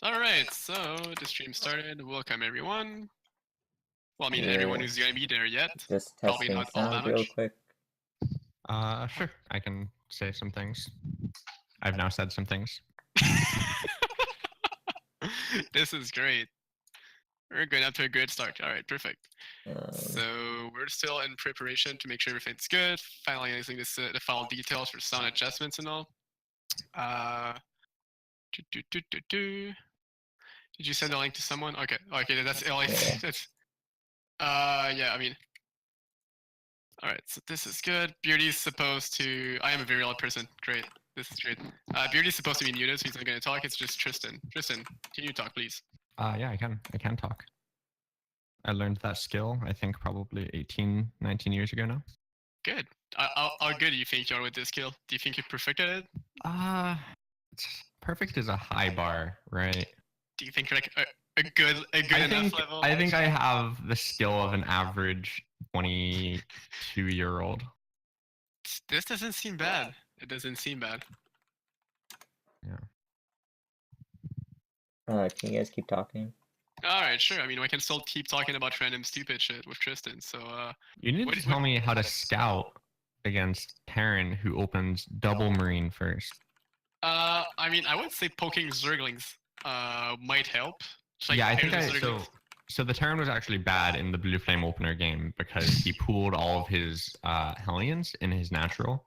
Alright, so the stream started. Welcome everyone. Well, I mean, everyone who's gonna be there yet. Just Probably testing not all that sound real much. quick. Sure. I can say some things. I've now said some things. This is great. We're going up to a good start. Alright, perfect. Um, So we're still in preparation to make sure everything's good. Finalizing the file details for sound adjustments and all. Did you send the link to someone? Okay, that's all. Yeah. That's yeah. I mean, all right. So this is good. Beardy's supposed to. I am a very loud person. Great. This is great. Beardy's supposed to be muted, so he's not going to talk. It's just Tristan. Tristan, can you talk, please? Yeah, I can talk. I learned that skill, I think, probably 18, 19 years ago now. Good. How good do you think you are with this skill? Do you think you perfected it? Perfect is a high bar, right? Do you think you're like a good enough level? I think I have the skill of an average 22-year-old. This doesn't seem bad. It doesn't seem bad. Yeah. Can you guys keep talking? All right, sure. I mean, we can still keep talking about random stupid shit with Tristan. So you need to tell me how to scout against Terran, who opens double marine first. I mean, I would say poking Zerglings might help. Like, yeah, I think so the Terran was actually bad in the Blue Flame opener game because he pooled all of his Hellions in his natural.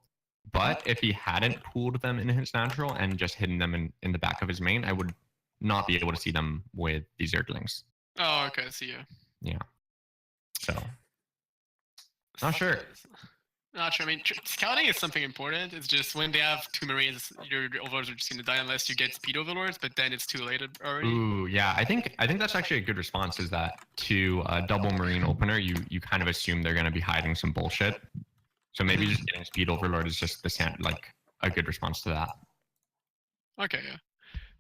But if he hadn't pooled them in his natural and just hidden them in the back of his main, I would not be able to see them with these Zerglings. Oh, okay, I see you. Yeah. So, not sure. Not sure. I mean, scouting is something important. It's just when they have two Marines, your overlords are just going to die unless you get speed overlords, but then it's too late already. Ooh, yeah. I think that's actually a good response, is that to a double Marine opener, you kind of assume they're going to be hiding some bullshit. So maybe just getting speed overlord is just like a good response to that. Okay, yeah.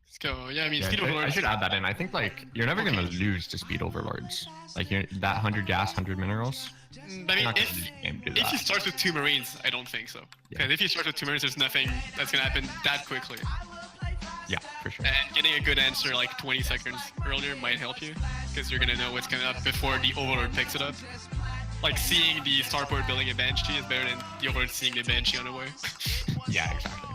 Let's go. Yeah, I mean, yeah, speed overlords. I should add that in. I think like you're never going to lose to speed overlords. Like that 100 gas, 100 minerals. I mean, if you start with two Marines, I don't think so. Because if you start with two Marines, there's nothing that's going to happen that quickly. Yeah, for sure. And getting a good answer like 20 seconds earlier might help you, because you're going to know what's coming up before the overlord picks it up. Like, seeing the starport building a Banshee is better than the overlord seeing a Banshee on the way. Yeah, exactly.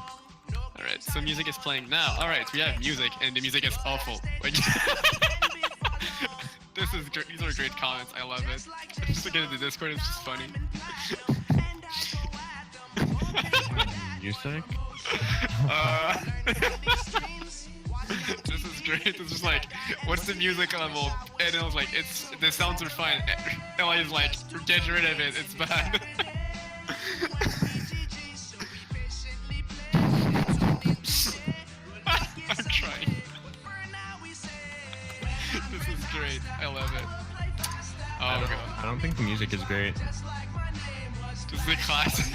Alright, so music is playing now. Alright, we have music, and the music is awful. Like, this is great. These are great comments. I love it. Just looking at the Discord, it's just funny. Music? This is great. This is like, what's the music level? And it was like, the sounds are fine. Ellie's like, get rid of it. It's bad. I'm trying. This is great. I love it. Oh god. I don't think the music is great. This is a classic.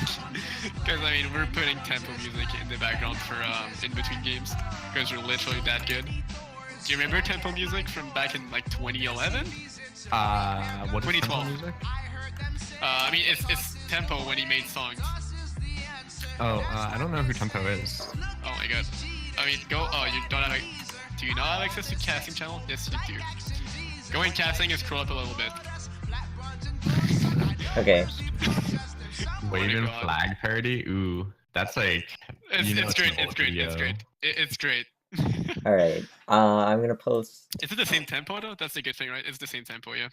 Because I mean, we're putting tempo music in the background for in between games because we're literally that good. Do you remember tempo music from back in like 2011? What is 2012. tempo music? I mean, it's tempo when he made songs. Oh, I don't know who tempo is. Oh my god. I mean, go. Oh, you don't have. Do you not have access to casting channel? Yes, you do. Go in casting and scroll up a little bit. Okay. Waving flag parody? Ooh, that's like. It's great. It's great. It's great. It's great. All right. I'm gonna post. Is it the same tempo though? That's the good thing, right? It's the same tempo, yeah.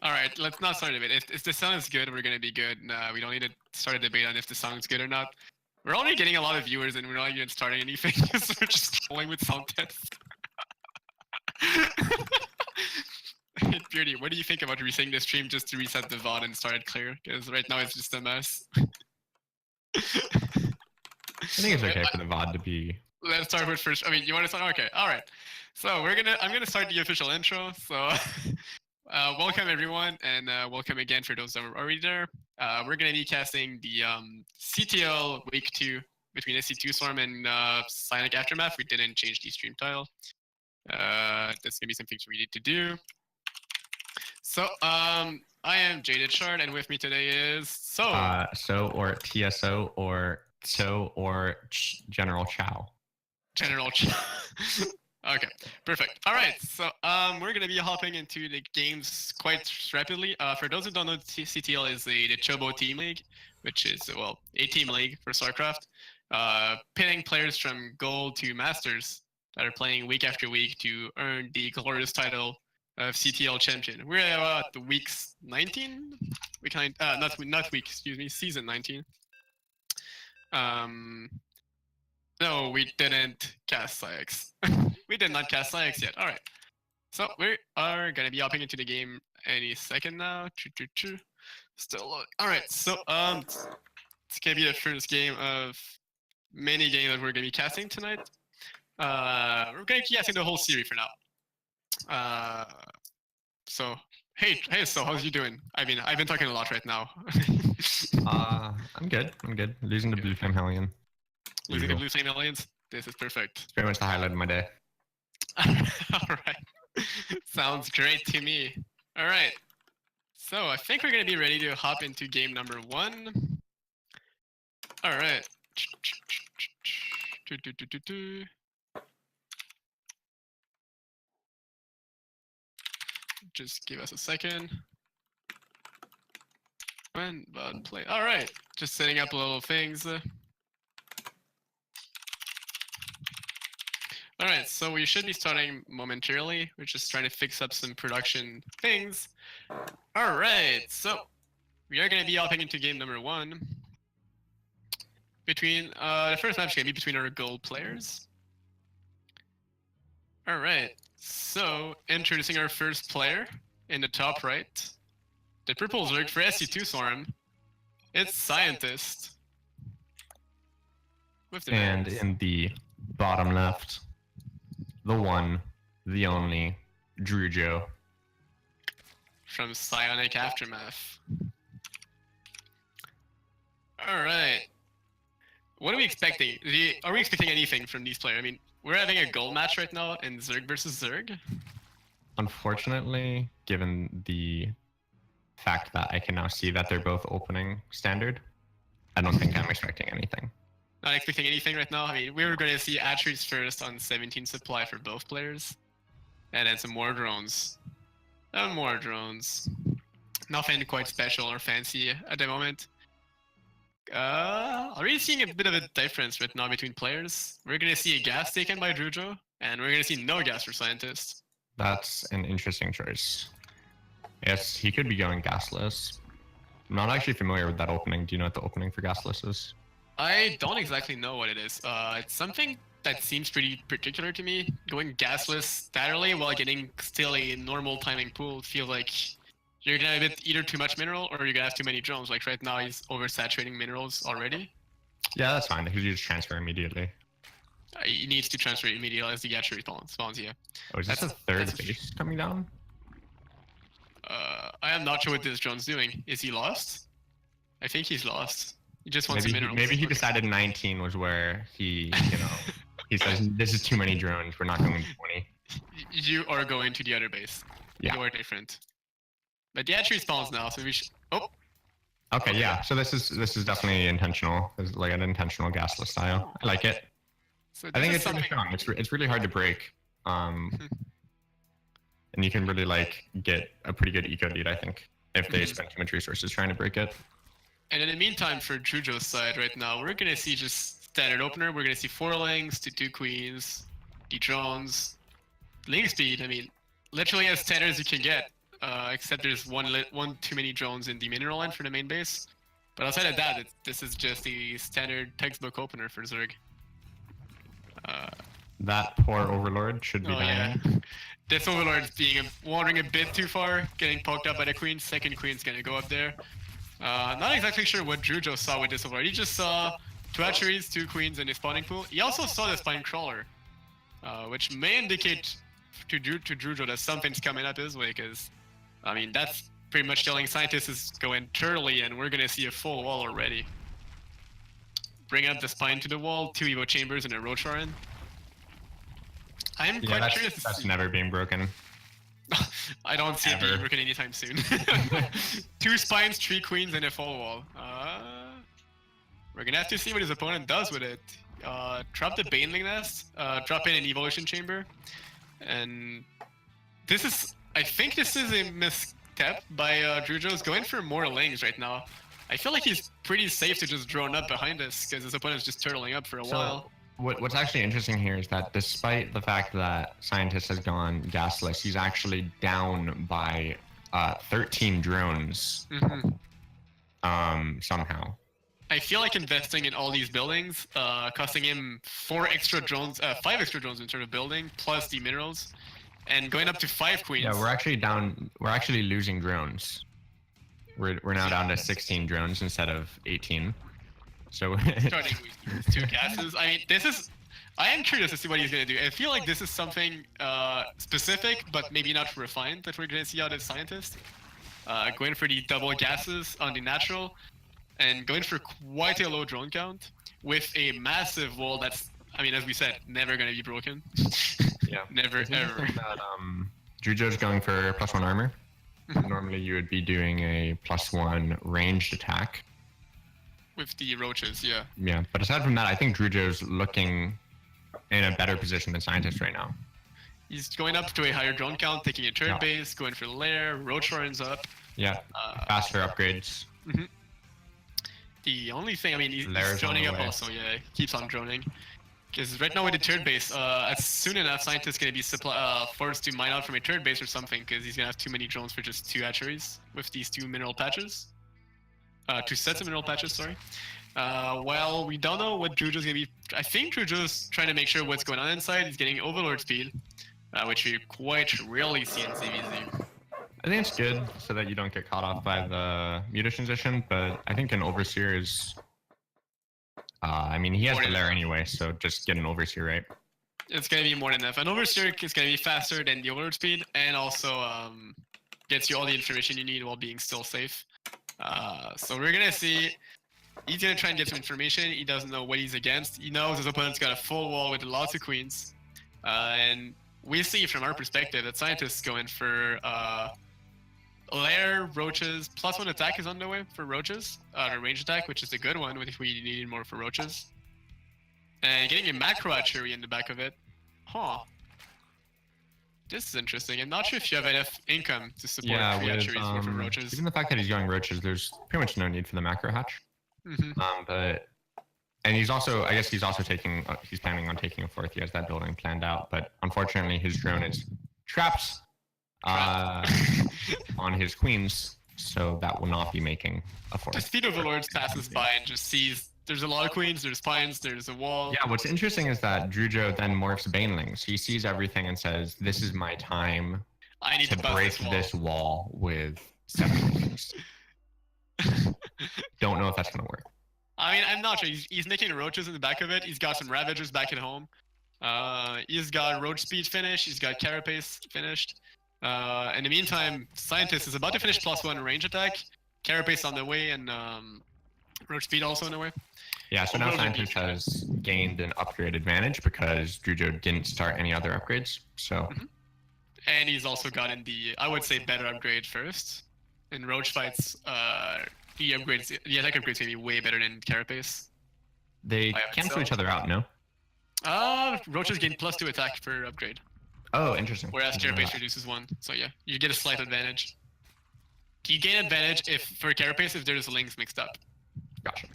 All right, let's not start a debate. If the sound is good, we're gonna be good. We don't need to start a debate on if the song is good or not. We're already getting a lot of viewers, and we're not even starting anything. So we're just trolling with sound tests. Beardy, what do you think about resetting the stream just to reset the VOD and start it clear? Because right now it's just a mess. I think it's okay for the VOD to be. Let's start with first. I mean, you want to start? Okay, all right. So I'm gonna start the official intro. So. Welcome everyone, and welcome again for those that were already there. We're going to be casting the CTL Week 2 between Sc2 Storm and Psionic Aftermath. We didn't change the stream title. That's going to be something we need to do. So, I am Jaded Shard, and with me today is So or TSO or So or General Chow. General. Okay, perfect. All right, so we're gonna be hopping into the games quite rapidly. For those who don't know, CTL is the Chobo team league, which is a team league for StarCraft, pitting players from gold to masters that are playing week after week to earn the glorious title of CTL champion. We're at the weeks 19, week 9, not week, excuse me, season 19. No, we didn't cast Syx. We did not cast Syx yet. All right. So we are gonna be hopping into the game any second now. Still look. All right. So it's gonna be the first game of many games that we're gonna be casting tonight. We're gonna be casting the whole series for now. So hey, so how's you doing? I mean, I've been talking a lot right now. I'm good. Losing the Blue Flame Hellion. Losing the Blue Flame Aliens. This is perfect. It's very much the highlight of my day. All right. Sounds great to me. All right. So I think we're going to be ready to hop into game number 1. All right. Just give us a second. When button play. All right. Just setting up little things. Alright, so we should be starting momentarily. We're just trying to fix up some production things. Alright, so we are going to be hopping into game number 1. Between the first match is going to be between our gold players. Alright, so introducing our first player in the top right. The purple Zerg for Sc2 Storm. It's Scientist. With the And bands. in the bottom left, the one, the only, Drujo. From Psionic Aftermath. Alright. What are we expecting? Are we expecting anything from these players? I mean, we're having a gold match right now in Zerg versus Zerg. Unfortunately, given the fact that I can now see that they're both opening standard, I don't think I'm expecting anything. Not expecting anything right now. I mean, we were going to see attributes first on 17 supply for both players. And then some more drones. And more drones. Nothing quite special or fancy at the moment. Already seeing a bit of a difference right now between players. We're going to see a gas taken by Drujo, and we're going to see no gas for Scientist. That's an interesting choice. Yes, he could be going gasless. I'm not actually familiar with that opening. Do you know what the opening for gasless is? I don't exactly know what it is. It's something that seems pretty particular to me. Going gasless that early while getting still a normal timing pool feels like you're gonna have either too much mineral or you're gonna have too many drones. Like right now, he's oversaturating minerals already. Yeah, that's fine. Because you just transfer immediately. He needs to transfer immediately as the Gatchery spawns, yeah. Oh, is this a third base coming down? I am not sure what this drone's doing. Is he lost? I think he's lost. He just wants Maybe, minerals. maybe he Okay. decided 19 was where he, he says, this is too many drones. We're not going to 20. You are going to the other base. Yeah. You are different. But the Gatchery spawns now, so we should... Oh! Okay, yeah. So this is definitely intentional. It's like an intentional gasless style. I like it. So I think this it's is really strong. It's really hard to break. And you can really like get a pretty good eco lead, I think, if they spend too much resources trying to break it. And in the meantime, for Drujo's side right now, we're gonna see just standard opener. We're gonna see 4 lings to 2 queens, the drones, link speed. I mean, literally as standard as you can get, except there's one too many drones in the mineral line for the main base. But outside of that, this is just the standard textbook opener for Zerg. That poor overlord should be dying. Yeah. This overlord's wandering a bit too far, getting poked up by the queen. Second queen's gonna go up there. Not exactly sure what Drujo saw with this overlord. He just saw 2 hatcheries, 2 queens in his spawning pool. He also saw the spine crawler, which may indicate to Drujo that something's coming up his way, because, I mean, that's pretty much telling Scientist is going turtly, and we're gonna see a full wall already. Bring up the spine to the wall, 2 Evo chambers and a Roachar in. I'm Yeah, quite curious. that's never being broken. I don't see it Ever. being broken anytime soon. 2 spines, 3 queens, and a full wall. We're gonna have to see what his opponent does with it. drop the Baneling Nest, drop in an Evolution Chamber, and this is, I think this is a misstep by Drujo's going for more lanes right now. I feel like he's pretty safe to just drone up behind us because his opponent's just turtling up for a while. What's actually interesting here is that despite the fact that Scientist has gone gasless, he's actually down by 13 drones somehow. I feel like investing in all these buildings, costing him 5 extra drones in sort of building, plus the minerals, and going up to 5 queens. Yeah, we're actually losing drones. We're now down to 16 drones instead of 18. So starting with 2 gases. I mean, I am curious to see what he's going to do. I feel like this is something specific, but maybe not refined, that we're going to see out of Scientist. Going for the double gases on the natural, and going for quite a low drone count with a massive wall that's, I mean, as we said, never going to be broken. Yeah. Never, ever. That, Drujo's going for +1 armor. Normally you would be doing a +1 ranged attack. With the roaches, yeah. Yeah, but aside from that, I think Drujo's looking in a better position than Scientist right now. He's going up to a higher drone count, taking a turret base, going for the lair, roach horns up. Yeah, faster upgrades. The only thing, I mean, he's droning up also, yeah, keeps on droning. Because right now with the turret base, as soon enough, Scientist is going to be forced to mine out from a turret base or something, because he's going to have too many drones for just 2 hatcheries with these 2 mineral patches. 2 sets of mineral patches, sorry. Well, we don't know what Drujo's going to be. I think Drujo's trying to make sure what's going on inside. He's getting Overlord speed, which we quite rarely see in CVZ. I think it's good so that you don't get caught off by the muta transition, but I think an Overseer is... I mean, he has the lair anyway, so just get an Overseer, right? It's going to be more than enough. An Overseer is going to be faster than the Overlord speed, and also gets you all the information you need while being still safe. So we're going to see... He's going to try and get some information. He doesn't know what he's against. He knows his opponent's got a full wall with lots of queens. And we see from our perspective that Scientist's going for lair, roaches, +1 attack is on the way for roaches. A range attack, which is a good one if we needed more for roaches. And getting a macro hatchery in the back of it. Huh. This is interesting. I'm not sure if you have enough income to support 3 hatcheries more for roaches. Even the fact that he's going roaches, there's pretty much no need for the macro hatch. And he's also, I guess he's also taking, he's planning on taking a 4th. He has that building planned out, but unfortunately his drone is trapped on his queens, so that will not be making a 4th. The speed overlords passes by and just sees there's a lot of queens, there's pines, there's a wall. Yeah, what's interesting is that Drujo then morphs Banelings. He sees everything and says, this is my time I need to break this wall with 7 queens. Don't know if that's going to work. I mean, I'm not sure. He's making roaches in the back of it. He's got some Ravagers back at home. He's got Roach Speed finished. He's got Carapace finished. In the meantime, Scientist is about to finish +1 range attack. Carapace on the way, and Roach Speed also on the way. Yeah, so now Scientist has gained an upgrade advantage because Drujo didn't start any other upgrades. So, and he's also gotten the, I would say, better upgrade first. In Roach fights, the attack upgrade's gonna be way better than Carapace. They cancel each other out, no? Roaches gain +2 attack per upgrade. Oh, interesting. Whereas Carapace reduces 1. So yeah, you get a slight advantage. You gain advantage if for Carapace if there's links mixed up. Gotcha.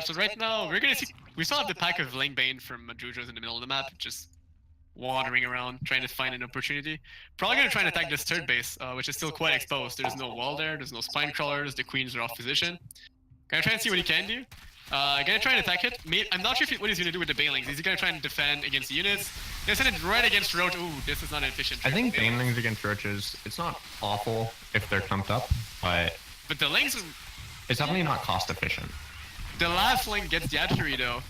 So right now we're gonna see. We still have the pack of Lane Bane from Drujo's in the middle of the map, just wandering around trying to find an opportunity. Probably gonna try and attack this third base, which is still quite exposed. There's no wall there. There's no spine crawlers. The queens are off position. Gonna try and see what he can do. Gonna try and attack it. I'm not sure what he's gonna do with the Banelings. Is he gonna try and defend against the units? Gonna send it right against Roach. Ooh, this is not an efficient. I think Banelings against Roaches, it's not awful if they're clumped up, but the links, it's definitely not cost efficient. The last link gets the hatchery though,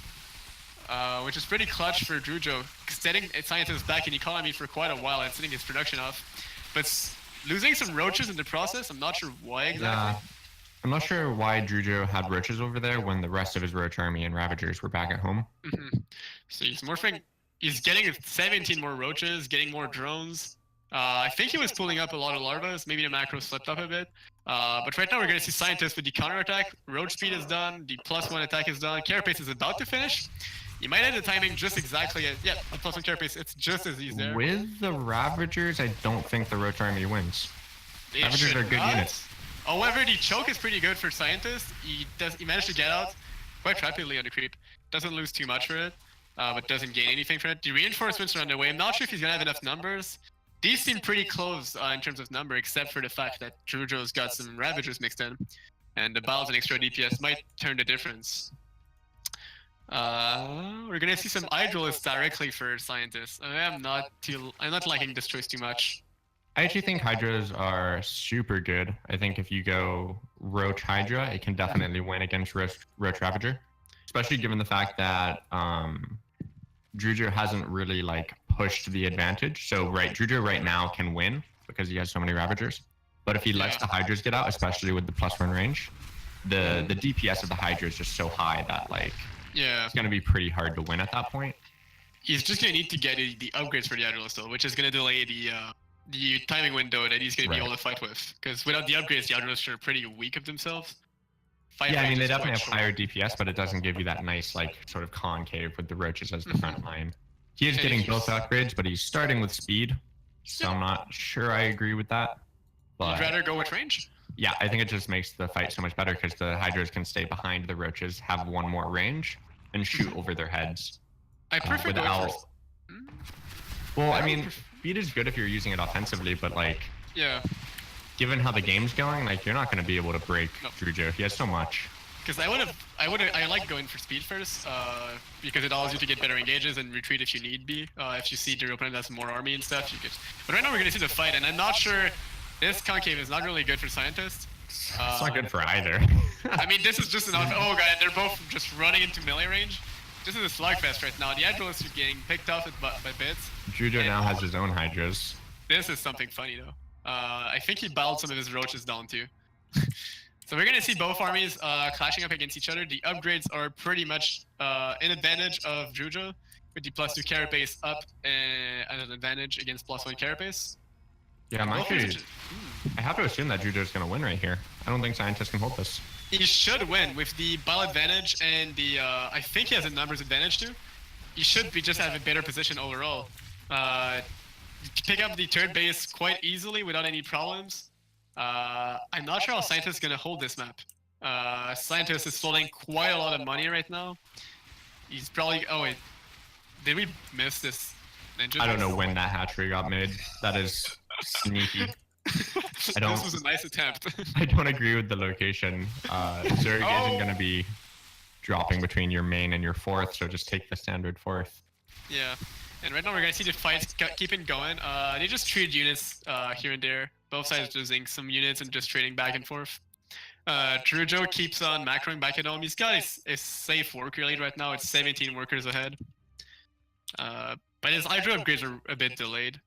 which is pretty clutch for Drujo, setting Scientist back in economy for quite a while and setting his production off. But losing some roaches in the process, I'm not sure why exactly. Yeah. I'm not sure why Drujo had roaches over there when the rest of his roach army and ravagers were back at home. So he's morphing. He's getting 17 more roaches, getting more drones. I think he was pulling up a lot of larvas. Maybe the macro slipped up a bit. But right now we're going to see Scientist with the counter attack. Roach speed is done. The +1 attack is done. Carapace is about to finish. You might have the timing just exactly. Yeah, the +1 Carapace. It's just as easy there. With the Ravagers, I don't think the Roach Army wins. Ravagers are good units. However, the choke is pretty good for Scientist. He managed to get out quite rapidly on the creep. Doesn't lose too much for it, but doesn't gain anything from it. The reinforcements are on their way. I'm not sure if he's gonna have enough numbers. These seem pretty close in terms of number, except for the fact that Drujo's got some Ravagers mixed in, and the Baals and extra DPS might turn the difference. We're gonna see some Hydralists directly for Scientists. I'm not liking this choice too much. I actually think Hydras are super good. I think if you go Roach Hydra, it can definitely win against Roach Ravager, especially given the fact that Drujo hasn't really like pushed the advantage. So Drujo right now can win because he has so many Ravagers. But if he lets the Hydras get out, especially with the +1 range, the DPS of the Hydra is just so high that like it's gonna be pretty hard to win at that point. He's just gonna need to get the upgrades for the Hydralist though, which is gonna delay the timing window that he's going to be able to fight with. Because without the upgrades, the Hydralists are pretty weak of themselves. Yeah, I mean, they definitely have higher DPS, but it doesn't give you that nice, like, sort of concave with the Roaches as the front line. He is getting both upgrades, but he's starting with speed, so I'm not sure I agree with that. But you'd rather go with range? Yeah, I think it just makes the fight so much better because the Hydras can stay behind the Roaches, have one more range, and shoot over their heads. I prefer without... Well, I mean... Speed is good if you're using it offensively, but like, given how the game's going, like you're not going to be able to break Drujo. He has so much. Because I like going for speed first, because it allows you to get better engages and retreat if you need be. If you see your opponent has more army and stuff, you could. But right now we're going to see the fight, and I'm not sure. This concave is not really good for Scientists. It's not good for either. I mean, this is just an oh god, they're both just running into melee range. This is a slugfest right now. The Hydralists are getting picked off by bits. Drujo now has his own Hydras. This is something funny though. I think he bowed some of his Roaches down too. So we're gonna see both armies clashing up against each other. The upgrades are pretty much in advantage of Drujo, with the +2 Carapace up as an advantage against +1 Carapace. Yeah, I have to assume that Drujo's gonna win right here. I don't think Scientists can hold this. He should win with the ball advantage and the I think he has a numbers advantage too. He should just have a better position overall. Pick up the third base quite easily without any problems. I'm not sure how Scientist is gonna hold this map. Scientist is floating quite a lot of money right now. He's probably did we miss this ninja? I don't know when that hatchery got made. That is sneaky. This was a nice attempt. I don't agree with the location. Zerg isn't going to be dropping between your main and your fourth, so just take the standard fourth. Yeah, and right now we're going to see the fights keeping going. They just trade units here and there. Both sides losing some units and just trading back and forth. Drujo keeps on macroing back at home. He's got a safe worker lead right now. It's 17 workers ahead. But his Hydra upgrades are a bit delayed,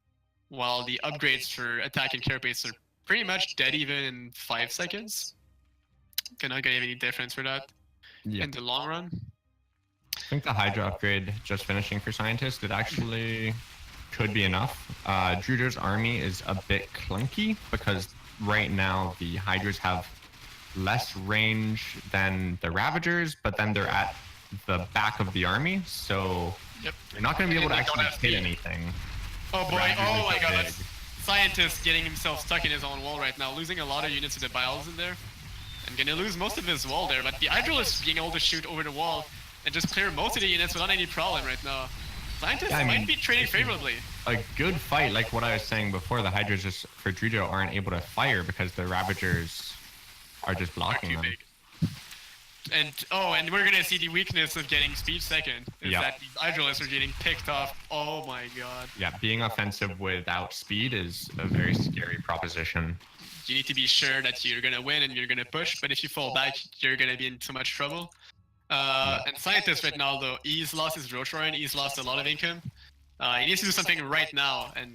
while the upgrades for attack and Carapace are pretty much dead even in 5 seconds. Cannot get any difference for that in the long run. I think the Hydra upgrade just finishing for Scientists, it actually could be enough. Drujo's army is a bit clunky because right now the Hydras have less range than the Ravagers, but then they're at the back of the army, so you're not going to be able to actually hit anything. Oh boy, oh my god, that's Scientist getting himself stuck in his own wall right now, losing a lot of units to the Biles in there. And gonna lose most of his wall there, but the Hydralist being able to shoot over the wall and just clear most of the units without any problem right now. Scientist might be trading favorably. A good fight, like what I was saying before, the Hydras just for Drujo aren't able to fire because the Ravagers are just blocking them. Big. And we're gonna see the weakness of getting speed second is that the Hydralists are getting picked off. Oh my god. Yeah, being offensive without speed is a very scary proposition. You need to be sure that you're gonna win and you're gonna push, but if you fall back, you're gonna be in so much trouble. And Scientist right now though, he's lost his Roach Ryan, he's lost a lot of income. He needs to do something right now and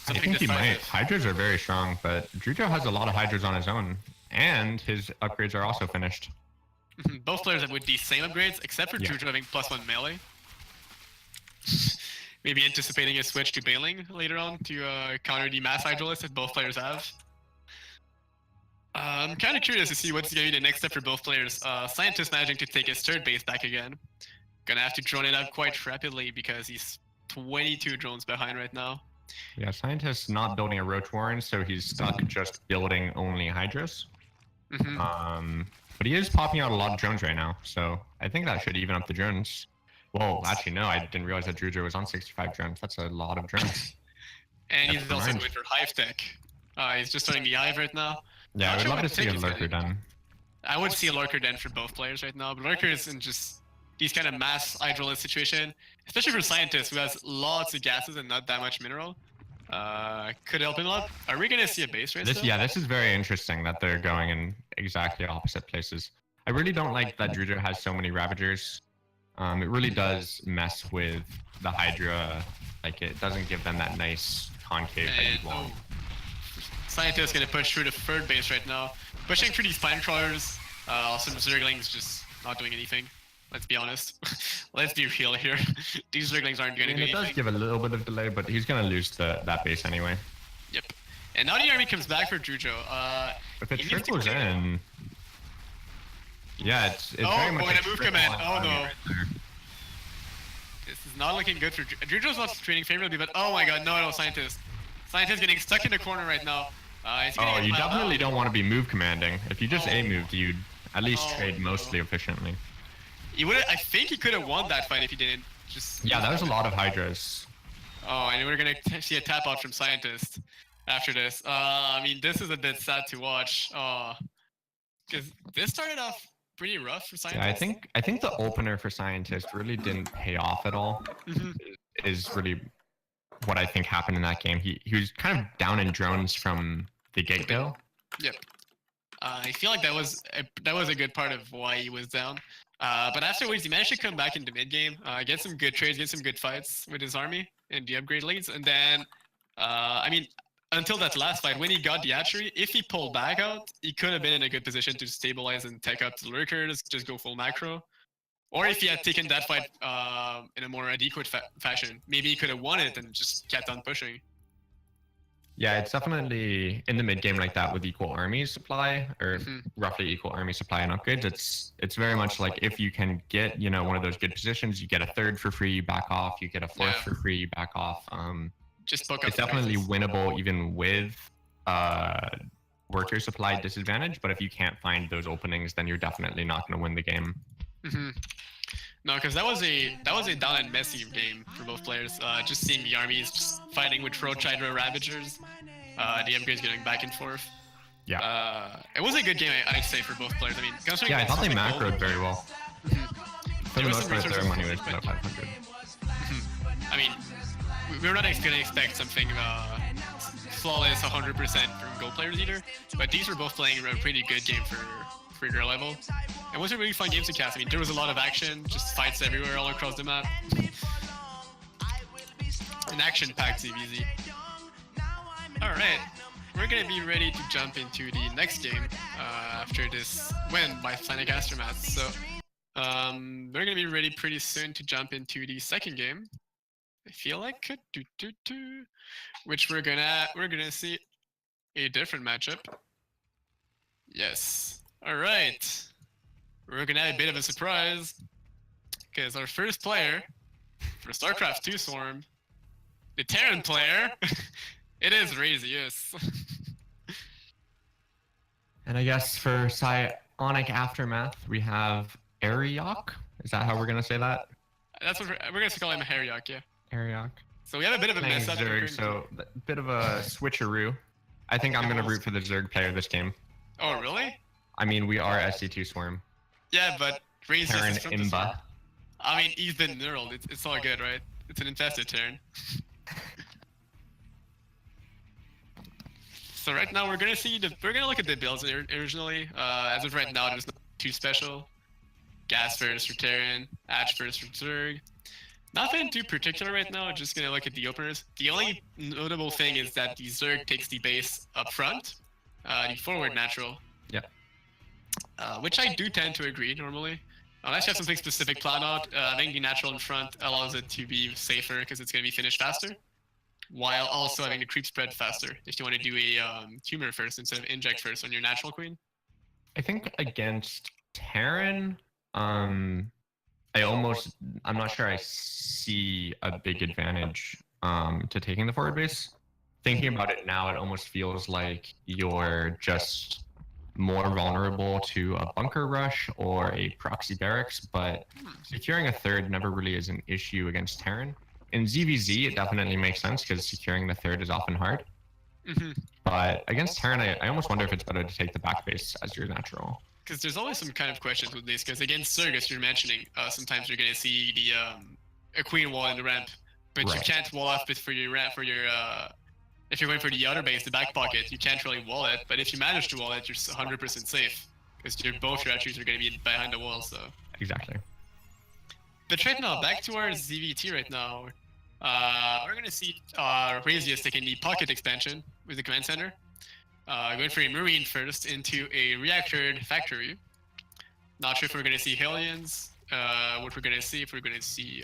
something I think he might. Hydras are very strong, but Drujo has a lot of Hydras on his own, and his upgrades are also finished. Both players have with these same upgrades, except for Drujo having +1 melee. Maybe anticipating a switch to Bailing later on to counter the mass Hydralist that both players have. I'm kind of curious to see what's going to be the next step for both players. Scientist managing to take his third base back again. Gonna have to drone it up quite rapidly because he's 22 drones behind right now. Yeah, Scientist not building a Roach Warren, so he's stuck just building only Hydras. But he is popping out a lot of drones right now, so I think that should even up the drones. Well, actually, no, I didn't realize that Drujo was on 65 drones. That's a lot of drones. And he's also going for Hive Tech. He's just starting the Hive right now. Yeah, I would love to see a Lurker den. I would see a Lurker den for both players right now, but Lurker is in just these kind of mass hydrolysis situation, especially for Scientist who has lots of gases and not that much mineral. Could help him a lot. Are we gonna see a base race? Yeah, this is very interesting that they're going in exactly opposite places. I really don't like that Drujo has so many Ravagers. It really does mess with the Hydra. Like, it doesn't give them that nice concave that you want. Scientist gonna push through the third base right now, pushing through these Spine Crawlers. Some Zerglings just not doing anything. Let's be honest. Let's be real here. These Zerglings aren't going to do anything. It does give a little bit of delay, but he's going to lose that base anyway. Yep. And now the army comes back for Drujo. If it trickles in... Yeah, it's very much... Oh, and a move command. Oh, no. Right, this is not looking good for Drujo's not trading favorably, but oh my god, no, Scientist. Scientist getting stuck in the corner right now. You definitely don't want to be move commanding. If you just A-moved, you'd at least trade mostly efficiently. I think he could have won that fight if he didn't just... Yeah, that was a lot of Hydras. Oh, and we're going to see a tap out from Scientist after this. I mean, this is a bit sad to watch. Because this started off pretty rough for Scientist. Yeah, I think the opener for Scientist really didn't pay off at all. Is really what I think happened in that game. He was kind of down in drones from the get-go. Yep. I feel like that was a good part of why he was down. But afterwards, he managed to come back into mid-game, get some good trades, get some good fights with his army and the upgrade leads. And then, I mean, until that last fight, when he got the hatchery, if he pulled back out, he could have been in a good position to stabilize and take out the Lurkers, just go full macro. Or if he had taken that fight in a more adequate fashion, maybe he could have won it and just kept on pushing. Yeah, it's definitely in the mid game like that with equal army supply or roughly equal army supply and upgrades. It's very much like if you can get one of those good positions, you get a third for free, you back off. You get a fourth for free, you back off. Just book it's definitely winnable even with worker supply disadvantage. But if you can't find those openings, then you're definitely not going to win the game. No, because that was a down and messy game for both players. Just seeing the armies just fighting with Roach Hydra Ravagers, the upgrades getting back and forth. Yeah. It was a good game, I'd say, for both players. I mean, yeah, I thought they macroed very well. For the most part, their money was about 500. I mean, we're not going to expect something flawless 100% from gold players either, but these were both playing a pretty good game for their level. It was a really fun game to cast. I mean, there was a lot of action, just fights everywhere all across the map. An action-packed CVZ. Alright, we're gonna be ready to jump into the next game after this win by Psionic Aftermath. So, we're gonna be ready pretty soon to jump into the second game. I feel like which we're gonna see a different matchup. Yes. Alright. We're gonna have a bit of a surprise. Because our first player for StarCraft 2 Swarm, the Terran player, it is Razy, yes. And I guess for Psionic Aftermath, we have Ariok. Is that how we're gonna say that? That's what we're gonna call him Ariok, yeah. Ariok. So we have a bit of a mess up. Zerg, so a bit of a switcheroo. I think I'm gonna root for the Zerg player this game. Oh really? I mean, we are Sc2 Swarm. Yeah, but Razy Terran is from Imba. I mean, he's been knurled. It's all good, right? It's an infested Terran. So right now we're gonna look at the builds originally. As of right now, there's not too special. Gas first for Terran, Atch first for Zerg. Nothing too particular right now. Just gonna look at the openers. The only notable thing is that the Zerg takes the base up front, the forward natural. Yeah. Which I do tend to agree normally. Unless you have something specific planned out, I think the natural in front allows it to be safer because it's going to be finished faster. while also having the creep spread faster if you want to do a tumor first instead of inject first on your natural queen. I think against Terran, I'm not sure I see a big advantage to taking the forward base. Thinking about it now, it almost feels like you're just more vulnerable to a bunker rush or a proxy barracks, but securing a third never really is an issue against Terran. In ZVZ, it definitely makes sense because securing the third is often hard. But against Terran, I almost wonder if it's better to take the back base as your natural. Because there's always some kind of questions with this, because against Zerg, as you're mentioning, sometimes you're going to see a queen wall in the ramp, but you can't wall off it for your ramp, if you're going for the other base, the back pocket, you can't really wall it, but if you manage to wall it, you're 100% safe, because both your attributes are going to be behind the wall, so. Exactly. But right now, back to our ZVT right now, we're going to see Razius taking the pocket expansion with the command center. Going for a Marine first into a reactor factory. Not sure if we're going to see Hellions, what we're going to see, if we're going to see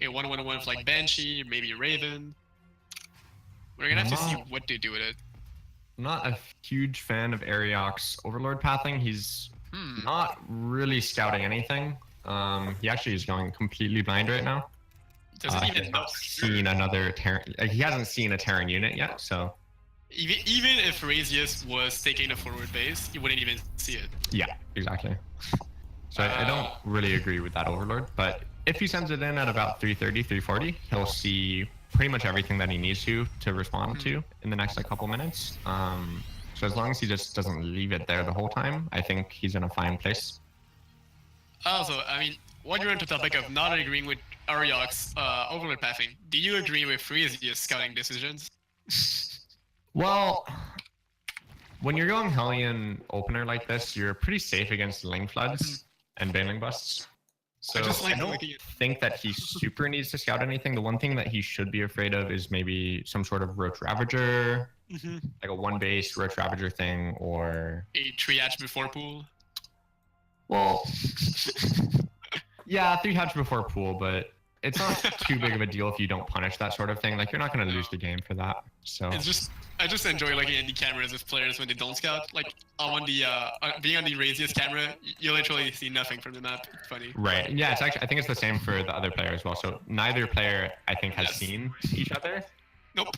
a 1-1-1 with like Banshee, maybe a Raven. We're going to have to see what they do with it. I'm not a huge fan of Ariok's Overlord pathing. He's not really scouting anything. He actually is going completely blind right now. Doesn't even know. Seen another Terran. He hasn't seen a Terran unit yet, so. Even if Razius was taking the forward base, you wouldn't even see it. Yeah, exactly. So I don't really agree with that Overlord, but if he sends it in at about 330, 340, he'll see pretty much everything that he needs to respond to in the next couple minutes. So as long as he just doesn't leave it there the whole time, I think he's in a fine place. Also, I mean, while you're on the topic of not agreeing with Ariok's Overlord pathing, do you agree with Razius scouting decisions? Well, when you're going Hellion opener like this, you're pretty safe against Ling Floods and Baneling Busts. So I don't think that he super needs to scout anything. The one thing that he should be afraid of is maybe some sort of Roach Ravager, like a one base Roach Ravager thing, or a triage before pool. Well, yeah, 3 hatch before pool, but it's not too big of a deal if you don't punish that sort of thing. Like, you're not going to lose the game for that. So it's just, I just enjoy looking at the cameras of players when they don't scout. Like, on the being on the Razius camera, you literally see nothing from the map. It's funny. Right. Yeah, it's actually, I think it's the same for the other player as well. So neither player, I think, has seen each other. Nope.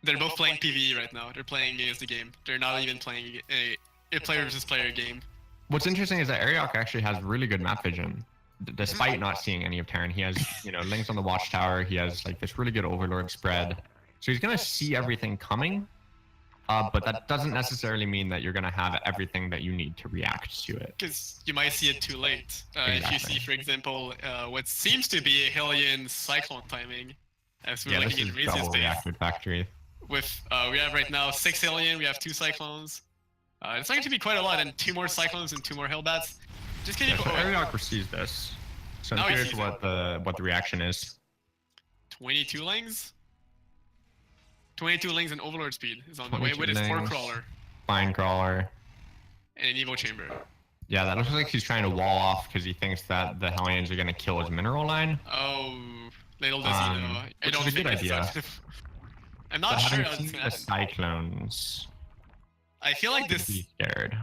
They're both playing PvE right now. They're playing against the game. They're not even playing a player versus player game. What's interesting is that Ariok actually has really good map vision, despite not seeing any of Terran. He has, links on the watchtower. He has like this really good Overlord spread. So he's gonna see everything coming, but that doesn't necessarily mean that you're gonna have everything that you need to react to it. Because you might see it too late. Exactly. If you see, for example, what seems to be a Hellion Cyclone timing, as we're looking at Razius base. Factory. With we have right now 6 Hellion, we have 2 Cyclones. It's going to be quite a lot, and 2 more Cyclones and 2 more Hellbats. Just kidding. So Ariok perceives this. So I'm curious what the reaction is. 22 Lings? 22 Lings and Overlord speed is on the way with his 4 Crawler. Fine Crawler. And an Evo Chamber. Yeah, that looks like he's trying to wall off because he thinks that the Hellions are going to kill his mineral line. Oh, little does he know. I don't think a good idea. I'm not sure how the Cyclones. I feel like this. Scared.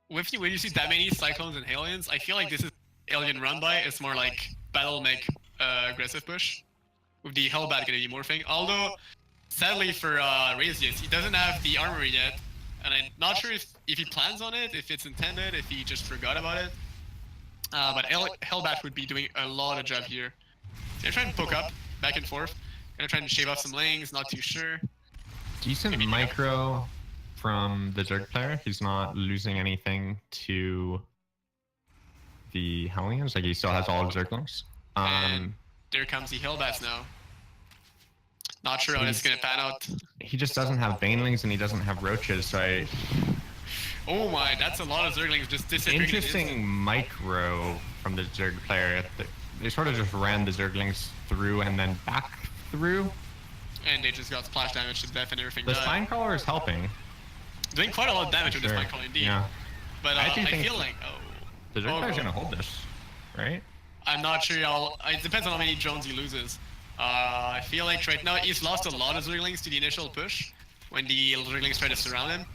When you see that many Cyclones and Hellions, I feel like this is Alien Run By. It's more like Battle Mech aggressive push. With the Hellbat gonna be morphing. Although, sadly for Razius, he doesn't have the armory yet. And I'm not sure if he plans on it, if it's intended, if he just forgot about it. But Hellbat would be doing a lot of job here. They're trying to poke up, back and forth. Gonna try to shave off some lanes, not too sure. Decent micro from the Zerg player. He's not losing anything to the Hellions. Like, he still has all his Zerglings. And there comes the Hellbats now. Not sure how it's gonna pan out. He just doesn't have Banelings and he doesn't have Roaches, so Oh my, that's a lot of Zerglings just disappearing. Interesting micro from the Zerg player. They sort of just ran the Zerglings through and then back through. And they just got splash damage to death and everything. The Spinecrawler is helping. Doing quite a lot of damage with the Spinecrawler indeed. Yeah. But I feel like, the Zerg player's gonna hold this, right? I'm not sure. It depends on how many drones he loses. I feel like right now he's lost a lot of Zerglings to the initial push when the Zerglings try to surround him.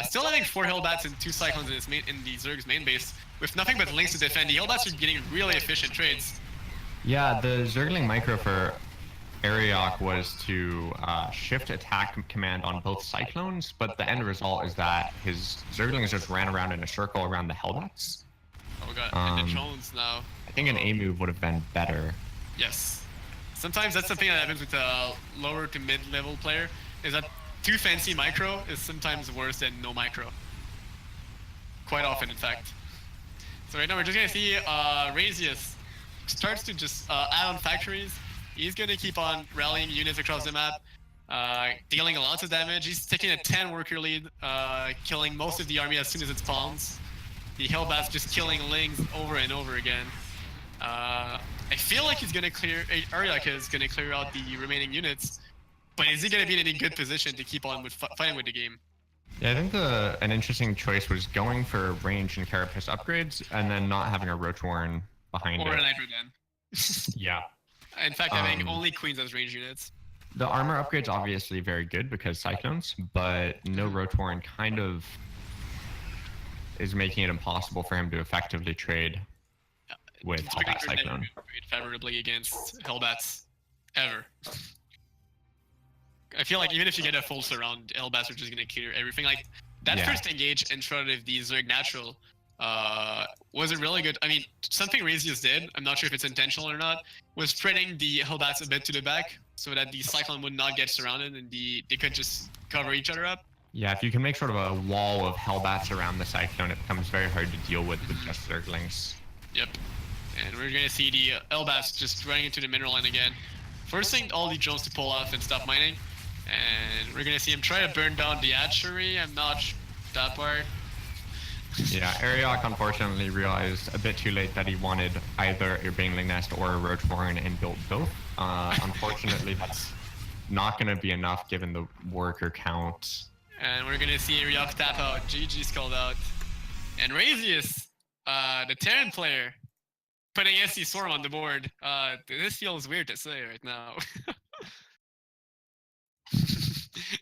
Still having 4 Hellbats and 2 Cyclones in, the Zerg's main base, with nothing but links to defend. The Hellbats are getting really efficient trades. Yeah, the Zergling micro for Ariok was to shift attack command on both Cyclones, but the end result is that his Zerglings just ran around in a circle around the Hellbats. Oh god, and the drones now. I think an A move would have been better. Yes. Sometimes that's something that happens with a lower to mid-level player, is that too fancy micro is sometimes worse than no micro. Quite often, in fact. So right now we're just gonna see Razius starts to just add on factories. He's gonna keep on rallying units across the map, dealing a lot of damage. He's taking a 10 worker lead, killing most of the army as soon as it spawns. The Hellbats just killing Lings over and over again. I feel like he's gonna clear, Ariok is gonna clear out the remaining units, but is he gonna be in any good position to keep on with fighting with the game? Yeah, I think an interesting choice was going for range and carapace upgrades, and then not having a Roach Warren behind Or it. an Hydroden. Yeah. In fact, having only Queens as range units. The armor upgrade's obviously very good because Cyclones, but no Roach Warren kind of is making it impossible for him to effectively trade with Hellbat Cyclone. Trade favorably against Hellbats ever. I feel like even if you get a full surround, Hellbats are just gonna clear everything. Like that first engage in front of the Zerg Natural was a really good. I mean, something Razius did, I'm not sure if it's intentional or not, was spreading the Hellbats a bit to the back so that the Cyclone would not get surrounded and they could just cover each other up. Yeah, if you can make sort of a wall of Hellbats around the Cyclone, it becomes very hard to deal with just Zerglings. Yep. And we're gonna see the Hellbats just running into the mineral line again, forcing all the drones to pull off and stop mining. And we're gonna see him try to burn down the hatchery. I'm not that part. Yeah, Ariok unfortunately realized a bit too late that he wanted either a Baneling Nest or a Roach Warren and built both. Unfortunately, that's not gonna be enough given the worker count. And we're gonna see Ariok tap out. GG's called out. And Razius, the Terran player, putting SC Swarm on the board. This feels weird to say right now.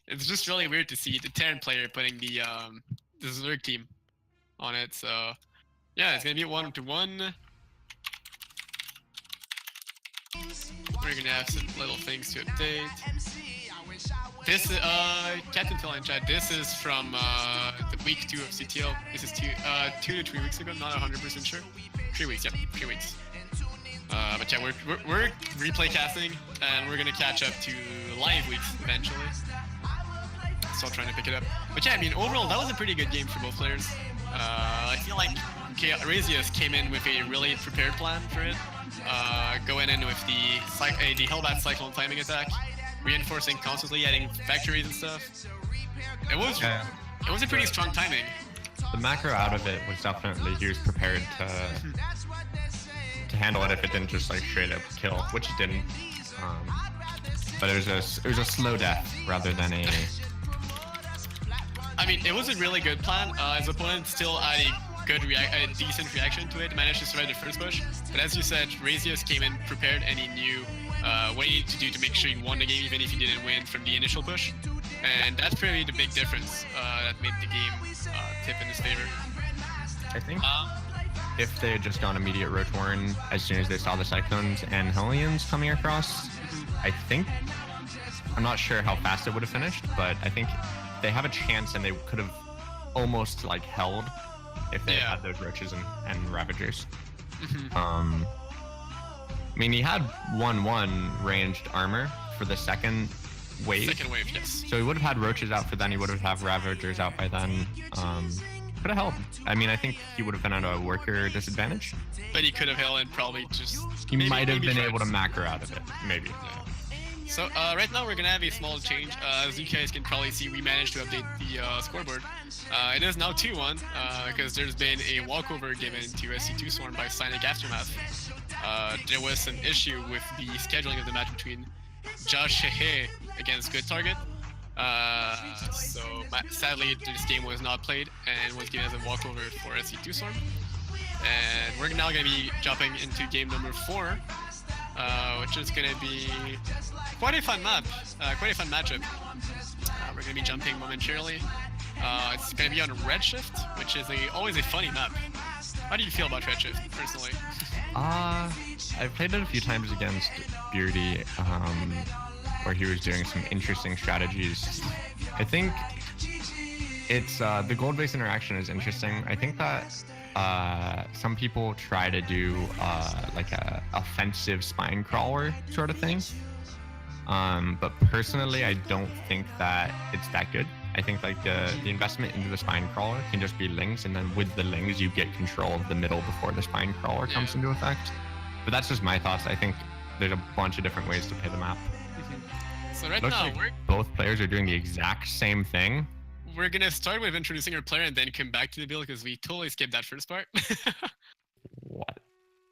It's just really weird to see the Terran player putting the Zerg team on it. So yeah, it's gonna be 1-1. We're gonna have some little things to update. This Captain Phil in chat. This is from the week 2 of CTL. This is 2 to 3 weeks ago. Not 100% sure. 3 weeks. Yep, 3 weeks. But yeah, we're replay casting, and we're gonna catch up to live weeks eventually. Still trying to pick it up. But yeah, I mean, overall, that was a pretty good game for both players. I feel like Razius came in with a really prepared plan for it. Going in with the Hellbat Cyclone timing attack, reinforcing constantly, adding factories and stuff. It was a pretty strong timing. The macro out of it was definitely he was prepared to handle it if it didn't just like straight up kill, which it didn't. But it was a slow death rather than a. I mean, it was a really good plan. His opponent still had a decent reaction to it, managed to survive the first push. But as you said, Razius came in prepared and he knew what he needed to do to make sure he won the game, even if he didn't win from the initial push. And that's probably the big difference that made the game tip in his favor. I think if they had just gone immediate Roach Warren as soon as they saw the Cyclones and Hellions coming across, I'm not sure how fast it would have finished, but I think they have a chance and they could have almost like held if they had those Roaches and Ravagers. I mean, he had 1/1 ranged armor for the second wave. Second wave, yes. So he would have had Roaches out for then, he would have had Ravagers out by then. Could have helped. I mean, I think he would have been at a worker disadvantage. But he could have held and probably just... He might have been able to macro out of it, maybe. Yeah. So right now we're gonna have a small change. As you guys can probably see, we managed to update the scoreboard. It is now 2-1 because there's been a walkover given to Sc2 Swarm by Psionic Aftermath. There was an issue with the scheduling of the match between Josh Hehe against Good Target. So sadly this game was not played and was given as a walkover for Sc2 Swarm. And we're now gonna be jumping into game number 4. which is gonna be quite a fun map, quite a fun matchup. We're gonna be jumping momentarily. It's gonna be on Redshift, which is always a funny map. How do you feel about Redshift, personally? I've played it a few times against Beardy, where he was doing some interesting strategies. I think it's the gold-based interaction is interesting. I think that some people try to do like a offensive spine crawler sort of thing. But personally, I don't think that it's that good. I think like the investment into the spine crawler can just be lings, and then with the lings, you get control of the middle before the spine crawler comes into effect. But that's just my thoughts. I think there's a bunch of different ways to play the map. So right Looks now, like both players are doing the exact same thing. we're gonna start with introducing our player and then come back to the build because we totally skipped that first part. What?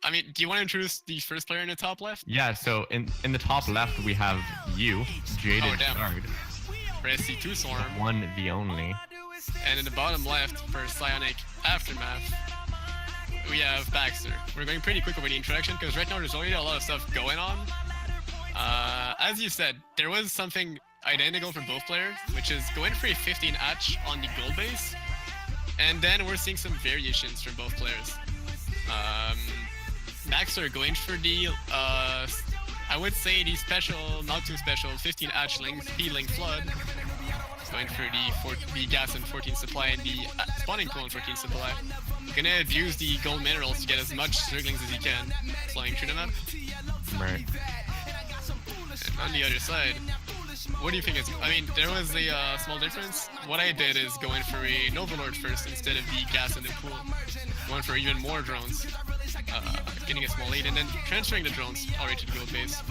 I mean, do you want to introduce the first player in the top left? Yeah, so in the top left, we have you, Jaded Guard. For Sc2 Storm. One, the only. And in the bottom left, for Psionic Aftermath, we have Baxter. We're going pretty quick over the introduction because right now there's already a lot of stuff going on. As you said, there was something identical for both players, which is going for a 15 hatch on the gold base. And then we're seeing some variations from both players. Baxter going for the, I would say the special, not too special, 15 hatch healing flood. Going for the gas and 14 supply and the spawning pool and 14 supply. Gonna use the gold minerals to get as much zerglings as he can, flying through the map. Right. And on the other side, what do you think is? I mean, there was a small difference. What I did is going for a Nova Lord first instead of the gas in the pool. Going for even more drones, getting a small lead, and then transferring the drones already to the gold base.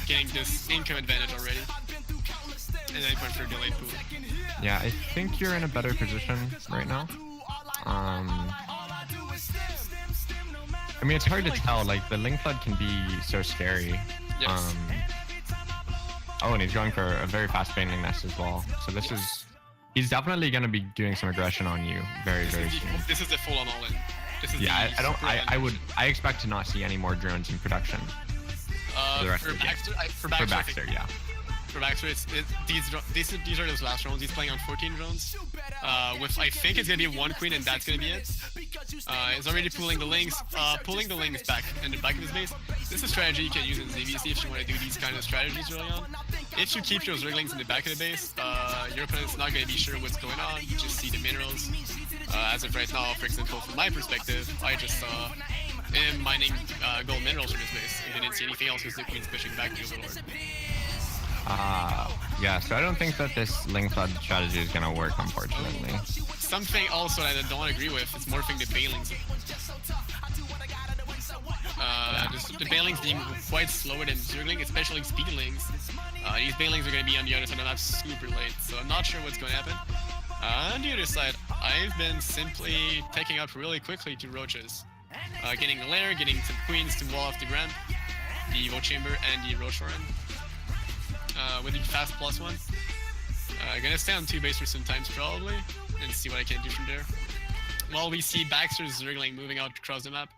Getting this income advantage already. And then going for a delayed pool. Yeah, I think you're in a better position right now. I mean, it's hard to tell. Like, the Link Flood can be so scary. Yes. Oh, and he's going for a very fast Baneling Nest as well. So this is... He's definitely going to be doing some aggression on you very soon. This is the full-on all-in. Yeah, I expect to not see any more drones in production. For Baxter, yeah. For Baxter, these are those last drones. He's playing on 14 drones. With I think it's gonna be one queen and that's gonna be it. He's already pulling the lings back in the back of his base. This is a strategy you can use in ZVC if you want to do these kind of strategies early on. If you keep your zerglings in the back of the base, your opponent's not gonna be sure what's going on. You just see the minerals. As of right now, for example, from my perspective, I just saw him mining gold minerals from his base and didn't see anything else because the queen's pushing back to the Overlord. Yeah, so I don't think that this Link Flood strategy is gonna work, unfortunately. Something also that I don't agree with is morphing the Banelings. Just the Banelings being quite slower than Zergling, especially Speedlings. These Banelings are going to be on the other side of the map super late, so I'm not sure what's going to happen. On the other side, I've been simply taking up really quickly to Roaches. Getting a lair, getting some queens to wall off the ramp, the Evo Chamber, and the Roach Warren. With the fast +1. Gonna stay on 2 base for some times probably, and see what I can do from there. While we see Baxter's Zergling moving out across the map.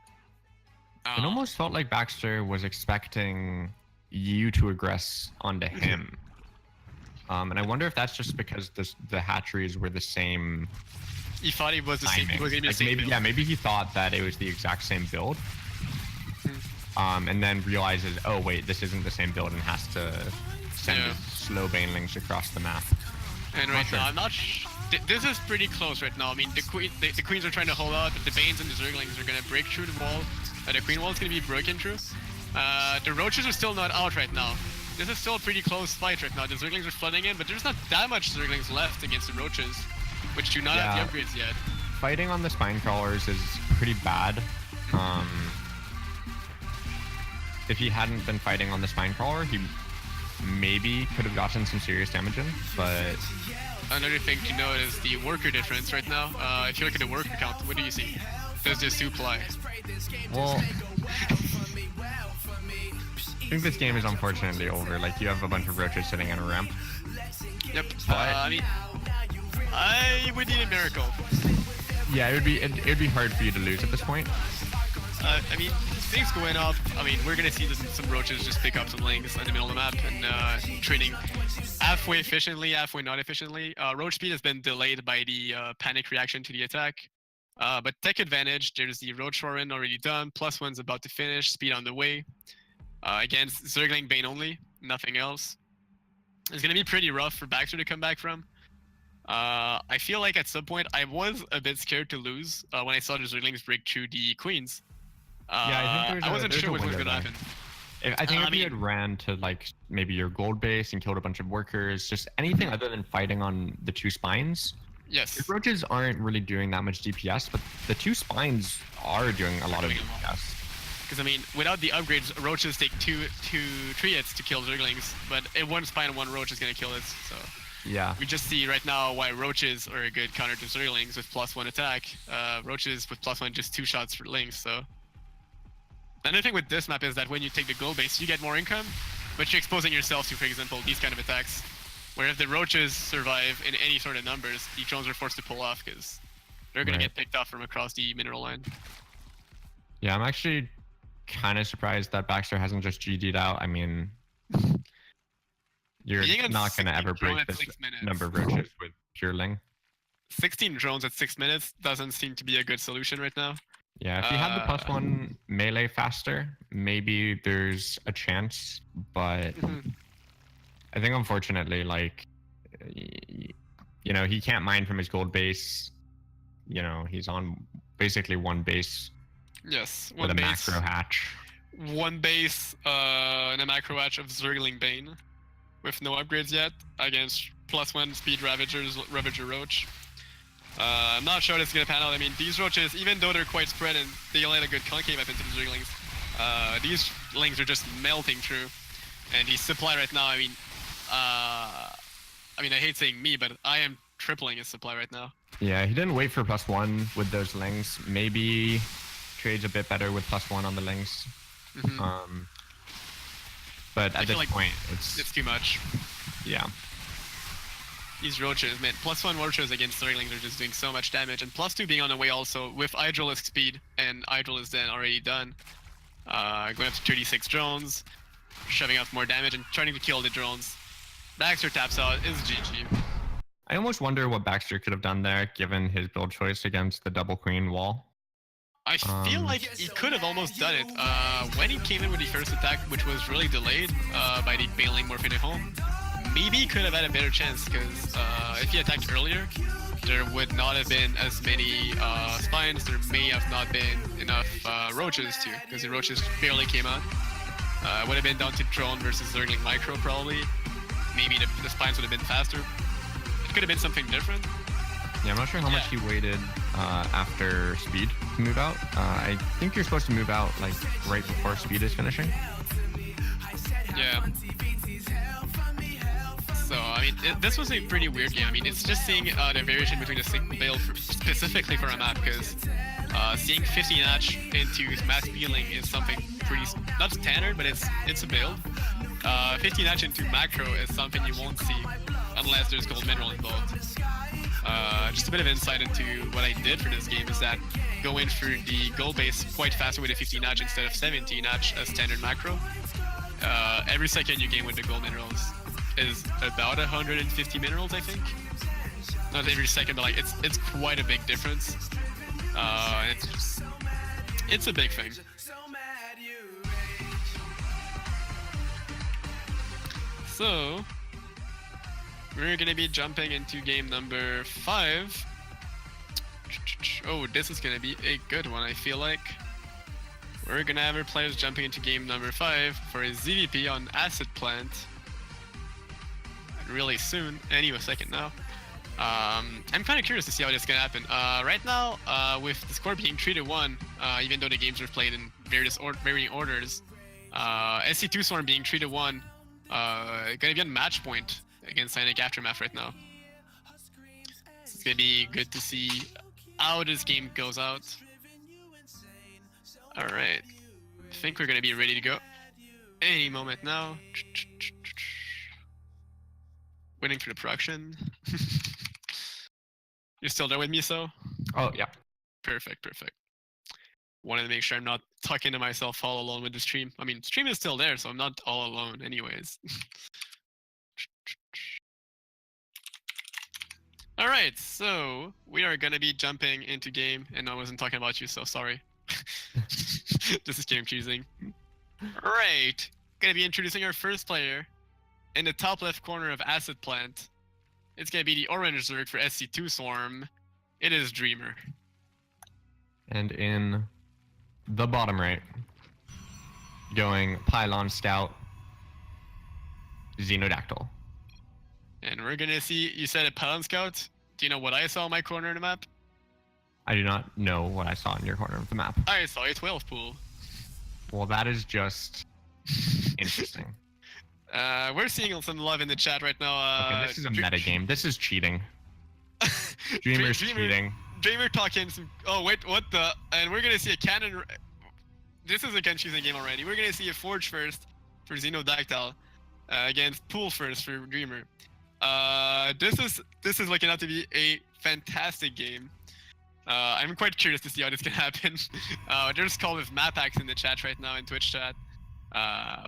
It almost felt like Baxter was expecting you to aggress onto him. And I wonder if that's just because the hatcheries were the same. He thought he was the same. He was gonna be the like same maybe, build. yeah, maybe he thought that it was the exact same build. And then realizes, oh wait, this isn't the same build, and has to send his slow banelings across the map. And right now, I'm not. This is pretty close right now. I mean, the queens are trying to hold out, but the Banes and the Zerglings are gonna break through the wall. The queen wall is gonna be broken through. The Roaches are still not out right now. This is still a pretty close fight right now. The Zerglings are flooding in, but there's not that much Zerglings left against the Roaches, which do not have the upgrades yet. Fighting on the spine crawlers is pretty bad. If he hadn't been fighting on the spine crawler, he maybe could have gotten some serious damage in, but... Another thing to note is the worker difference right now. If you look at the worker count, what do you see? Does this supply? Well, I think this game is unfortunately over. Like, you have a bunch of roaches sitting on a ramp. Yep. I mean, I would need a miracle. Yeah, it'd be hard for you to lose at this point. I mean, things going up, I mean, we're gonna see some roaches just pick up some lanes in the middle of the map and trading halfway efficiently, halfway not efficiently. Roach speed has been delayed by the panic reaction to the attack. But tech advantage, there's the Roach Warren already done, +1's about to finish, speed on the way. Against Zergling Bane only, nothing else. It's gonna be pretty rough for Baxter to come back from. I feel like at some point I was a bit scared to lose when I saw the Zerglings break through the Queens. Yeah, I think I wasn't sure what was window gonna there. happen. I think I if you mean- had ran to like maybe your gold base and killed a bunch of workers, just anything other than fighting on the 2 spines, Yes. the roaches aren't really doing that much DPS, but the 2 spines are doing a lot of doing a lot. DPS. Because I mean, without the upgrades, roaches take two hits to kill Zerglings, but one spine and one roach is gonna kill it. So Yeah. we just see right now why roaches are a good counter to Zerglings with +1 attack. Roaches with +1 just 2 shots for Lings. So another thing with this map is that when you take the gold base, you get more income, but you're exposing yourself to, for example, these kind of attacks. Where if the roaches survive in any sort of numbers, the drones are forced to pull off because they're gonna Right. get picked off from across the mineral line. Yeah, I'm actually kind of surprised that Baxter hasn't just GG'd out. I mean, you're Being at not going to 16 ever drone break at this 6 minutes. number of roaches with pure Ling. 16 drones at 6 minutes doesn't seem to be a good solution right now. Yeah, if you had the +1 melee faster, maybe there's a chance. But I think unfortunately, like, you know, he can't mine from his gold base. You know, he's on basically 1 base Yes, with one a base, macro hatch. one base, and a macro hatch of Zergling Bane, with no upgrades yet against +1 speed Ravager Roach. I'm not sure it's gonna pan out. I mean, these roaches, even though they're quite spread and they let a good concave up into the Zerglings, these Lings are just melting through. And the supply right now, I mean, I hate saying me, but I am tripling his supply right now. Yeah, he didn't wait for +1 with those Lings. Maybe trades a bit better with +1 on the Lings. But I at feel this like point, It's too much. yeah. These roaches, man, +1 roaches against Zerglings are just doing so much damage, and +2 being on the way also with Hydralisk speed, and Hydralisk then already done. Going up to 36 drones, shoving out more damage and trying to kill the drones. Baxter taps out, is GG. I almost wonder what Baxter could have done there, given his build choice against the double queen wall. I feel like he could have almost done it. When he came in with the first attack, which was really delayed by the bailing Morphine home, maybe he could have had a better chance, because if he attacked earlier, there would not have been as many spines. There may have not been enough roaches too, because the roaches barely came out. Would have been down to drone versus Zergling micro probably. Maybe the spines would have been faster. It could have been something different. Yeah, I'm not sure how much he waited after speed to move out. I think you're supposed to move out like right before speed is finishing. Yeah. So, I mean, this was a pretty weird game. I mean, it's just seeing the variation between a single build specifically for a map, because seeing 50 Natch into mass healing is something pretty, not standard, but it's a build. 50 Natch into macro is something you won't see unless there's gold mineral involved. Just a bit of insight into what I did for this game is that going for the gold base quite faster with a 50 Natch instead of 70 Natch as standard macro. Every second you gain with the gold minerals is about 150 minerals, I think. Not every second, but like it's quite a big difference. It's a big thing. So we're gonna be jumping into game number 5. Oh, this is gonna be a good one, I feel like. We're gonna have our players jumping into game number 5 for a ZVP on Acid Plant. Really soon, any second now. I'm kind of curious to see how this is gonna happen. Right now, with the score being 3-1, even though the games are played in varying orders, Sc2 Storm being 3-1, gonna be on match point against Psionic Aftermath right now. It's gonna be good to see how this game goes out. Alright, I think we're gonna be ready to go any moment now. Waiting for the production. You're still there with me, so? Oh, yeah. Perfect, perfect. wanted to make sure I'm not talking to myself all alone with the stream. I mean, stream is still there, so I'm not all alone anyways. All right, so we are gonna be jumping into game, and I wasn't talking about you, so sorry. This is game choosing. All right, gonna be introducing our first player. In the top left corner of Acid Plant, it's gonna be the orange Zerg for Sc2 Swarm. It is Dreamer. And in the bottom right, going Pylon Scout, Xenodactyl. And we're gonna see, you said a Pylon Scout. Do you know what I saw in my corner of the map? I do not know what I saw in your corner of the map. I saw a 12 pool. Well, that is just interesting. We're seeing some love in the chat right now. Okay, this is a meta game. This is cheating. Dreamer's cheating. Dreamer talking some. Oh wait, what the? And we're gonna see a cannon. This is a confusing game already. We're gonna see a Forge first for Xenodactyl against Pool first for Dreamer. This is looking out to be a fantastic game. I'm quite curious to see how this can happen. There's call with Mapax in the chat right now in Twitch chat.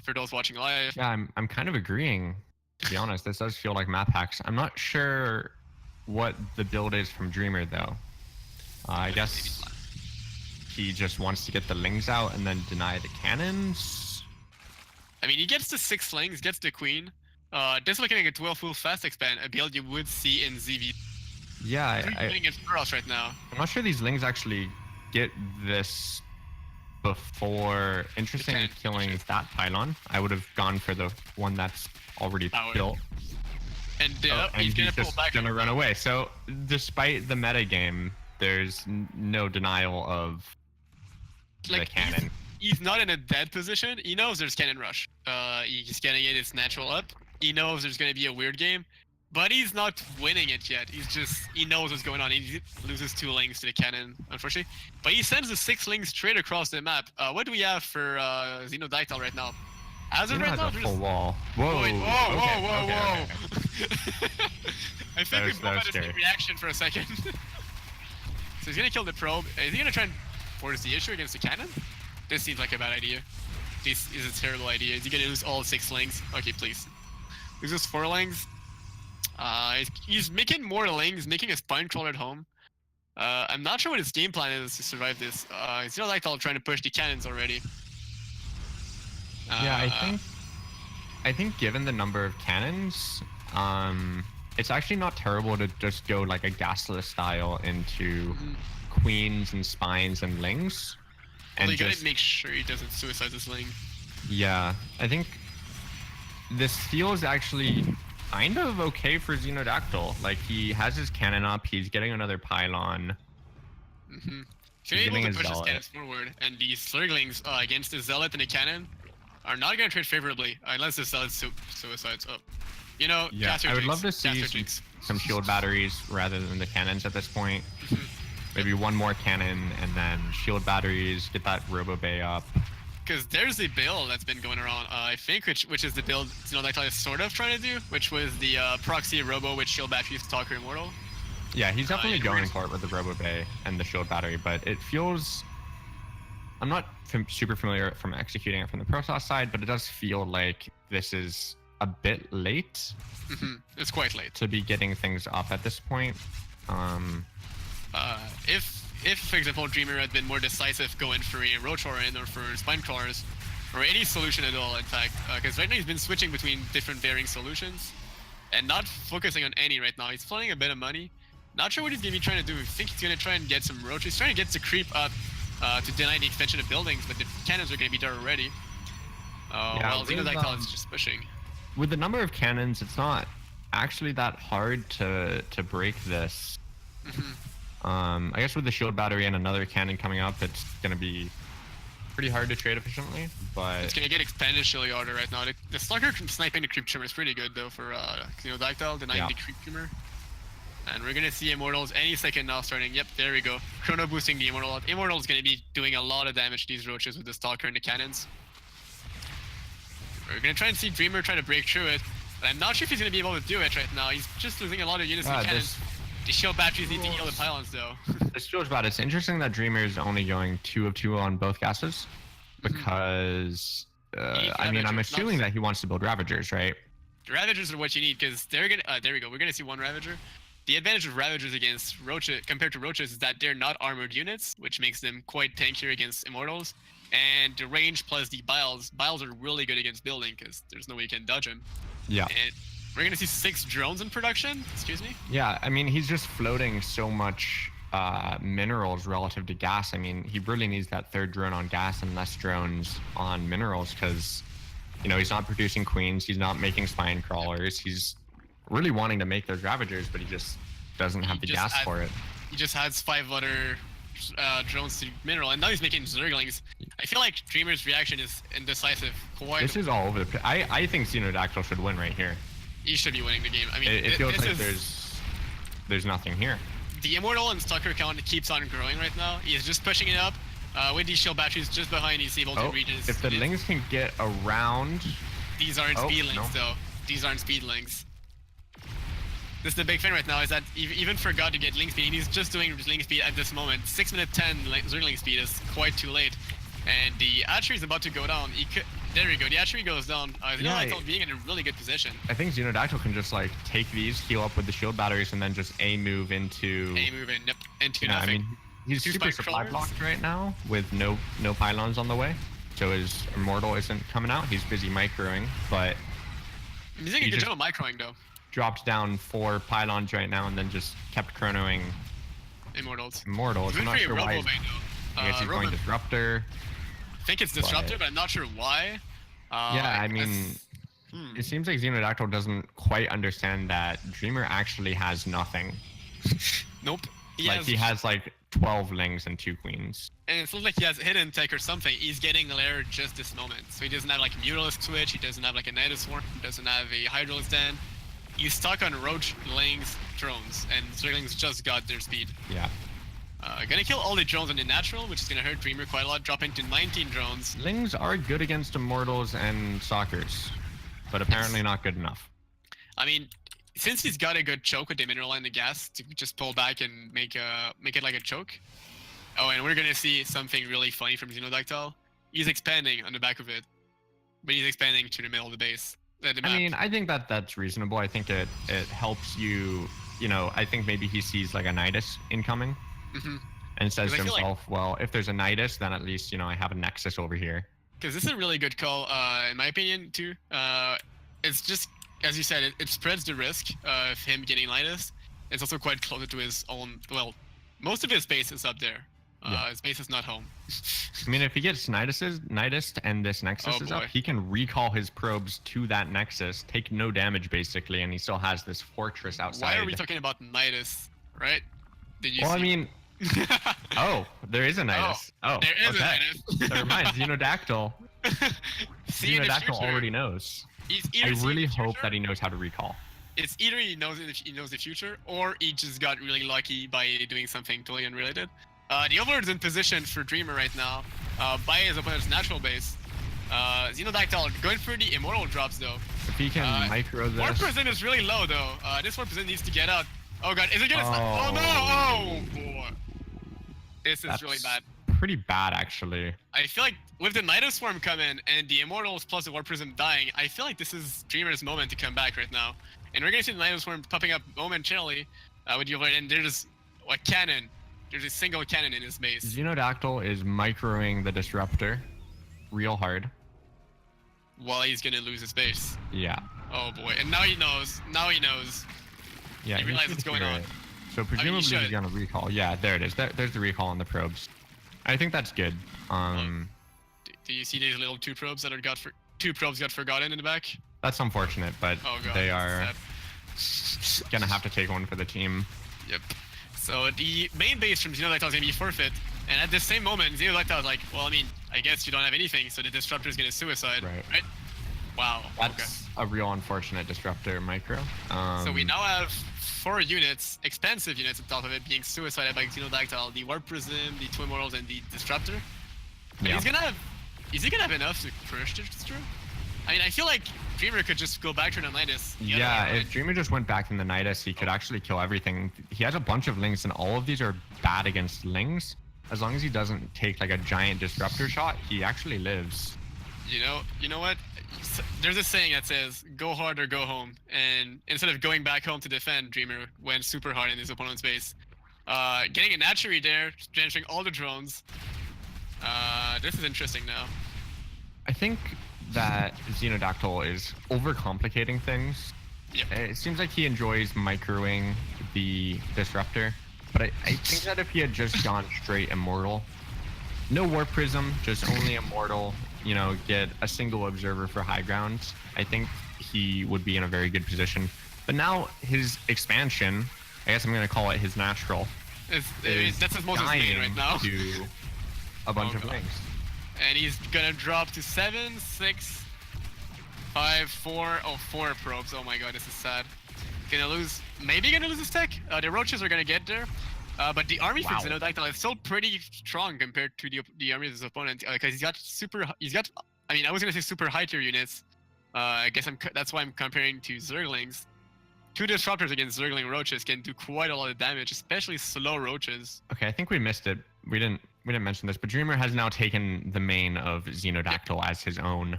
For those watching live. Yeah, I'm kind of agreeing. To be honest, this does feel like Mapax. I'm not sure what the build is from Dreamer though. I guess he just wants to get the lings out and then deny the cannons. I mean, he gets the 6 slings, gets the queen. This is looking like a 12 full fast expand, a build you would see in ZV. Yeah, against Burrows right now. I'm not sure these lings actually get this before. Interesting killing that pylon. I would have gone for the one that's already built. And, he's gonna pull back. Gonna run away. So despite the meta game, there's no denial of the cannon. He's not in a dead position. He knows there's cannon rush. He's getting it. It's natural up. He knows there's gonna be a weird game, but he's not winning it yet. He knows what's going on. He loses 2 lings to the cannon, unfortunately. But he sends the 6 lings straight across the map. What do we have for Xenodactyl right now? As of right now, a full wall. Whoa! Whoa! I think we both had the same scary. reaction for a second. So he's gonna kill the probe. Is he gonna try and force the issue against the cannon? This seems like a bad idea. This is a terrible idea. Is he gonna lose all 6 lings? Okay, please. Loses 4 lings. He's making more lings, making a spine crawler at home. I'm not sure what his game plan is to survive this. It's not like I'll trying to push the cannons already. Yeah, I think given the number of cannons, it's actually not terrible to just go like a gasless style into queens and spines and lings. And you gotta make sure he doesn't suicide this ling. Yeah, I think this feels actually kind of okay for Xenodactyl. Like, he has his cannon up, he's getting another pylon. He's able to push his cannons forward, and the Slurglings against the Zealot and the cannon are not going to trade favorably unless the Zealot suicides up. You know, yeah, I would love to see some shield batteries rather than the cannons at this point. Maybe one more cannon and then shield batteries, get that Robo Bay up. Because there's a build that's been going around, I think, which is the build Xenodactyl is sort of trying to do, which was the proxy Robo with shield batteries Stalker Immortal. Yeah, he's definitely going for it with the Robo Bay and the shield battery, but it feels... I'm not super familiar from executing it from the Protoss side, but it does feel like this is a bit late. It's quite late to be getting things up at this point. If for example Dreamer had been more decisive going for a Rotorin or for Spine Crawlers, or any solution at all, in fact, because right now he's been switching between different varying solutions and not focusing on any right now. He's flooding a bit of money. Not sure what he's gonna be trying to do. I think he's gonna try and get some roaches. He's trying to get the creep up to deny the extension of buildings, but the cannons are gonna be there already. While Xenodactyl is just pushing. With the number of cannons, it's not actually that hard to break this. I guess with the shield battery and another cannon coming up, it's gonna be pretty hard to trade efficiently, but it's gonna get exponentially harder right now. The Slugger sniping the creep trimmer is pretty good though for Xenodactyl, denying the creep trimmer. And we're gonna see Immortals any second now starting. Yep, there we go. Chrono boosting the Immortal. Immortal's gonna be doing a lot of damage to these roaches with the Stalker and the cannons. We're gonna try and see Dreamer try to break through it, but I'm not sure if he's gonna be able to do it right now. He's just losing a lot of units and cannons. The shield batteries need to heal the pylons though. This feels bad. It's interesting that Dreamer is only going 2 of 2 on both gases, because I mean, I'm assuming that he wants to build Ravagers, right? The Ravagers are what you need because they're gonna. There we go. We're gonna see one Ravager. The advantage of Ravagers against Roaches compared to Roaches is that they're not armored units, which makes them quite tankier against Immortals. And the range plus the Biles. Biles are really good against building because there's no way you can dodge them. Yeah. And we're gonna see 6 drones in production. Excuse me. Yeah, I mean, he's just floating so much minerals relative to gas. I mean, he really needs that 3rd drone on gas and less drones on minerals because, you know, he's not producing queens. He's not making spine crawlers. He's really wanting to make those Ravagers, but he just doesn't have the gas for it. He just has 5 other drones to mineral, and now he's making Zerglings. I feel like Dreamer's reaction is indecisive. This is all over the place. I think Xenodactyl should win right here. He should be winning the game. I mean, it feels like there's nothing here. The Immortal and Stalker count keeps on growing right now. He's just pushing it up. With these shield batteries just behind, he's able to reach his... If the Lings can get around... These aren't speedlings, though. These aren't speedlings. This is the big thing right now, is that he even forgot to get Link speed, and he's just doing Link speed at this moment. 6 minute 10 Zergling speed is quite too late. And the archery is about to go down. There we go, the archery goes down. Xenodactyl being in a really good position. I think Xenodactyl can just like take these, heal up with the shield batteries, and then just move into... into nothing. I mean, he's super supply blocked right now with no pylons on the way. So his Immortal isn't coming out. He's busy microing, but... He's doing a good job of microing though. Dropped down 4 pylons right now and then just kept chronoing Immortals. I'm not sure why. I guess he's going Disruptor. I think it's Disruptor, but I'm not sure why. Yeah, I mean, it seems like Xenodactyl doesn't quite understand that Dreamer actually has nothing. Nope. He has like 12 Lings and 2 Queens. And it looks like he has Hidden Tech or something. He's getting lair just this moment. So he doesn't have like a Mutalisk Switch, he doesn't have like a Nidus Swarm, he doesn't have a Hydralisk Den. He's stuck on Roach, Lings, drones, and Zerglings just got their speed. Yeah. Gonna kill all the drones on the natural, which is gonna hurt Dreamer quite a lot, dropping to 19 drones. Lings are good against Immortals and Stalkers, but apparently not good enough. I mean, since he's got a good choke with the mineral and the gas to just pull back and make it like a choke. Oh, and we're gonna see something really funny from Xenodactyl. He's expanding on the back of it, but he's expanding to the middle of the base. I mean, I think that's reasonable. I think it helps you. You know, I think maybe he sees like a Nidus incoming, and says to himself, "Well, if there's a Nidus, then at least I have a Nexus over here." Because this is a really good call, in my opinion, too. It's just, as you said, it spreads the risk of him getting Nidus. It's also quite closer to his own. Well, most of his base is up there. His base is not home. I mean, if he gets Nidus and this Nexus is up, he can recall his probes to that Nexus, take no damage basically, and he still has this fortress outside. Why are we talking about Nidus, right? Did you see? I mean... oh, there is a Nidus. Oh, there is a Nidus. Never mind, Xenodactyl. Xenodactyl already knows. I really hope that he knows how to recall. It's either he knows the future, or he just got really lucky by doing something totally unrelated. The Overlord's in position for Dreamer right now, by his opponent's natural base. Xenodactyl going for the Immortal drops though. If he can micro this. Warp percent is really low though. This warp percent needs to get out. Oh god, is it gonna stop? Oh no! Oh boy. This is really bad. Pretty bad actually. I feel like with the Nidus Swarm coming and the Immortals plus the Warp Prism dying, I feel like this is Dreamer's moment to come back right now. And we're gonna see the Nidus Swarm popping up momentarily with the Overlord, and there's a cannon. There's a single cannon in his base. Xenodactyl is microing the Disruptor real hard. While he's gonna lose his base. Yeah. Oh boy, and now he knows. Now he knows. Yeah, he realizes what's going on. So presumably he's gonna recall. Yeah, there it is. There's the recall on the probes. I think that's good. Do you see these little 2 probes that got forgotten in the back? That's unfortunate, but they are gonna have to take one for the team. Yep. So the main base from Xenodactyl is gonna be forfeit, and at the same moment, Xenodactyl is like, well, I mean, I guess you don't have anything, so the Disruptor is gonna suicide, right? Wow. That's a real unfortunate Disruptor micro. So we now have 4 units, expensive units on top of it, being suicided by Xenodactyl: the Warp Prism, the 2 Immortals, and the Disruptor. And he's gonna have. Is he gonna have enough to crush the Disruptor? I mean, I feel like Dreamer could just go back to the Nidus. Yeah, if Dreamer just went back in the Nidus, he could actually kill everything. He has a bunch of Lings, and all of these are bad against Lings. As long as he doesn't take like a giant disruptor shot, he actually lives. You know what? There's a saying that says, go hard or go home. And instead of going back home to defend, Dreamer went super hard in his opponent's base. Getting a Natchery there, generating all the drones. This is interesting now. I think that Xenodactyl is overcomplicating things. Yep. It seems like he enjoys microing the disruptor, but I think that if he had just gone straight immortal, no Warp Prism, just only immortal, you know, get a single observer for high ground, I think he would be in a very good position. But now his expansion, I guess I'm going to call it his natural, that's his most main right now. To a bunch of God. Lings. And he's gonna drop to 7, 6, 5, 4. Oh, 4 probes. Oh my god, this is sad. Gonna lose. Maybe gonna lose his tech. The roaches are gonna get there. But the army for Xenodactyl is still pretty strong compared to the army of his opponent. Because he's got I mean, I was gonna say super high tier units. I guess that's why I'm comparing to Zerglings. 2 disruptors against Zergling roaches can do quite a lot of damage, especially slow roaches. Okay, I think we missed it. We didn't mention this, but Dreamer has now taken the main of Xenodactyl as his own.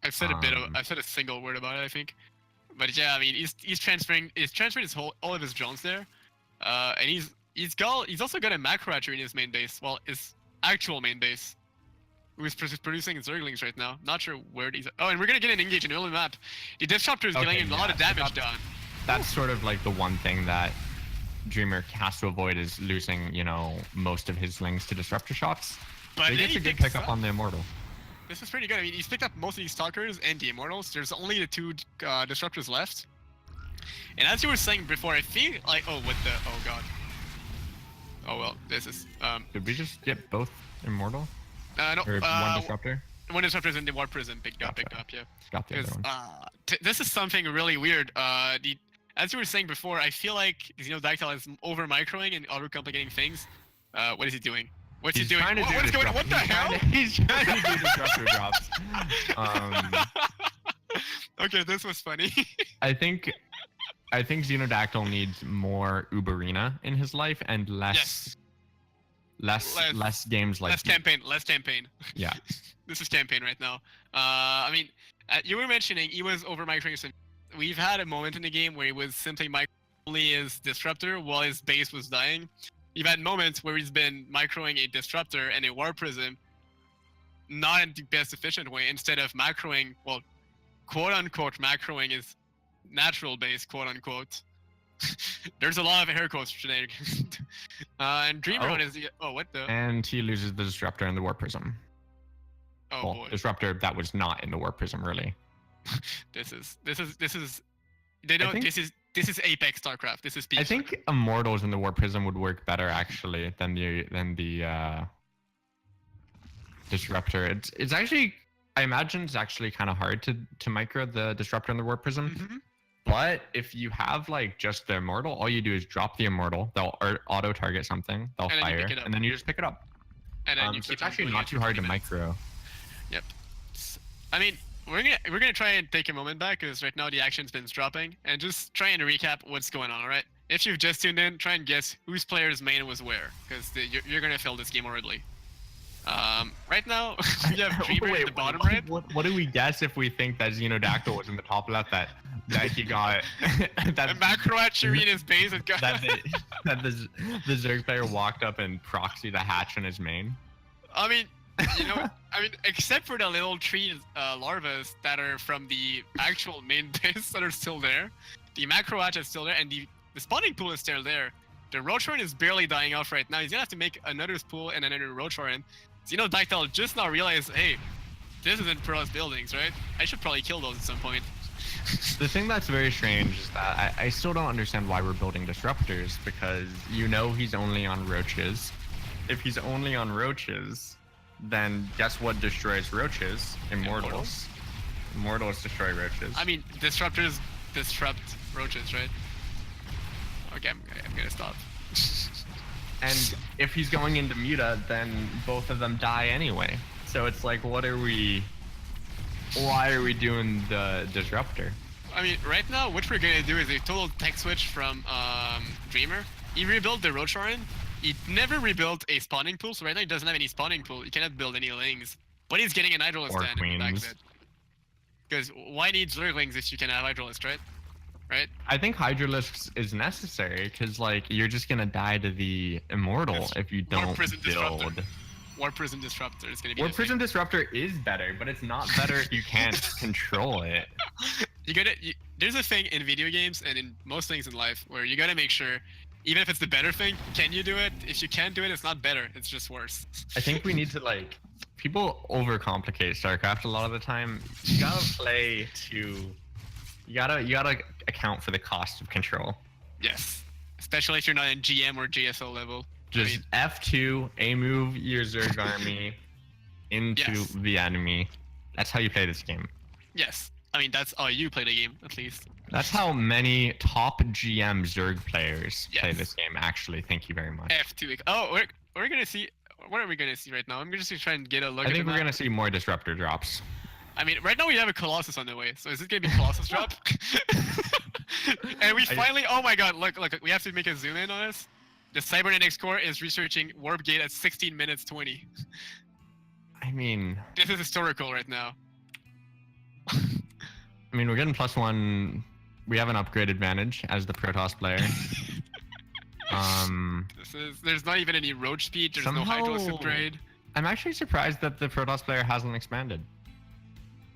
I've said I've said a single word about it, I think. But yeah, I mean, he's transferring all of his drones there, and he's also got a macro archer in his main base. Well, his actual main base, who's producing Zerglings right now. Not sure where these. Oh, and we're gonna get an engage in early map. The disruptor is getting a lot of damage done. That's sort of like the one thing that Dreamer has to avoid is losing, you know, most of his Lings to disruptor shots. But he gets a good pickup on the immortal. This is pretty good. I mean, he's picked up most of these stalkers and the immortals. There's only the 2 disruptors left. And as you were saying before, I feel like oh god. Oh well, this is Did we just get both immortal? No. Or one disruptor? One disruptor is in the Warp Prism. Picked up, yeah. Got the other one. This is something really weird. As you were saying before, I feel like Xenodactyl is over microing and overcomplicating things. What is he doing? What's he doing? What is going on? What the hell? He's trying to do disruptor drops. Okay, this was funny. I think Xenodactyl needs more Uberina in his life and less games like less campaign. Yeah. This is campaign right now. I mean, you were mentioning he was over microing some. We've had a moment in the game where he was simply microing his disruptor while his base was dying. You've had moments where he's been microing a disruptor and a Warp Prism, not in the best efficient way, instead of macroing, well, quote-unquote macroing his natural base, quote-unquote. There's a lot of air quotes today. And Dreamer on his... Oh, what the... And he loses the disruptor and the Warp Prism. Oh, well, boy. Disruptor that was not in the Warp Prism, really. This is Apex StarCraft. This is peak. I think Immortals in the Warp Prism would work better actually than the Disruptor. It's actually, I imagine it's actually kind of hard to micro the Disruptor in the Warp Prism. Mm-hmm. But if you have like just the Immortal, all you do is drop the Immortal. They'll auto target something. They'll fire, and then you just pick it up. And then it's actually not too hard to micro. Yep. I mean, we're gonna try and take a moment back because right now the action's been dropping, and just try and recap what's going on. All right. If you've just tuned in, try and guess whose player's main was where, because you're gonna fail this game horribly. Right now we have Dreamer in the bottom right. What do we guess if we think that Xenodactyl was in the top left? That he got that macro archery in his base and got that the Zerg player walked up and proxied the hatch in his main. I mean, except for the little tree larvas that are from the actual main base that are still there, the macro hatch is still there, and the spawning pool is still there. The Roachhorn is barely dying off right now. He's gonna have to make another spool and another Roachhorn. Xenodactyl just now realized, hey, this isn't for us buildings, right? I should probably kill those at some point. The thing that's very strange is that I still don't understand why we're building disruptors, because he's only on roaches. If he's only on roaches, then guess what destroys roaches? Immortals. Immortals destroy roaches. I mean, disruptors disrupt roaches, right? Okay, I'm gonna stop. And if he's going into Muta, then both of them die anyway. So it's like, what are we Why are we doing the disruptor? I mean, right now, what we're gonna do is a total tech switch from Dreamer. He rebuilt the Roach Warren. He never rebuilt a spawning pool, so right now he doesn't have any spawning pool. He cannot build any lings. But he's getting an Hydrolist Or stand in the back of queens. it. Because why need Zerglings if you can have Hydrolist, right? Right? I think Hydralisk is necessary because like you're just gonna die to the immortal Yes. if you War don't Prison Disruptor. build. War Prison Disruptor is gonna be War the Prison Disruptor is better, but it's not better if you can't control it. thing. You gotta. There's a thing in video games and in most things in life where you gotta make sure, even if it's the better thing, can you do it? If you can't do it, it's not better. It's just worse. I think we need to like people overcomplicate StarCraft a lot of the time. You gotta play to you gotta account for the cost of control. Yes. Especially if you're not in GM or JSO level. Just F2, A move your Zerg army into Yes. the enemy. That's how you play this game. Yes. I mean, that's how you play the game, at least. That's how many top GM Zerg players play Yes. this game, actually. Thank you very much. F2. Oh, we're gonna see. What are we gonna see right now? I'm just gonna try and get a look I at think the we're map. gonna see more disruptor drops. I mean, right now we have a Colossus on the way. So is it gonna be Colossus drop? And we finally. Oh my God! Look! We have to make a zoom in on this. The Cybernetics Core is researching Warp Gate at 16 minutes 20. I mean, This is historical right now. we're getting +1. We have an upgrade advantage as the Protoss player. There's not even any roach speed. There's no Hydros Somehow- upgrade. I'm actually surprised that the Protoss player hasn't expanded.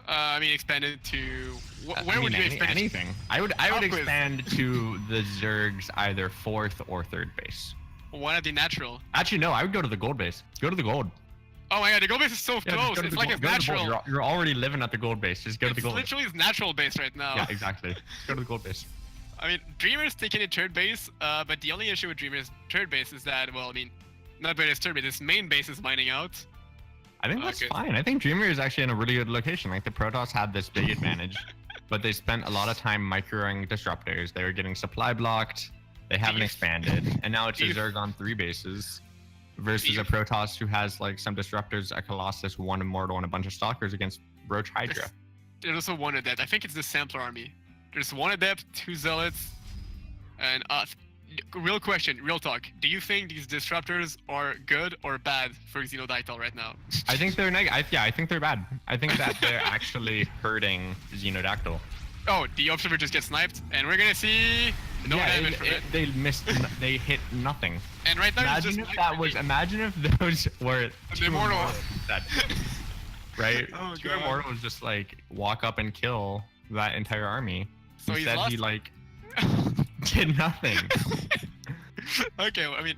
I mean, expanded to. I Where would mean, you expand? it? anything? I would Up with- expand to the Zerg's either 4th or 3rd base. One of the natural. Actually, no, I would go to the gold base. Go to the gold. Oh my God! The gold base is so Yeah, just close. go to It's the like gold- it's go to the gold. natural. You're already living at the gold base. Just go to the It's gold. literally his natural base right now. Yeah, exactly. Just go to the gold base. I mean, Dreamer's taking a third base, but the only issue with Dreamer's third base is that, well, I mean, not but his third base, his main base is mining out. I think that's good. fine. I think Dreamer is actually in a really good location. Like the Protoss had this big advantage, but they spent a lot of time microing disruptors. They were getting supply blocked. They haven't you- expanded, and now it's do a you- Zerg on 3 bases versus you- a Protoss who has like some disruptors, a Colossus, 1 Immortal, and a bunch of Stalkers against Roach Hydra. There's also one Adept. I think it's the Sampler army. There's one Adept, 2 Zealots, and real question, real talk. Do you think these disruptors are good or bad for Xenodactyl right now? I think they're I think they're bad. I think that they're actually hurting Xenodactyl. Oh, the Observer just gets sniped, and we're gonna see no damage from it. They missed. They hit nothing. And right now, he's Imagine just if that was. Imagine if those were two Immortal. Immortals instead, right? Oh, Two God. Immortals just like walk up and kill that entire army. So he's Instead, he lost. like did nothing. Okay, well, I mean,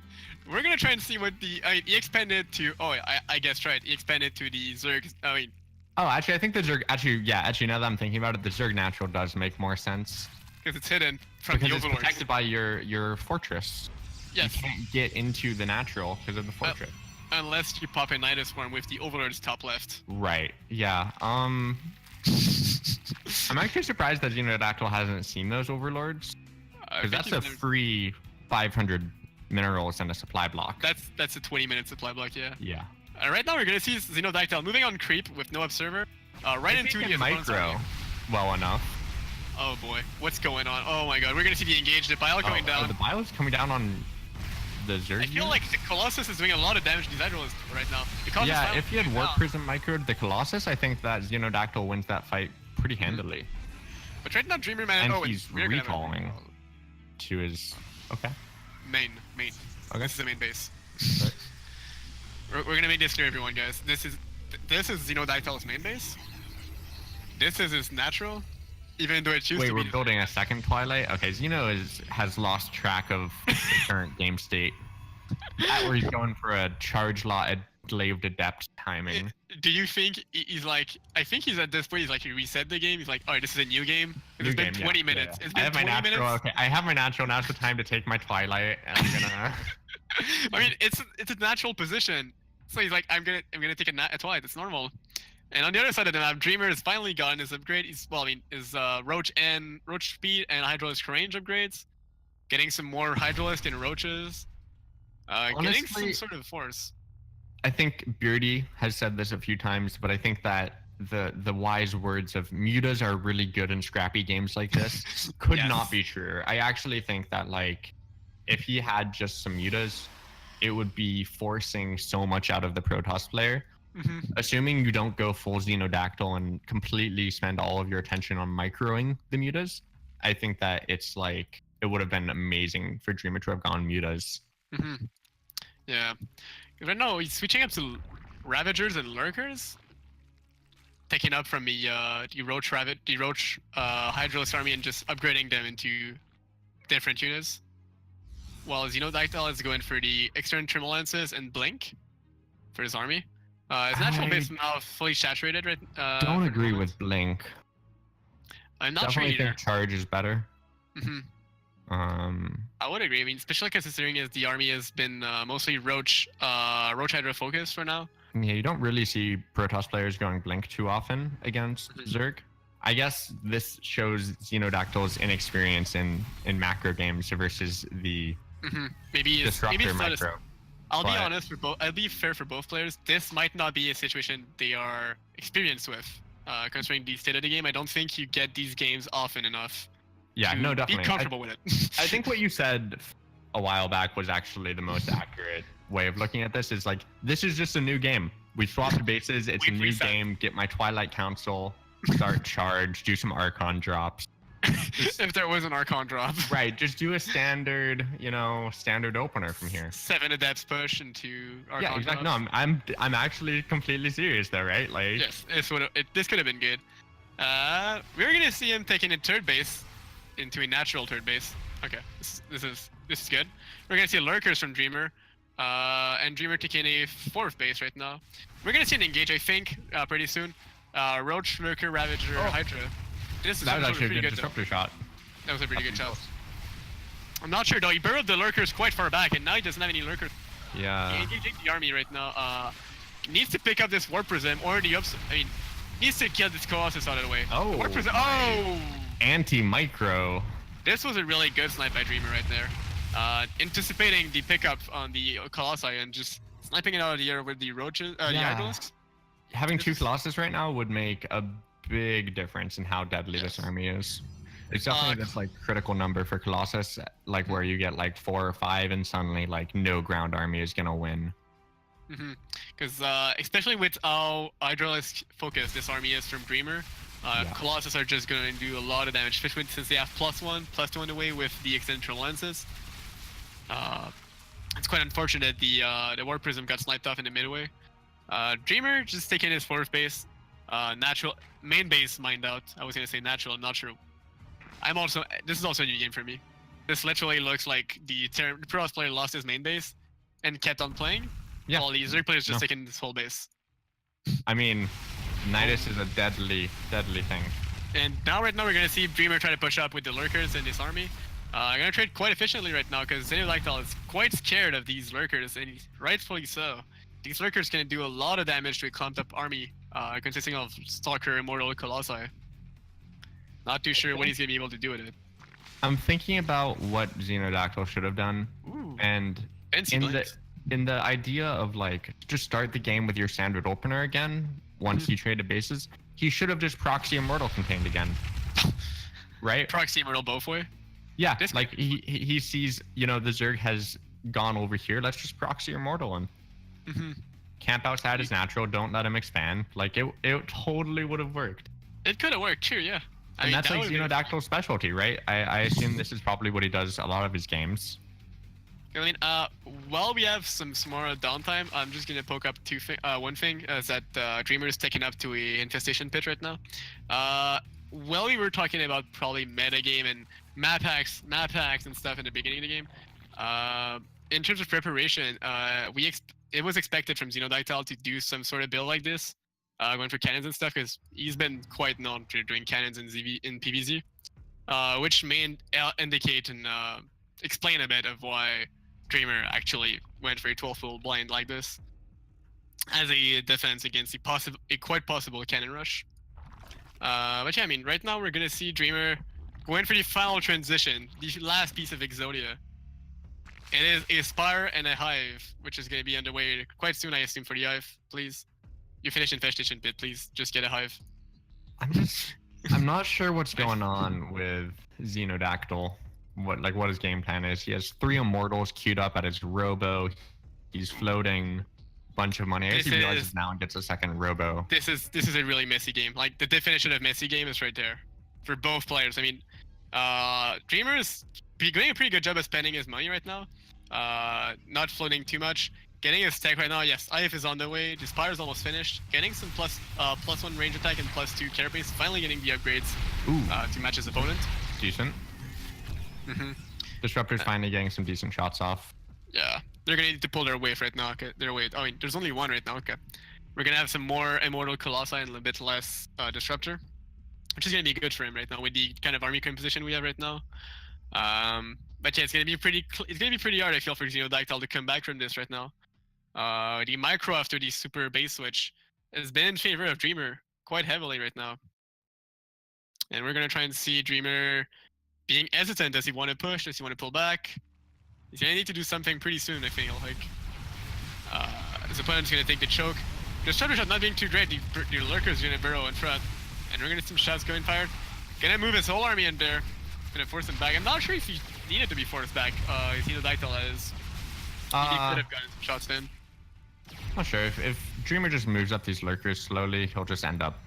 we're gonna try and see what the. I mean, he expanded to. Oh, I guess right. He expanded to the Zerg. I mean, Oh, actually, I think the Zerg. Actually, now that I'm thinking about it, the Zerg natural does make more sense because it's hidden from because the it's Overlords. protected by your fortress. Yes, You can't get into the natural because of the fortress. unless you pop a Nidus Worm with the Overlords top left. Right. Yeah. I'm actually surprised that Xenodactyl hasn't seen those overlords I because think that's he's a never- free 500 minerals and a supply block. That's a 20-minute supply block. Yeah. Yeah. Right now we're gonna see Xenodactyl moving on creep with no observer. Right I into think the it opponent's micro army. well enough. Oh boy, what's going on? Oh my God, we're gonna see the engage. The bile going down. The bile is coming down on the Zerg. I feel like the Colossus is doing a lot of damage to these Hydrolists right now. The Colossus Yeah, finally if you had came Warp down. Prism microed the Colossus, I think that Xenodactyl wins that fight pretty handily. But right now Dreamer Man. And oh, he's we're gonna have a- recalling to his. Okay. Main. Okay. This is the main base. Right. We're gonna make this clear, everyone, guys. This is Xenodactyl's main base. This is his natural, even though it used Wait, to we're be. building a second Twilight? Okay, Xeno has lost track of the current game state. That where he's going for a charge law slaved adept timing. Do you think he's like? I think he's at this point. He's like he reset the game. He's like, all right, this is a new game. It's New been game, 20 yeah, minutes. yeah. It's I been have my 20 natural. minutes. Okay, I have my natural. Now's the time to take my Twilight, and I'm gonna. I mean, it's a natural position. So he's like, I'm gonna take a Twilight. It's normal. And on the other side of the map, Dreamer has finally gotten his upgrade. His Roach speed and Hydrolisk range upgrades. Getting some more Hydrolisk and Roaches. Getting some Honestly- sort of force. I think Beardy has said this a few times, but I think that the wise words of mutas are really good in scrappy games like this could Yes. not be truer. I actually think that like if he had just some mutas, it would be forcing so much out of the Protoss player. Mhm. Assuming you don't go full Xenodactyl and completely spend all of your attention on microing the mutas, I think that it's like it would have been amazing for Dreamer to have gone mutas. Mhm. Yeah. Right now he's switching up to Ravagers and Lurkers, taking up from the Roach Hydralisk army and just upgrading them into different units. While Xenodactyl is going for the external Tremolances and Blink for his army. His natural I base now fully saturated, right? Don't for the agree moment. with Blink. I'm not Definitely sure either. think Charge is better. Mhm. Um, I would agree. I mean, especially considering as the army has been mostly Roach Hydra focused for now. yeah, you don't really see Protoss players going Blink too often against Mhm. Zerg. I guess this shows Xenodactyl's inexperience in macro games versus the Maybe it's disruptor not as, micro. I'll be but- honest for both. I'll be fair for both players. This might not be a situation they are experienced with. Considering the state of the game, I don't think you get these games often enough. Yeah, to no, definitely. Be comfortable with it. I think what you said a while back was actually the most accurate way of looking at this. Is like this is just a new game. We swapped bases. It's a We've new reset. game. Get my Twilight Council, start Charge, do some Archon drops. if there was an Archon drop. Right, just do a standard, standard opener from here. 7 adepts push into Archon Yeah, exactly. No, drops. I'm actually completely serious though, right? Like, Yes, this could have been good. We're gonna see him taking a third base into a natural third base. Okay, this is good. We're gonna see lurkers from Dreamer, and Dreamer taking a fourth base right now. We're gonna see an engage, I think, pretty soon. Roach, Lurker, Ravager, Oh. Hydra. This is that was actually a pretty good good though. disruptor shot. That was a pretty good shot. I'm not sure though. He burrowed the lurkers quite far back, and now he doesn't have any lurkers. Yeah. He's engaging the army right now. Needs to pick up this Warp Prism or the ups. I mean, needs to kill this Colossus out of the way. Oh, The Warp Prism. my. Oh, Anti-micro. this was a really good snipe by Dreamer right there. Anticipating the pickup on the Colossi and just sniping it out of the air with the roaches, the Yeah. Hydralisks. Having two This- Colossus right now would make a big difference in how deadly this Yes. army is. It's definitely this like critical number for Colossus, like where you get like 4 or 5 and suddenly like no ground army is gonna win. Because especially with how Hydralisk focused this army is from Dreamer, Yeah. Colossus are just going to do a lot of damage, especially since they have +1/+2 on the way with the extended lenses. It's quite unfortunate the Warp Prism got sniped off in the midway. Dreamer just taking his fourth base, natural main base mined out. I was gonna say natural, I'm not sure. This is also a new game for me. This literally looks like the Protoss player lost his main base and kept on playing. Yeah. While the Zerg player is just No. taking this whole base. I mean, Nidus is a deadly thing. And right now we're gonna see Dreamer try to push up with the lurkers in this army. Gonna trade quite efficiently right now because Xenodactyl is quite scared of these lurkers, and rightfully so. These lurkers can do a lot of damage to a clumped up army, consisting of Stalker, Immortal, Colossi. Not too sure what he's gonna be able to do with it. I'm thinking about what Xenodactyl should have done, Ooh. and Fancy blinks. in the idea of like just start the game with your standard opener again once he traded bases, he should have just proxy Immortal contained again, right? Proxy Immortal both way. Yeah, This- like he sees, the Zerg has gone over here. Let's just proxy Immortal and camp outside is natural. Don't let him expand. Like it totally would have worked. It could have worked, true, yeah. I And mean, that's that like would've been- Xenodactyl's specialty, right? I assume this is probably what he does a lot of his games. I mean, while we have some more downtime, I'm just gonna poke up one thing is that Dreamer is taking up to a infestation pit right now. While we were talking about probably metagame and map hacks and stuff in the beginning of the game, in terms of preparation, it was expected from Xenodactyl to do some sort of build like this, going for cannons and stuff, because he's been quite known for doing cannons in PvZ, which may indicate and explain a bit of why Dreamer actually went for a 12-full blind like this as a defense against a quite possible cannon rush. But yeah, I mean, right now we're gonna see Dreamer going for the final transition, the last piece of Exodia. It is a Spire and a Hive, which is gonna be underway quite soon, I assume, for the Hive, please. You finish infestation bit, please. Just get a hive. I'm not sure what's going on with Xenodactyl. What his game plan is. He has 3 immortals queued up at his robo. He's floating a bunch of money. I guess he realizes now and gets a second robo. This is a really messy game. Like the definition of messy game is right there for both players. I mean, Dreamer is doing a pretty good job of spending his money right now. Not floating too much. Getting his tech right now. Yes, IF is on the way. The Spire's almost finished. Getting some +1 range attack and +2 carapace. Finally getting the upgrades to match his opponent. Decent. Disruptor's finally getting some decent shots off. Yeah, they're gonna need to pull their wave right now. Okay, their wave. I mean, there's only one right now. Okay, we're gonna have some more Immortal Colossi and a little bit less Disruptor, which is gonna be good for him right now with the kind of army composition we have right now. But yeah, it's gonna be pretty hard. I feel for Xenodactyl to come back from this right now. The micro after the super base switch has been in favor of Dreamer quite heavily right now, and we're gonna try and see Dreamer being hesitant. Does he want to push? Does he want to pull back? He's gonna need to do something pretty soon, I feel like. His opponent's gonna take the choke. The Disruptor shot not being too great. The Lurker's gonna burrow in front, and we're gonna see some shots going fired. Gonna move his whole army in there. Gonna force him back. I'm not sure if he needed to be forced back. Xenodactyl is. He could have gotten some shots in. Not sure. If Dreamer just moves up these Lurkers slowly, he'll just end up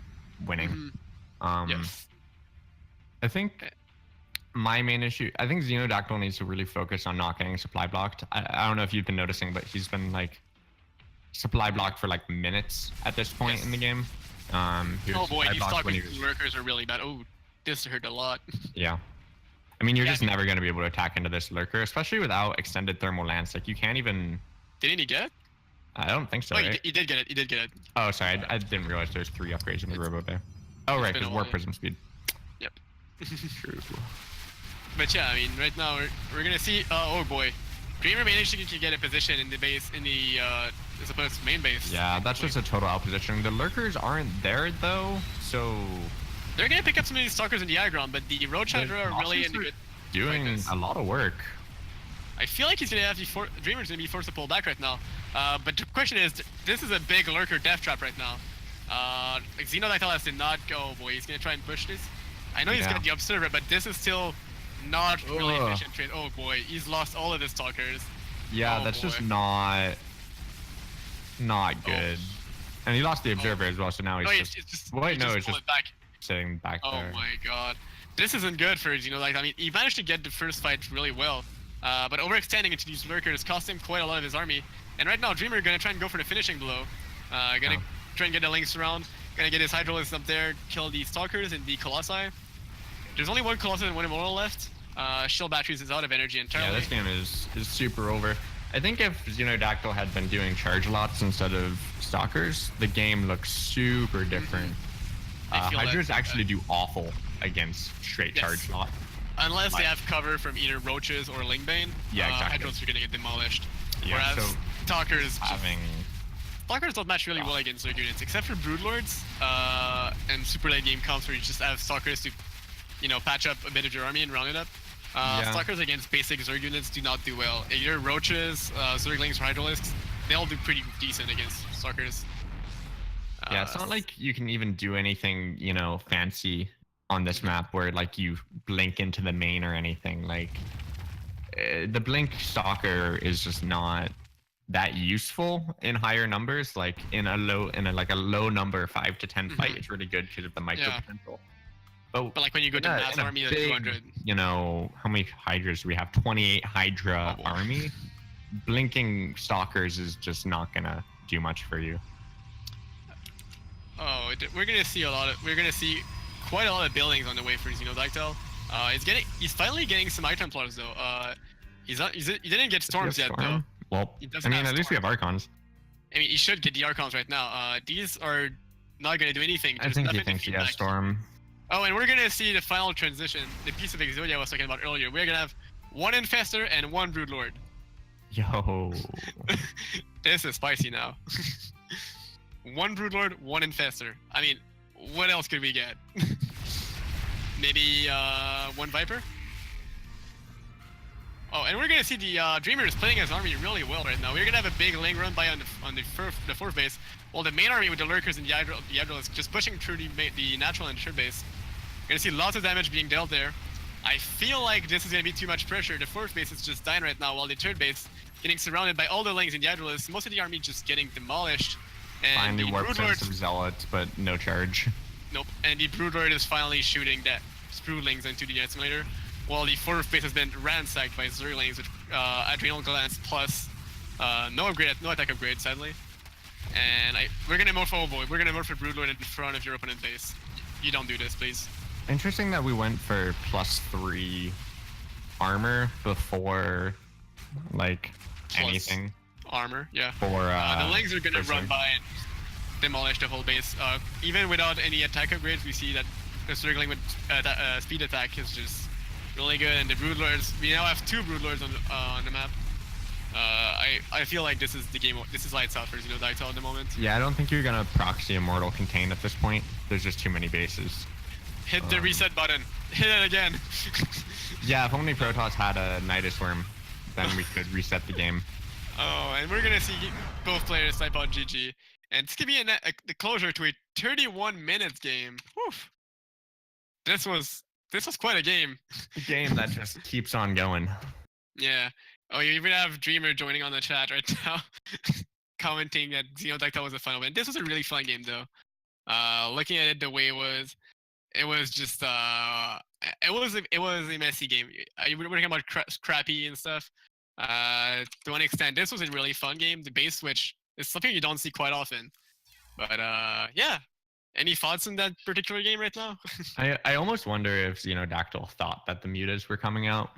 winning. Yes. I think my main issue, I think Xenodactyl needs to really focus on not getting supply blocked. I don't know if you've been noticing, but he's been like supply blocked for like minutes at this point in the game. Oh boy, these talking Lurkers are really bad. Oh, this hurt a lot. Yeah. I mean, you're just never going to be able to attack into this Lurker, especially without extended thermal lance. Like, you can't even... Didn't he get it? I don't think so, Oh, right? he did get it. He did get it. Oh, sorry. I didn't realize there's 3 upgrades in the Robo Bay. Oh, right, because Warp Prism speed. Yep. True. But yeah, I mean, right now we're gonna see. Oh boy, Dreamer managed to get a position in the base his opponent's main base. Yeah, that's just a total outpositioning. The Lurkers aren't there though, so they're gonna pick up some of these stalkers in the high ground, but the Road Hydra are really in good. Doing a lot of work. I feel like he's gonna have Dreamer's gonna be forced to pull back right now. But the question is, this is a big Lurker death trap right now. Xenodactyl has to not go. Oh boy, he's gonna try and push this. I know he's got the Observer, but this is still not really efficient trade. Oh boy, he's lost all of his stalkers. Yeah, that's just not good. And he lost the Observer as well, so now he's just wait, no, it's just back. sitting back there. Oh my god. This isn't good for Xenodactyl. I mean, he managed to get the first fight really well, but overextending into these Lurkers cost him quite a lot of his army. And right now, Dreamer gonna try and go for the finishing blow. Gonna try and get the links around. Gonna get his Hydralisks up there, kill the Stalkers and the Colossi. There's only one Colossus and one Immortal left. Shield Batteries is out of energy entirely. Yeah, this game is super over. I think if Xenodactyl had been doing charge lots instead of Stalkers, the game looks super different. Hydras actually do awful against straight charge lot. Unless they have cover from either Roaches or Lingbane, Hydras are gonna get demolished. Yeah, whereas so Stalkers Stalkers don't match really well against their units, except for Broodlords and super late game comps where you just have Stalkers to, patch up a bit of your army and round it up. Stalkers against basic Zerg units do not do well. Either Roaches, Zerglings, or Hydralisks, they all do pretty decent against Stalkers. Yeah, it's not like you can even do anything, fancy on this map where like you blink into the main or anything. Like the blink Stalker is just not that useful in higher numbers. Like in a low number 5 to 10 fight, it's really good because of the micro potential. But like when you go to mass army, big, 200. How many Hydras do we have? 28 Hydra army. Blinking Stalkers is just not gonna do much for you. Oh, we're gonna see quite a lot of buildings on the way for Xenodactyl. He's finally getting some Eye Templars though. He didn't get Storms yet though. Well, I mean, at least we have Archons. I mean, he should get the Archons right now. These are not gonna do anything. I think he thinks he has Storm. Oh, and we're gonna see the final transition, the piece of Exodia I was talking about earlier. We're gonna have 1 Infestor and 1 Broodlord. Yo. This is spicy now. 1 Broodlord, 1 Infestor. I mean, what else could we get? Maybe 1 Viper? Oh, and we're gonna see the Dreamers playing his army really well right now. We're gonna have a big lane run by on the fourth base, while the main army with the lurkers and the Hydro is just pushing through the natural and third base. We're gonna see lots of damage being dealt there. I feel like this is gonna be too much pressure. The fourth base is just dying right now, while the third base getting surrounded by all the lanes and the Hydrolist. Most of the army just getting demolished. And Finally the warps in Broodlord, some zealots, but no charge. nope. And the Broodlord is finally shooting that Sproodlings into the assimilator, while the fourth base has been ransacked by Zerglings with Adrenal Glands plus no attack upgrade, sadly. And we're gonna morph Ovoid. We're gonna morph a Broodlord in front of your opponent base. You don't do this, please. Interesting that we went for +3 armor before, like, Plus anything. Armor, yeah. For the Lings are gonna for run Zerg. by and demolish the whole base. Even without any attack upgrades, we see that the Zergling with speed attack is just really good. And the Broodlords, we now have 2 Broodlords on the map. I feel like this is the game. This is lights out for Xenodaito at the moment. Yeah, I don't think you're gonna proxy Immortal Contain at this point. There's just too many bases. Hit the reset button. Hit it again. Yeah, if only Protoss had a Nidus Worm, then we could reset the game. Oh, and we're gonna see both players type out GG, and this could be the closure to a 31 minutes game. Woof. This was quite a game. A game that just keeps on going. Yeah. Oh, you even have Dreamer joining on the chat right now, commenting that Xenodaito was a fun win. This was a really fun game though. Looking at it the way it was just it was a messy game. You were talking about crappy and stuff. To an extent, this was a really fun game. The base switch is something you don't see quite often. But yeah. Any thoughts on that particular game right now? I almost wonder if Xenodactyl thought that the mutas were coming out.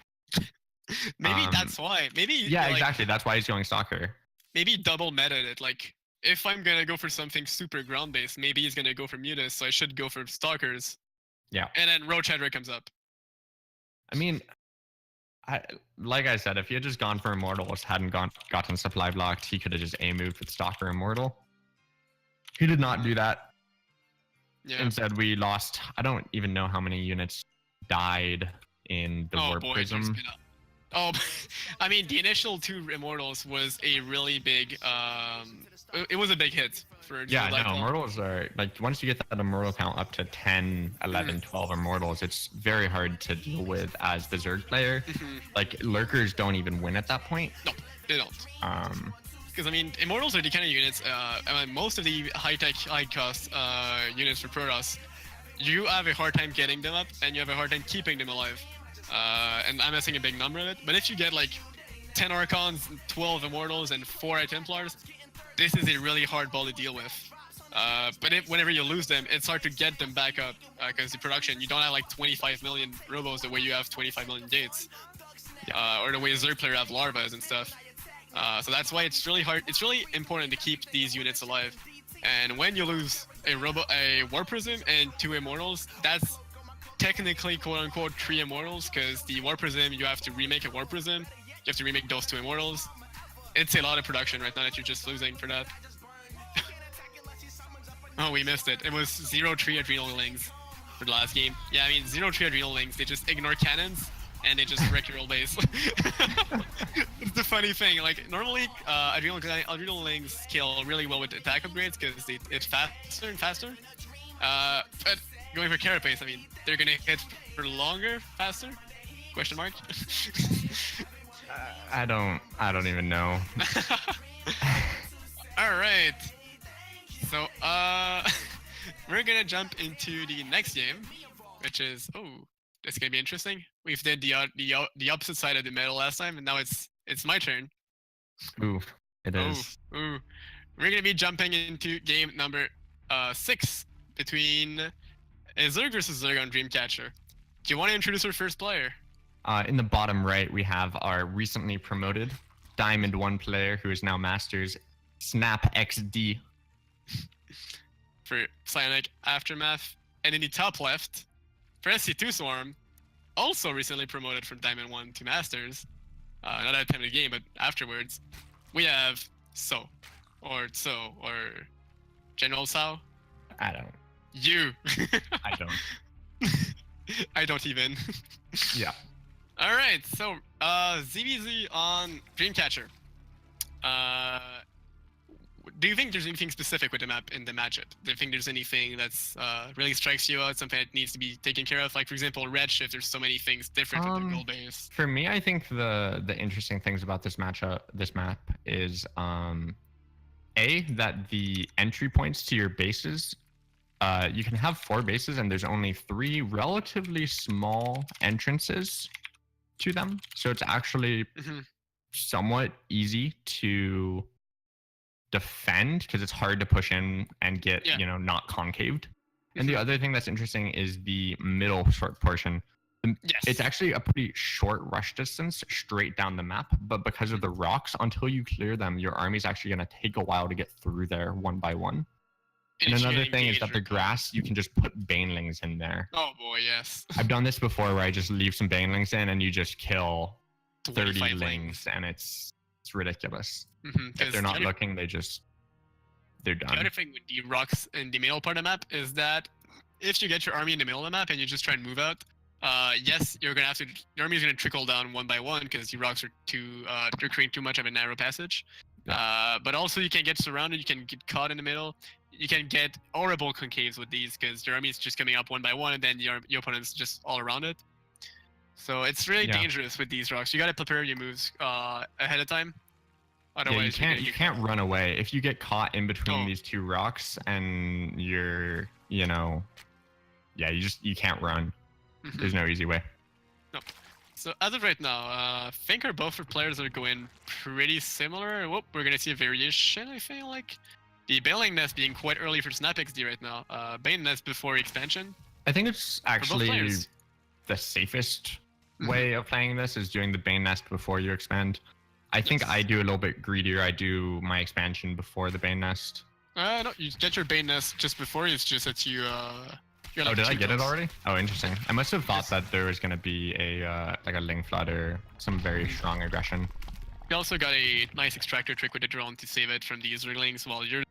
Maybe that's why. Maybe Yeah, exactly. That's why he's going Stalker. Maybe double meta it. Like, if I'm gonna go for something super ground based, maybe he's gonna go for mutas, so I should go for stalkers. Yeah. And then Roach Hydra comes up. I mean, like I said, if he had just gone for Immortals, hadn't gotten supply blocked, he could have just A-moved with Stalker Immortal. He did not do that. Yeah. Instead, we lost, I don't even know how many units died in the Warp Prism. Oh, I mean, the initial 2 Immortals was a really big, it was a big hit for Yeah, no, Xenodaito. Immortals are, like, once you get that Immortal count up to 10, 11, 12 Immortals, it's very hard to deal with as the Zerg player. Like, Lurkers don't even win at that point. No, they don't. Because, I mean, Immortals are the kind of units, I mean, most of the high-tech, high-cost units for Protoss, you have a hard time getting them up, and you have a hard time keeping them alive. And I'm missing a big number of it, but if you get like 10 Archons, 12 Immortals, and 4 High Templars, this is a really hard ball to deal with. But whenever you lose them, it's hard to get them back up, because the production, you don't have like 25 million Robos the way you have 25 million Gates, or the way Zerg player have Larvas and stuff. So that's why it's really hard. It's really important to keep these units alive. And when you lose a War Prism and 2 Immortals, that's technically quote-unquote 3 Immortals, because the War Prism, you have to remake a War Prism, you have to remake those 2 Immortals. It's a lot of production right now that you're just losing for that. Oh, we missed it. It was 0-3 Adrenal Lings for the last game. Yeah, I mean, 0-3 Adrenal Lings, they just ignore cannons, and they just wreck your whole base. It's the funny thing, like, normally Adrenal Lings kill really well with attack upgrades, because it's faster and faster. But going for Carapace, I mean, they're gonna hit for longer, faster? Question mark? I don't even know. Alright. So, we're gonna jump into the next game, which is, oh, that's gonna be interesting. We've did the opposite side of the medal last time, and now it's my turn. Ooh, it is. Ooh. We're gonna be jumping into game number 6 between Zerg versus Zerg on Dreamcatcher. Do you want to introduce our first player? In the bottom right, we have our recently promoted Diamond 1 player who is now Masters, Snap XD. For Psionic Aftermath. And in the top left, for Sc2 Swarm, also recently promoted from Diamond 1 to Masters. Not at the time of the game, but afterwards. We have or General Sao. I don't. You. I don't. I don't even. Yeah. All right, so ZVZ on Dreamcatcher. Do you think there's anything specific with the map in the matchup? Do you think there's anything that's really strikes you out, something that needs to be taken care of? Like, for example, Redshift, there's so many things different with the goal base. For me, I think the interesting things about this map is that the entry points to your bases, you can have 4 bases and there's only 3 relatively small entrances to them, so it's actually somewhat easy to defend because it's hard to push in and get not concaved. And the other thing that's interesting is the middle short portion. Yes. It's actually a pretty short rush distance straight down the map, but because of the rocks, until you clear them, your army's actually going to take a while to get through there one by one. And another thing is that the grass, you can just put banelings in there. Oh boy, yes. I've done this before where I just leave some banelings in and you just kill 30 lings. lings, and it's ridiculous. If they're not looking, they're done. The other thing with the rocks in the middle part of the map is that if you get your army in the middle of the map and you just try and move out, yes, your army is gonna trickle down one by one because the rocks are they're creating too much of a narrow passage. But also you can get surrounded, you can get caught in the middle, you can get horrible concaves with these because your army is just coming up one by one and then your opponent's just all around it. So it's really dangerous with these rocks. You gotta prepare your moves ahead of time. Otherwise, you can't run away. If you get caught in between these 2 rocks and you're, you can't run. There's no easy way. No. So as of right now, I think our both players are going pretty similar. Whoop, we're gonna see a variation. I feel like the Bailing Nest being quite early for Snap XD right now. Bane Nest before expansion. I think it's actually the safest way of playing this is doing the Bane Nest before you expand. I think I do a little bit greedier. I do my expansion before the Bane Nest. No, you get your Bane Nest just before. It's just that you. Oh, did I get it already? Oh, interesting. I must have thought that there was gonna be a like a Ling Flood or some very strong aggression. You also got a nice extractor trick with the drone to save it from these Zerglings while you're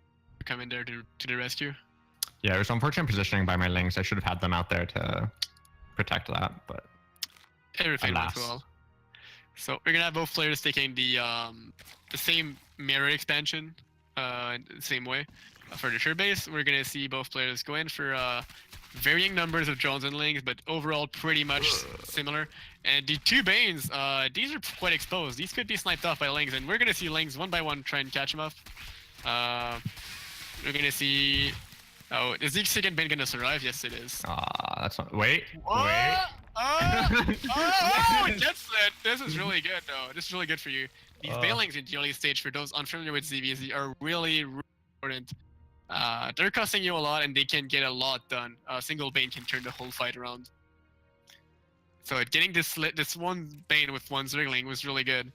coming there to the rescue. Yeah, it was unfortunate positioning by my Lings. I should have had them out there to protect that, but everything went well. So we're gonna have both players taking the same mirror expansion, the same way for the third base. We're gonna see both players go in for varying numbers of drones and lings, but overall pretty much similar. And the 2 Banes, these are quite exposed. These could be sniped off by lings, and we're gonna see lings one by one try and catch them up. We're gonna see. Oh, is the second Bane gonna survive? Yes, it is. That's not. Wait. Oh, gets it. This is really good, though. This is really good for you. These Banelings in the early stage, for those unfamiliar with ZVZ, are really important. They're costing you a lot, and they can get a lot done. A single Bane can turn the whole fight around. So getting this one Bane with one Zergling was really good.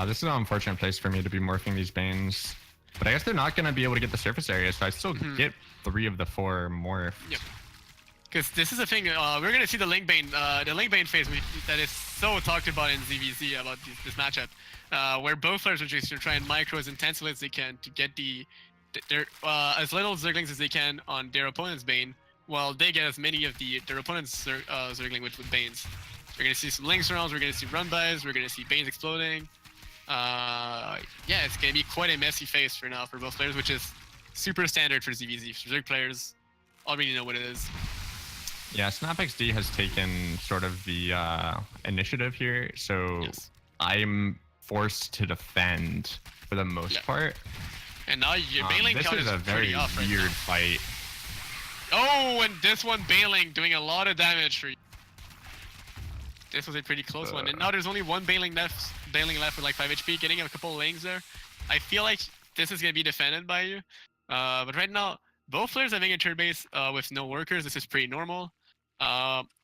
This is an unfortunate place for me to be morphing these Banes. But I guess they're not going to be able to get the surface area, so I still get 3 of the 4 morph. Yep. Because this is the thing, we're going to see the Link Bane phase that is so talked about in ZVZ about this matchup, where both players are just trying micro as intensely as they can to get their as little Zerglings as they can on their opponent's Bane, while they get as many of their opponent's Zergling with Banes. We're going to see some Link surrounds, we're going to see run-bys, we're going to see Banes exploding. Yeah, it's going to be quite a messy phase for now for both players, which is super standard for ZVZ. Zerg players already know what it is. Yeah, Snap XD has taken sort of the initiative here, so I'm forced to defend for the most part. And now your Bailing count is a very weird fight. Oh, and this one Bailing doing a lot of damage for you. This was a pretty close one. And now there's only one Bailing left with like 5 HP, getting a couple of lanes there. I feel like this is going to be defended by you. But right now, both players having a third base with no workers. This is pretty normal.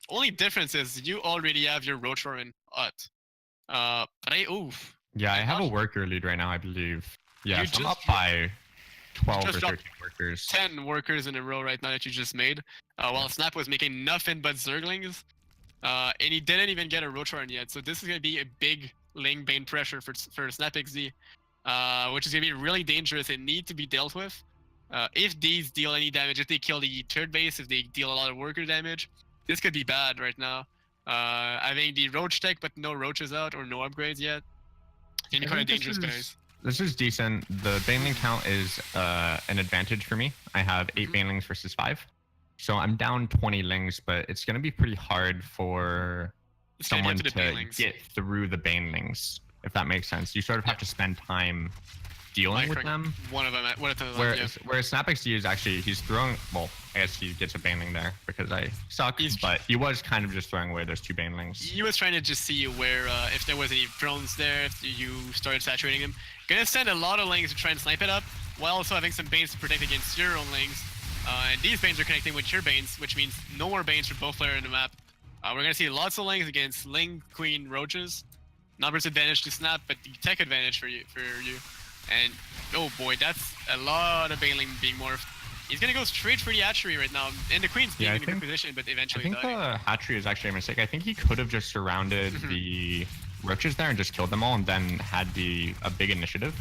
Only difference is you already have your Rotor in Hut. But yeah, I have a worker lead right now, I believe. Yeah, so I'm up by 12 or 13 workers. 10 workers in a row right now that you just made. While Snap was making nothing but Zerglings. And he didn't even get a Rotor yet. So this is going to be a big Ling Bane pressure for Snap XD. Which is going to be really dangerous and need to be dealt with. If these deal any damage, if they kill the third base, if they deal a lot of worker damage, this could be bad right now. I think the roach tech, but no roaches out or no upgrades yet. Can be I kind of think dangerous, guys. This is decent. The baneling count is an advantage for me. I have 8 banelings versus 5. So I'm down 20 lings, but it's going to be pretty hard for someone to get through the banelings, if that makes sense. You sort of have to spend time dealing with them. One of them. Whereas SnapXD is actually, he's throwing, well, I guess he gets a baneling there because I suck, but he was kind of just throwing away those 2 banelings. He was trying to just see where, if there was any drones there, if you started saturating them. Gonna send a lot of lings to try and snipe it up, while also having some banes to protect against your own lings. And these banes are connecting with your banes, which means no more banes for both players in the map. We're gonna see lots of lings against Ling, Queen, Roaches. Numbers advantage to Snap, but the tech advantage for you. And oh boy, that's a lot of baneling being morphed. He's gonna go straight for the hatchery right now, and the Queen's being in a good position, but eventually. I think the hatchery is actually a mistake. I think he could have just surrounded the roaches there and just killed them all, and then had a big initiative.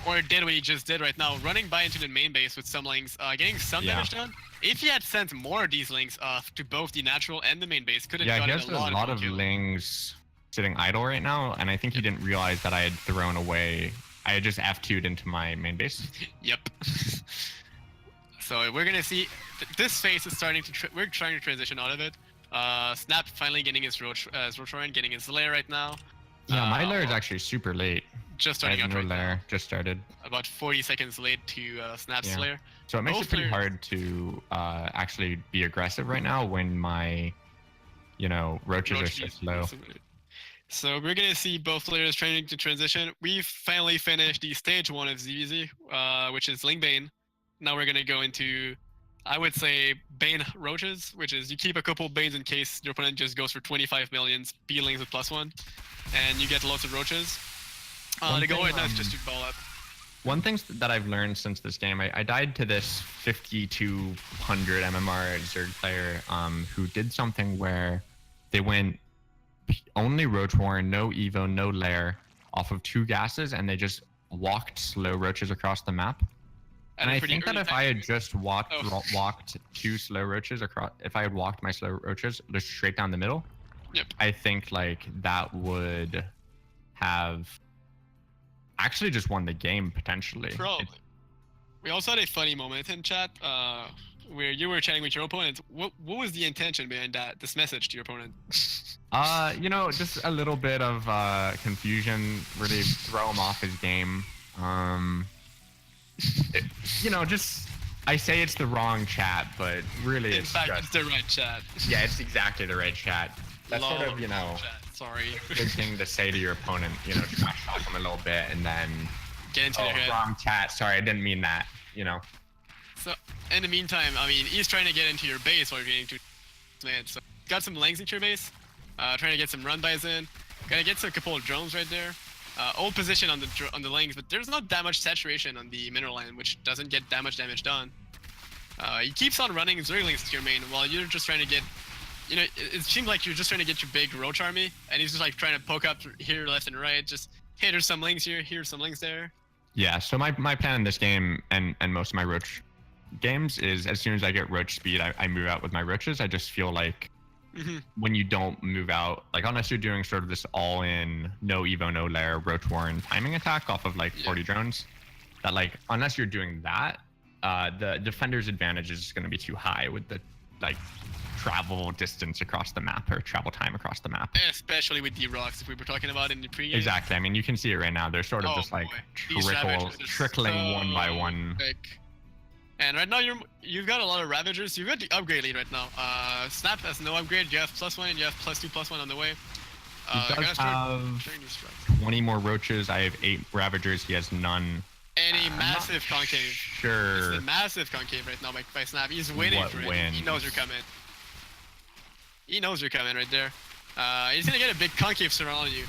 Or did what he just did right now, running by into the main base with some lings, getting some damage done. If he had sent more of these lings to both the natural and the main base, could have gotten he has a lot of lings sitting idle right now, and I think he didn't realize that I had thrown away. I had just F2'd into my main base. Yep. So we're gonna see this phase is starting to. We're trying to transition out of it. Snap finally getting his Roach getting his lair right now. Yeah, my lair is actually super late. Just starting out right now. Just started. About 40 seconds late to Snap's lair. So it makes it pretty hard to actually be aggressive right now when my, roaches are so slow. So we're gonna see both players trying to transition. We've finally finished the stage 1 of ZVZ, which is Ling Bane. Now we're gonna go into, I would say, Bane Roaches, which is you keep a couple Banes in case your opponent just goes for 25 millions, B-Lings with +1, and you get lots of Roaches. The goal right now is just to ball up. One thing that I've learned since this game, I died to this 5200 MMR Zerg player who did something where they went only Roach Warren, no Evo, no Lair, off of 2 gases, and they just walked slow roaches across the map. And I think that if I had just walked 2 slow roaches across, if I had walked my slow roaches just straight down the middle, I think like that would have actually just won the game potentially. Probably. We also had a funny moment in chat where you were chatting with your opponent. What was the intention behind this message to your opponent? Just a little bit of confusion, really throw him off his game. I say it's the wrong chat, but really in fact, it's the right chat. Yeah, it's exactly the right chat. That's sort of, sorry. A good thing to say to your opponent, try shock him a little bit and then get into their head. Wrong chat. Sorry, I didn't mean that, So, in the meantime, I mean, he's trying to get into your base while you're getting to man. So, got some lengths into your base, trying to get some run bys in. Gonna get a couple of drones right there. Old position on the lanes, but there's not that much saturation on the mineral line, which doesn't get that much damage done. He keeps on running Zerglings to your main while you're just trying to get, it seems like you're just trying to get your big Roach army, and he's just like trying to poke up here, left, and right. Just, hey, there's some lings here, here's some lings there. Yeah, so my plan in this game and most of my Roach games is as soon as I get Roach speed, I move out with my Roaches. I just feel like when you don't move out, like unless you're doing sort of this all-in, no Evo, no Lair, Roach Warren timing attack off of like 40 drones, that like unless you're doing that, the defender's advantage is going to be too high with the like travel distance across the map or travel time across the map. Especially with the rocks, if we were talking about in the pregame. Exactly. I mean, you can see it right now. They're sort of just like trickling one by one. And right now you've got a lot of Ravagers. You've got the upgrade lead right now. Snap has no upgrade. You have +1 and you have +2/+1 on the way. He does have 20 more Roaches. I have 8 Ravagers. He has none. And a massive concave. Sure. It's a massive concave right now by Snap. He's waiting for it. He knows you're coming. He knows you're coming right there. He's gonna get a big concave surrounding you.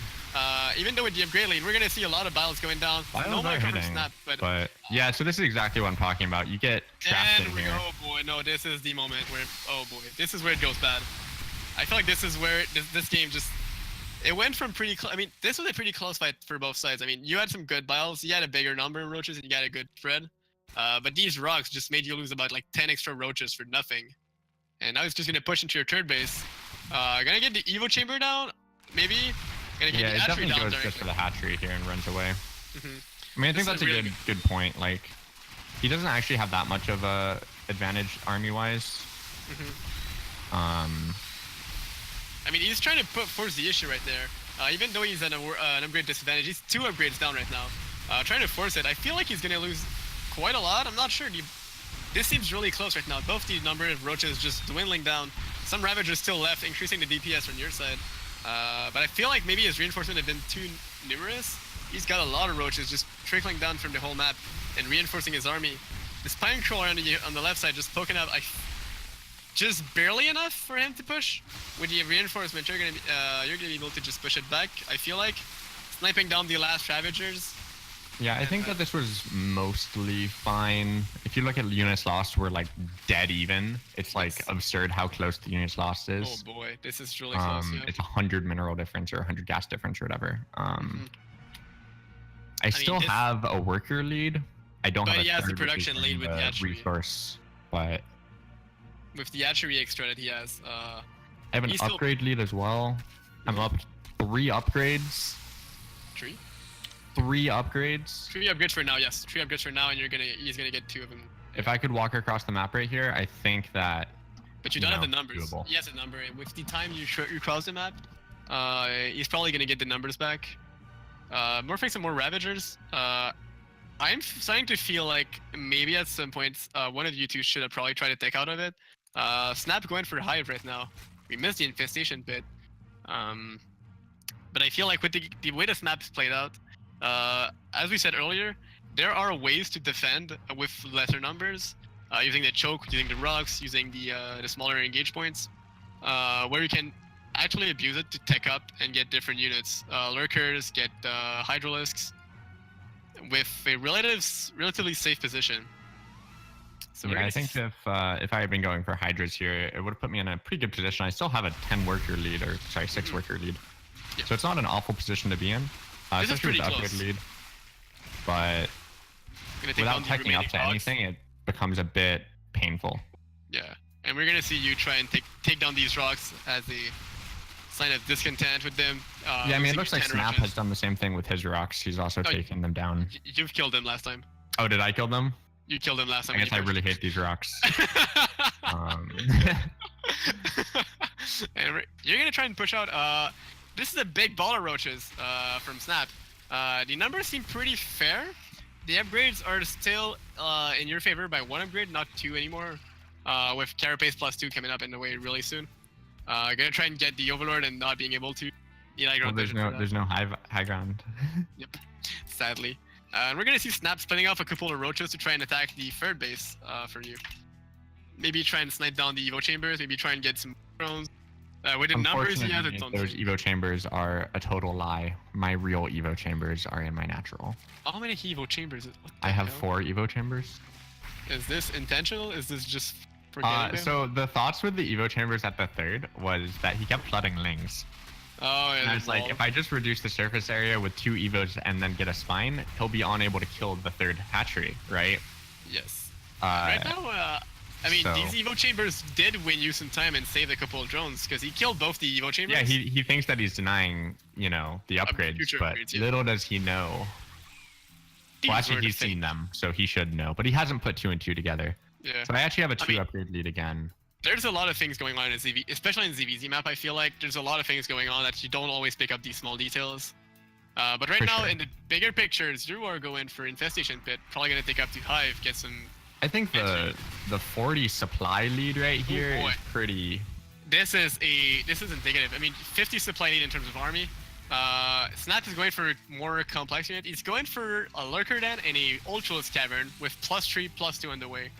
Even though with the upgrade lane, we're gonna see a lot of battles going down. No more hitting, Snap, but yeah, so this is exactly what I'm talking about. You get trapped in here. Oh boy, no, this is the moment where, oh boy, this is where it goes bad. I feel like this is where this game just, it went from pretty close. I mean, this was a pretty close fight for both sides. I mean, you had some good battles. You had a bigger number of Roaches and you got a good spread. But these rocks just made you lose about like 10 extra Roaches for nothing. And now it's just gonna push into your third base. Gonna get the Evo Chamber down, maybe. Gonna get Yeah, the it hatchery definitely down goes directly. just for the hatchery here and runs away. Mhm. I mean, I This think that's is a really good point. Like, he doesn't actually have that much of a advantage army-wise. I mean, he's trying to force the issue right there. Even though he's at an upgrade disadvantage, he's 2 upgrades down right now. Trying to force it. I feel like he's gonna lose quite a lot. I'm not sure. This seems really close right now. Both the number of roaches just dwindling down. Some Ravagers still left, increasing the DPS on your side. But I feel like maybe his reinforcement have been too numerous. He's got a lot of roaches just trickling down from the whole map and reinforcing his army. This Pine Crawler on the left side just poking out just barely enough for him to push. With the reinforcement, you're gonna be able to just push it back. I feel like sniping down the last Ravagers. Yeah, I think that this was mostly fine. If you look at units lost, we're like dead even. It's like absurd how close the units lost is. Oh boy, this is really close. Yeah. It's 100 mineral difference or 100 gas difference or whatever. I still have a worker lead. I don't have a he has the third, which is production lead with the hatchery. resource, but With the hatchery extra that he has. I have an he's upgrade lead as well. I'm up 3 upgrades. 3? 3 upgrades. 3 upgrades for now, yes. 3 upgrades for now, and he's gonna get 2 of them. If I could walk across the map right here, I think that. But you don't have the numbers. Doable. He has a number, and with the time you cross the map, he's probably gonna get the numbers back. Morphing some more Ravagers. I'm starting to feel like maybe at some point one of you two should have probably tried to take out of it. Snap going for Hive right now. We missed the infestation bit. But I feel like with the way the snap's played out, as we said earlier, there are ways to defend with lesser numbers, using the choke, using the rocks, using the smaller engage points, where you can actually abuse it to tech up and get different units. Lurkers, get Hydralisks, with a relatively safe position. So yeah, I think if I had been going for Hydras here, it would have put me in a pretty good position. I still have a 10 worker lead, or sorry, 6 worker lead. Yeah. So it's not an awful position to be in, especially with the upgrade lead. But without teching up to anything, it becomes a bit painful. Yeah, and we're gonna see you try and take down these rocks as a sign of discontent with them. Yeah, I mean, it looks like Snap has done the same thing with his rocks. He's also taking them down. You've killed them last time. Oh, did I kill them? You killed them last time. I guess I really hate these rocks. And you're gonna try and push out. This is a big ball of roaches from Snap. The numbers seem pretty fair. The upgrades are still in your favor by 1 upgrade, not 2 anymore. With Carapace +2 coming up in the way really soon. Gonna try and get the Overlord and not being able to. Well, there's no high ground. Yep, sadly. And we're gonna see Snap splitting off a couple of roaches to try and attack the 3rd base for you. Maybe try and snipe down the Evo Chambers. Maybe try and get some drones. With the numbers he has, it's on. Those Evo Chambers are a total lie. My real Evo Chambers are in my natural. How many Evo Chambers? I have 4 Evo Chambers. Is this intentional? Is this just forgetting So the thoughts with the Evo Chambers at the 3rd was that he kept flooding Lings. Oh, yeah. And I was like, if I just reduce the surface area with 2 Evos and then get a spine, he'll be unable to kill the 3rd hatchery, right? Yes. Right now, I mean, these Evo Chambers did win you some time and saved a couple of drones, because he killed both the Evo Chambers. Yeah, he thinks that he's denying, the upgrades, but little does he know. Well, actually, he's seen them, so he should know, but he hasn't put 2 and 2 together. Yeah. So I actually have a 2 upgrade lead again. There's a lot of things going on in ZV, especially in ZVZ map. I feel like there's a lot of things going on that you don't always pick up these small details. But right now, in the bigger pictures, you are going for Infestation Pit. Probably gonna take up to Hive, get some. I think the 40 supply lead right here is pretty. This is indicative. I mean, 50 supply lead in terms of army. Snap is going for more complex unit. He's going for a Lurker Den and a Ultralisk Cavern with +3, +2 on the way.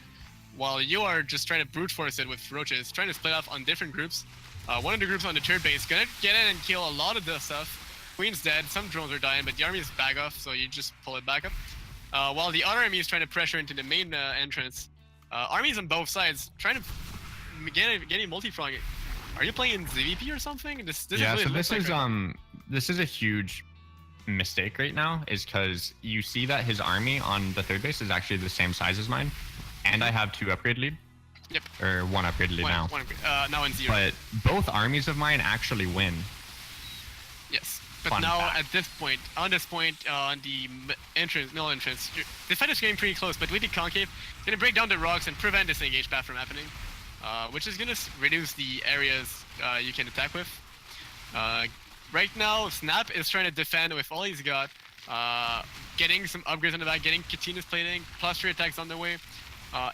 While you are just trying to brute force it with roaches, trying to split off on different groups. One of the groups on the 3rd base gonna get in and kill a lot of the stuff. Queen's dead, some drones are dying, but the army is back off, so you just pull it back up. While the other army is trying to pressure into the main entrance. Armies on both sides trying to get a multi-prong. Are you playing ZVP or something? This is a huge mistake right now, is because you see that his army on the 3rd base is actually the same size as mine. And I have 2 upgrade lead. Yep. Or one upgraded now. Now in 0. But both armies of mine actually win. Yes. But Fun now fact. at this point, on the middle entrance, this fight is getting pretty close. But with the concave, it's gonna break down the rocks and prevent this engage path from happening, which is gonna reduce the areas you can attack with. Right now, Snap is trying to defend with all he's got, getting some upgrades on the back, getting Katina's plating, plus 3 attacks on the way.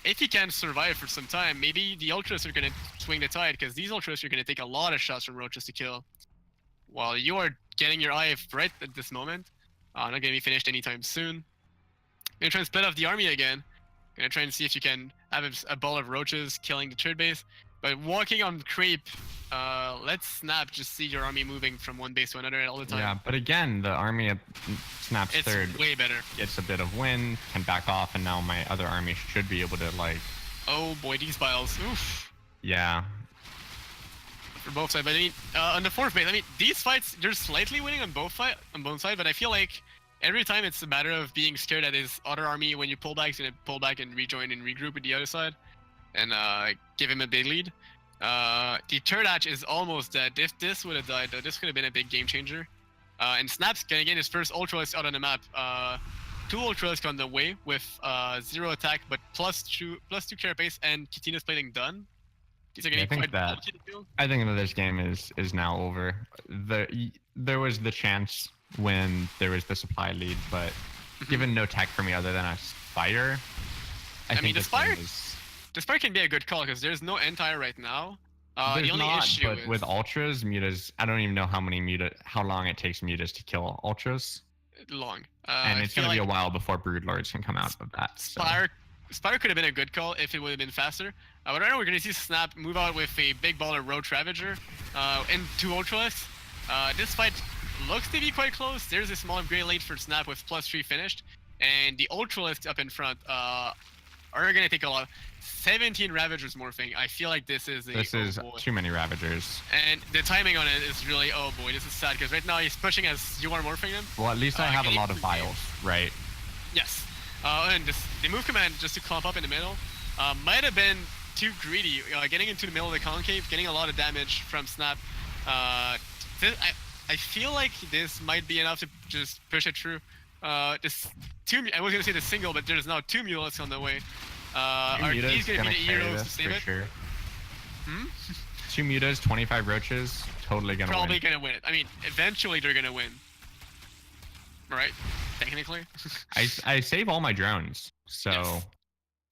If he can survive for some time, maybe the Ultras are gonna swing the tide, because these Ultras are gonna take a lot of shots from Roaches to kill. While you are getting your IF right at this moment, not gonna be finished anytime soon. Gonna try and split off the army again. Gonna try and see if you can have a ball of Roaches killing the third base. But walking on creep, let's Snap just see your army moving from one base to another all the time. Yeah, but again, the army at Snap's It's third way better. gets a bit of wind, can back off, and now my other army should be able to, like... Oh boy, these biles. Oof. Yeah. For both sides, but I mean, on the fourth base, I mean, these fights, they're slightly winning on both sides, but I feel like every time it's a matter of being scared that his other army, when you pull back, is gonna pull back and rejoin and regroup with the other side, and give him a big lead. The third hatch is almost dead. If this would have died, though, this could have been a big game changer. And Snap's gonna get his first Ultralisk out on the map. 2 Ultralisk on the way with 0 attack, but plus 2 carapace and Katina's plating done. These are getting quite bulky to kill. I think that this game is now over. There was the chance when there was the supply lead, but given no tech for me other than a Spire, I think the this Spire, game is... the Spire can be a good call because there's no Entire right now. There's the only not, issue but is with Ultras, Mutas, I don't even know how long it takes Mutas to kill Ultras. long. And it's going to be a while before Broodlords can come out of that. So. Spire could have been a good call if it would have been faster. But right now we're going to see Snap move out with a big baller Roach Ravager and 2 Ultralisks. This fight looks to be quite close. There's a small upgrade late for Snap with plus 3 finished. And the Ultralisks up in front are going to take a lot. 17 Ravagers morphing. I feel like this is too many Ravagers. And the timing on it is really, oh boy, this is sad. Because right now he's pushing as you are morphing him. Well, at least I have a lot of vials, right? Yes. And the move command just to clump up in the middle might have been too greedy. Getting into the middle of the concave, getting a lot of damage from Snap. I feel like this might be enough to just push it through. I was gonna say the single, but there's now 2 Mulas on the way. Are these gonna be the heroes to save it? Sure. 2 Mutas, 25 Roaches, totally gonna win. Probably gonna win it. I mean, eventually they're gonna win. Right? Technically. I save all my drones, so. Yes.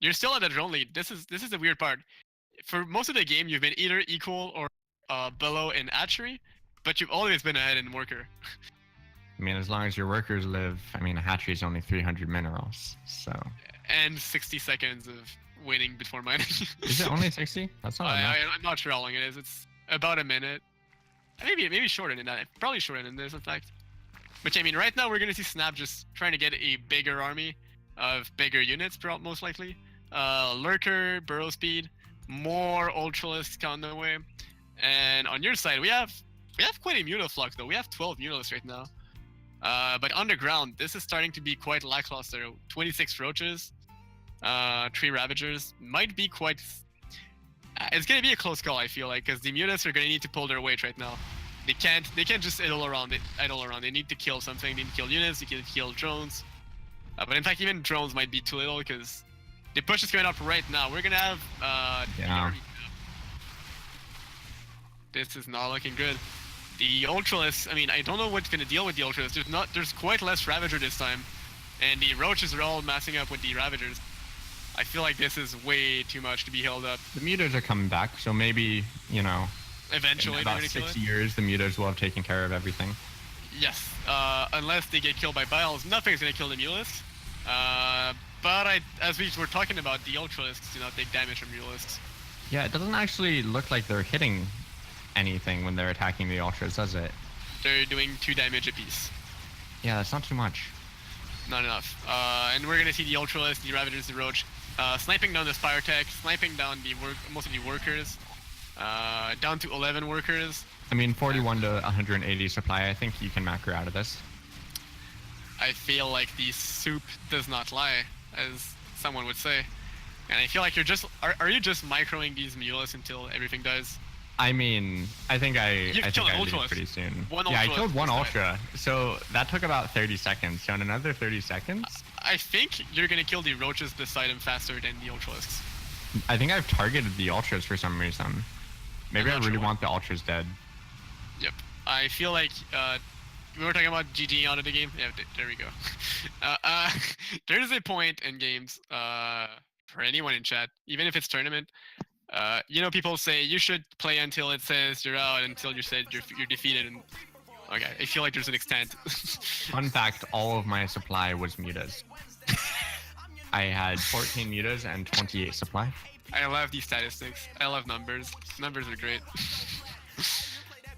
You're still at the drone lead. This is the weird part. For most of the game, you've been either equal or below in hatchery, but you've always been ahead in worker. I mean, as long as your workers live, I mean, a hatchery is only 300 minerals, so. And 60 seconds of waiting before mining. Is it only 60? That's not enough. I'm not sure how long it is. It's about a minute. Maybe shorter than that. Probably shorter than this, in fact. But yeah, I mean, right now we're gonna see Snap just trying to get a bigger army of bigger units, most likely. Lurker, burrow speed, more Ultralisks on the way. And on your side, we have quite a Mutaflux though. We have 12 Mutalisks right now. But underground, this is starting to be quite lackluster. 26 Roaches, 3 Ravagers. Might be quite... it's gonna be a close call, I feel like, because the Mutas are gonna need to pull their weight right now. They can't just idle around. They need to kill something. They need to kill units. They need to kill drones. But in fact, even drones might be too little because the push is going up right now. We're gonna have Yeah. This is not looking good. The Ultralisk, I mean, I don't know what's gonna deal with the Ultralisk. There's quite less Ravager this time, and the Roaches are all massing up with the Ravagers. I feel like this is way too much to be held up. The Mutas are coming back, so maybe, you know, eventually in about 6 years, the Mutas will have taken care of everything. Yes, unless they get killed by Biles, nothing's gonna kill the Mulisks. But as we were talking about, the Ultralisks do not take damage from Mulisks. Yeah, it doesn't actually look like they're hitting anything when they're attacking the Ultras, does it? They're doing 2 damage apiece. Yeah, that's not too much. Not enough. And we're gonna see the Ultralisk, the Ravagers, the Roach, sniping down the Spire Tech, sniping down most of the workers, down to 11 workers. I mean, 41 to 180 supply, I think you can macro out of this. I feel like the soup does not lie, as someone would say. And I feel like you're just are you just microing these mulas until everything dies? I mean, I think I killed an leave Ultralisk. pretty soon. One Yeah, I Ultralisk killed one this time. Ultra. So that took about 30 seconds. So in another 30 seconds, I think you're gonna kill the roaches beside him faster than the Ultralisks. I think I've targeted the Ultras for some reason. Maybe I not really sure why. want the Ultras dead. Yep. I feel like we were talking about GG out of the game. Yeah, there we go. There is a point in games for anyone in chat, even if it's tournament. You know, people say you should play until it says you're out, until you said you're defeated. And okay, I feel like there's an extent. Fun fact: all of my supply was mutas. I had 14 mutas and 28 supply. I love these statistics. I love numbers. Numbers are great.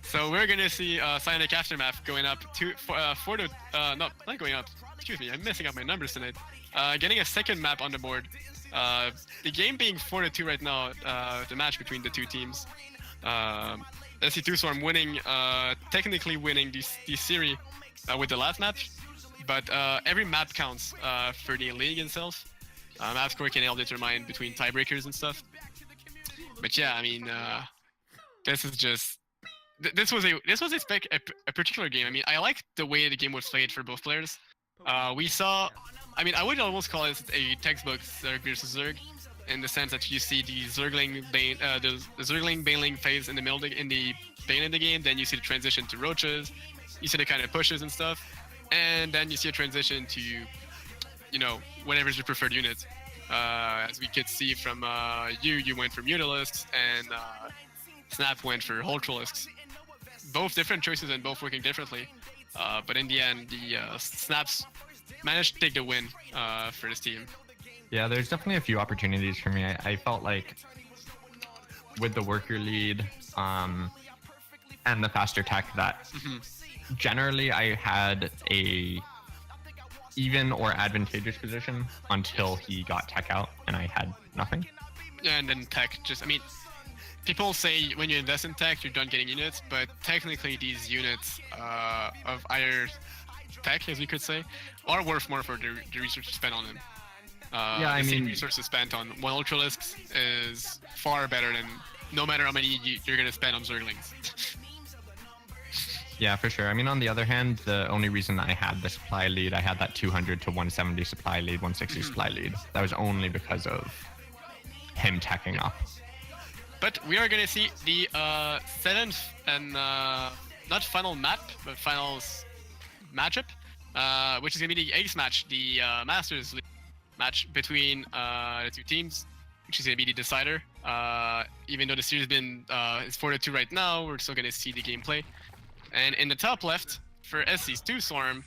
So we're gonna see Psionic Aftermath going up four to no, not going up. Excuse me, I'm messing up my numbers tonight. Getting a second map on the board. The game being 4-2 right now. The match between the two teams. Sc2 Storm winning, technically winning the series with the last match, but every map counts for the league itself. Map score can help determine between tiebreakers and stuff. But yeah, I mean, this is just this was a particular game. I mean, I like the way the game was played for both players. We saw, I mean, I would almost call it a textbook Zerg versus Zerg, in the sense that you see the Zergling Baneling phase in the middle in the Bane in the game, then you see the transition to roaches, you see the kind of pushes and stuff, and then you see a transition to, you know, whatever's your preferred unit. As we could see from you went for Mutalisks, and Snap went for Ultralisks. Both different choices and both working differently. But in the end, the Snaps managed to take the win for this team. Yeah, there's definitely a few opportunities for me. I felt like with the worker lead and the faster tech that generally I had a even or advantageous position until he got tech out and I had nothing. And then tech just, I mean, people say when you invest in tech, you're done getting units, but technically these units of either tech, as we could say, are worth more for the research spent on them. Yeah, I the same mean, resources spent on one Ultralisk is far better than no matter how many you're gonna spend on Zerglings. yeah, for sure. I mean, on the other hand, the only reason I had the supply lead, I had that 200 to 170 supply lead, 160 supply lead. That was only because of him teching up. But we are gonna see the seventh and not final map, but finals matchup, which is gonna be the Ace match, the Masters League match between the two teams, which is gonna be the decider. Even though the series has been is 4-2 right now, we're still gonna see the gameplay. And in the top left for Sc2 Storm,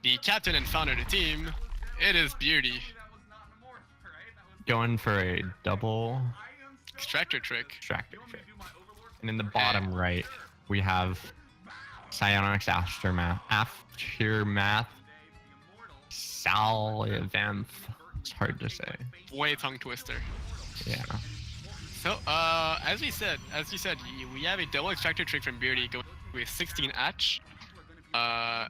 the captain and founder of the team, it is Beardy. Going for a double Extractor trick. extractor trick. And in the bottom right, we have Psionic's Aftermath. Salvanth. It's hard to say. Way tongue twister. Yeah. So, as you said, we have a double extractor trick from Beardy going with 16 Atch,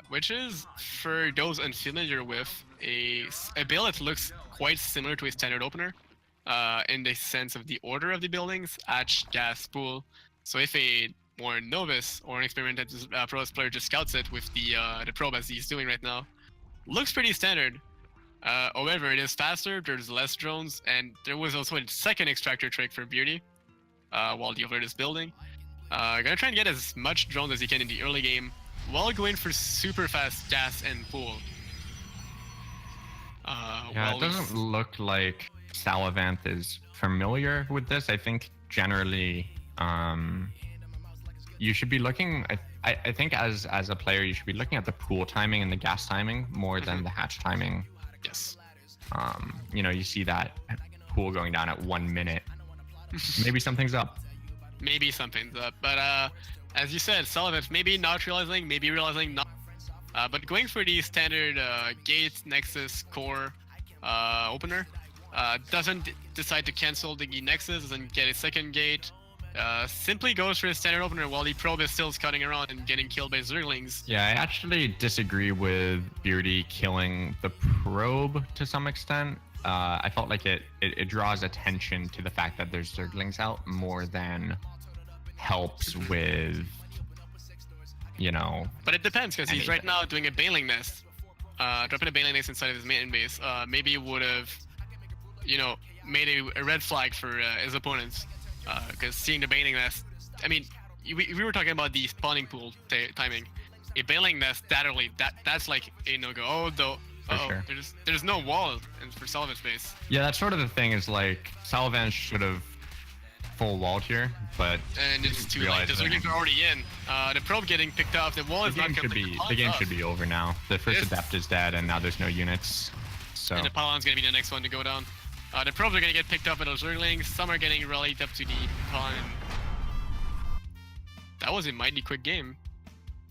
which is, for those unfamiliar with, a build that looks quite similar to a standard opener, in the sense of the order of the buildings, Atch, Gas, Pool. So if a more novice or an experimented pro player just scouts it with the probe as he's doing right now, looks pretty standard. However, it is faster, there's less drones, and there was also a second extractor trick for Beardy while the alert is building. Gonna try and get as much drones as he can in the early game while going for super fast gas and pool. Yeah, it doesn't look like Salavanth is familiar with this. I think generally you should be looking, I think as a player, you should be looking at the pool timing and the gas timing more than the hatch timing. Yes. You know, you see that pool going down at 1 minute. Maybe something's up. Maybe something's up. But as you said, Salavanth maybe not realizing, maybe realizing not. But going for the standard gate, Nexus, core opener. Doesn't decide to cancel the Nexus, doesn't get a second gate. Simply goes for a standard opener while the probe is still scutting around and getting killed by Zerglings. Yeah, I actually disagree with Beardy killing the probe to some extent. I felt like it draws attention to the fact that there's Zerglings out more than helps with, you know. But it depends, because he's right anything. now doing a Bailing Nest. Dropping a Bailing Nest inside of his main base. Maybe would have, you know, made a red flag for his opponents. Because seeing the Bailing Nest, I mean, we were talking about the spawning pool timing. A Bailing Nest that early, that's like a no-go. Oh, though. Sure. There's no wall for Sullivan's base. Yeah, that's sort of the thing. Is like Sullivan should have full walled here, but And it's too late. The Zerglings are already in. The probe getting picked up. The wall is not complete. The game should be over now. The first Yes. adept is dead, and now there's no units. So And the pylon's gonna be the next one to go down. The probes are gonna get picked up by those Zerglings. Some are getting rallied up to the pylon. That was a mighty quick game.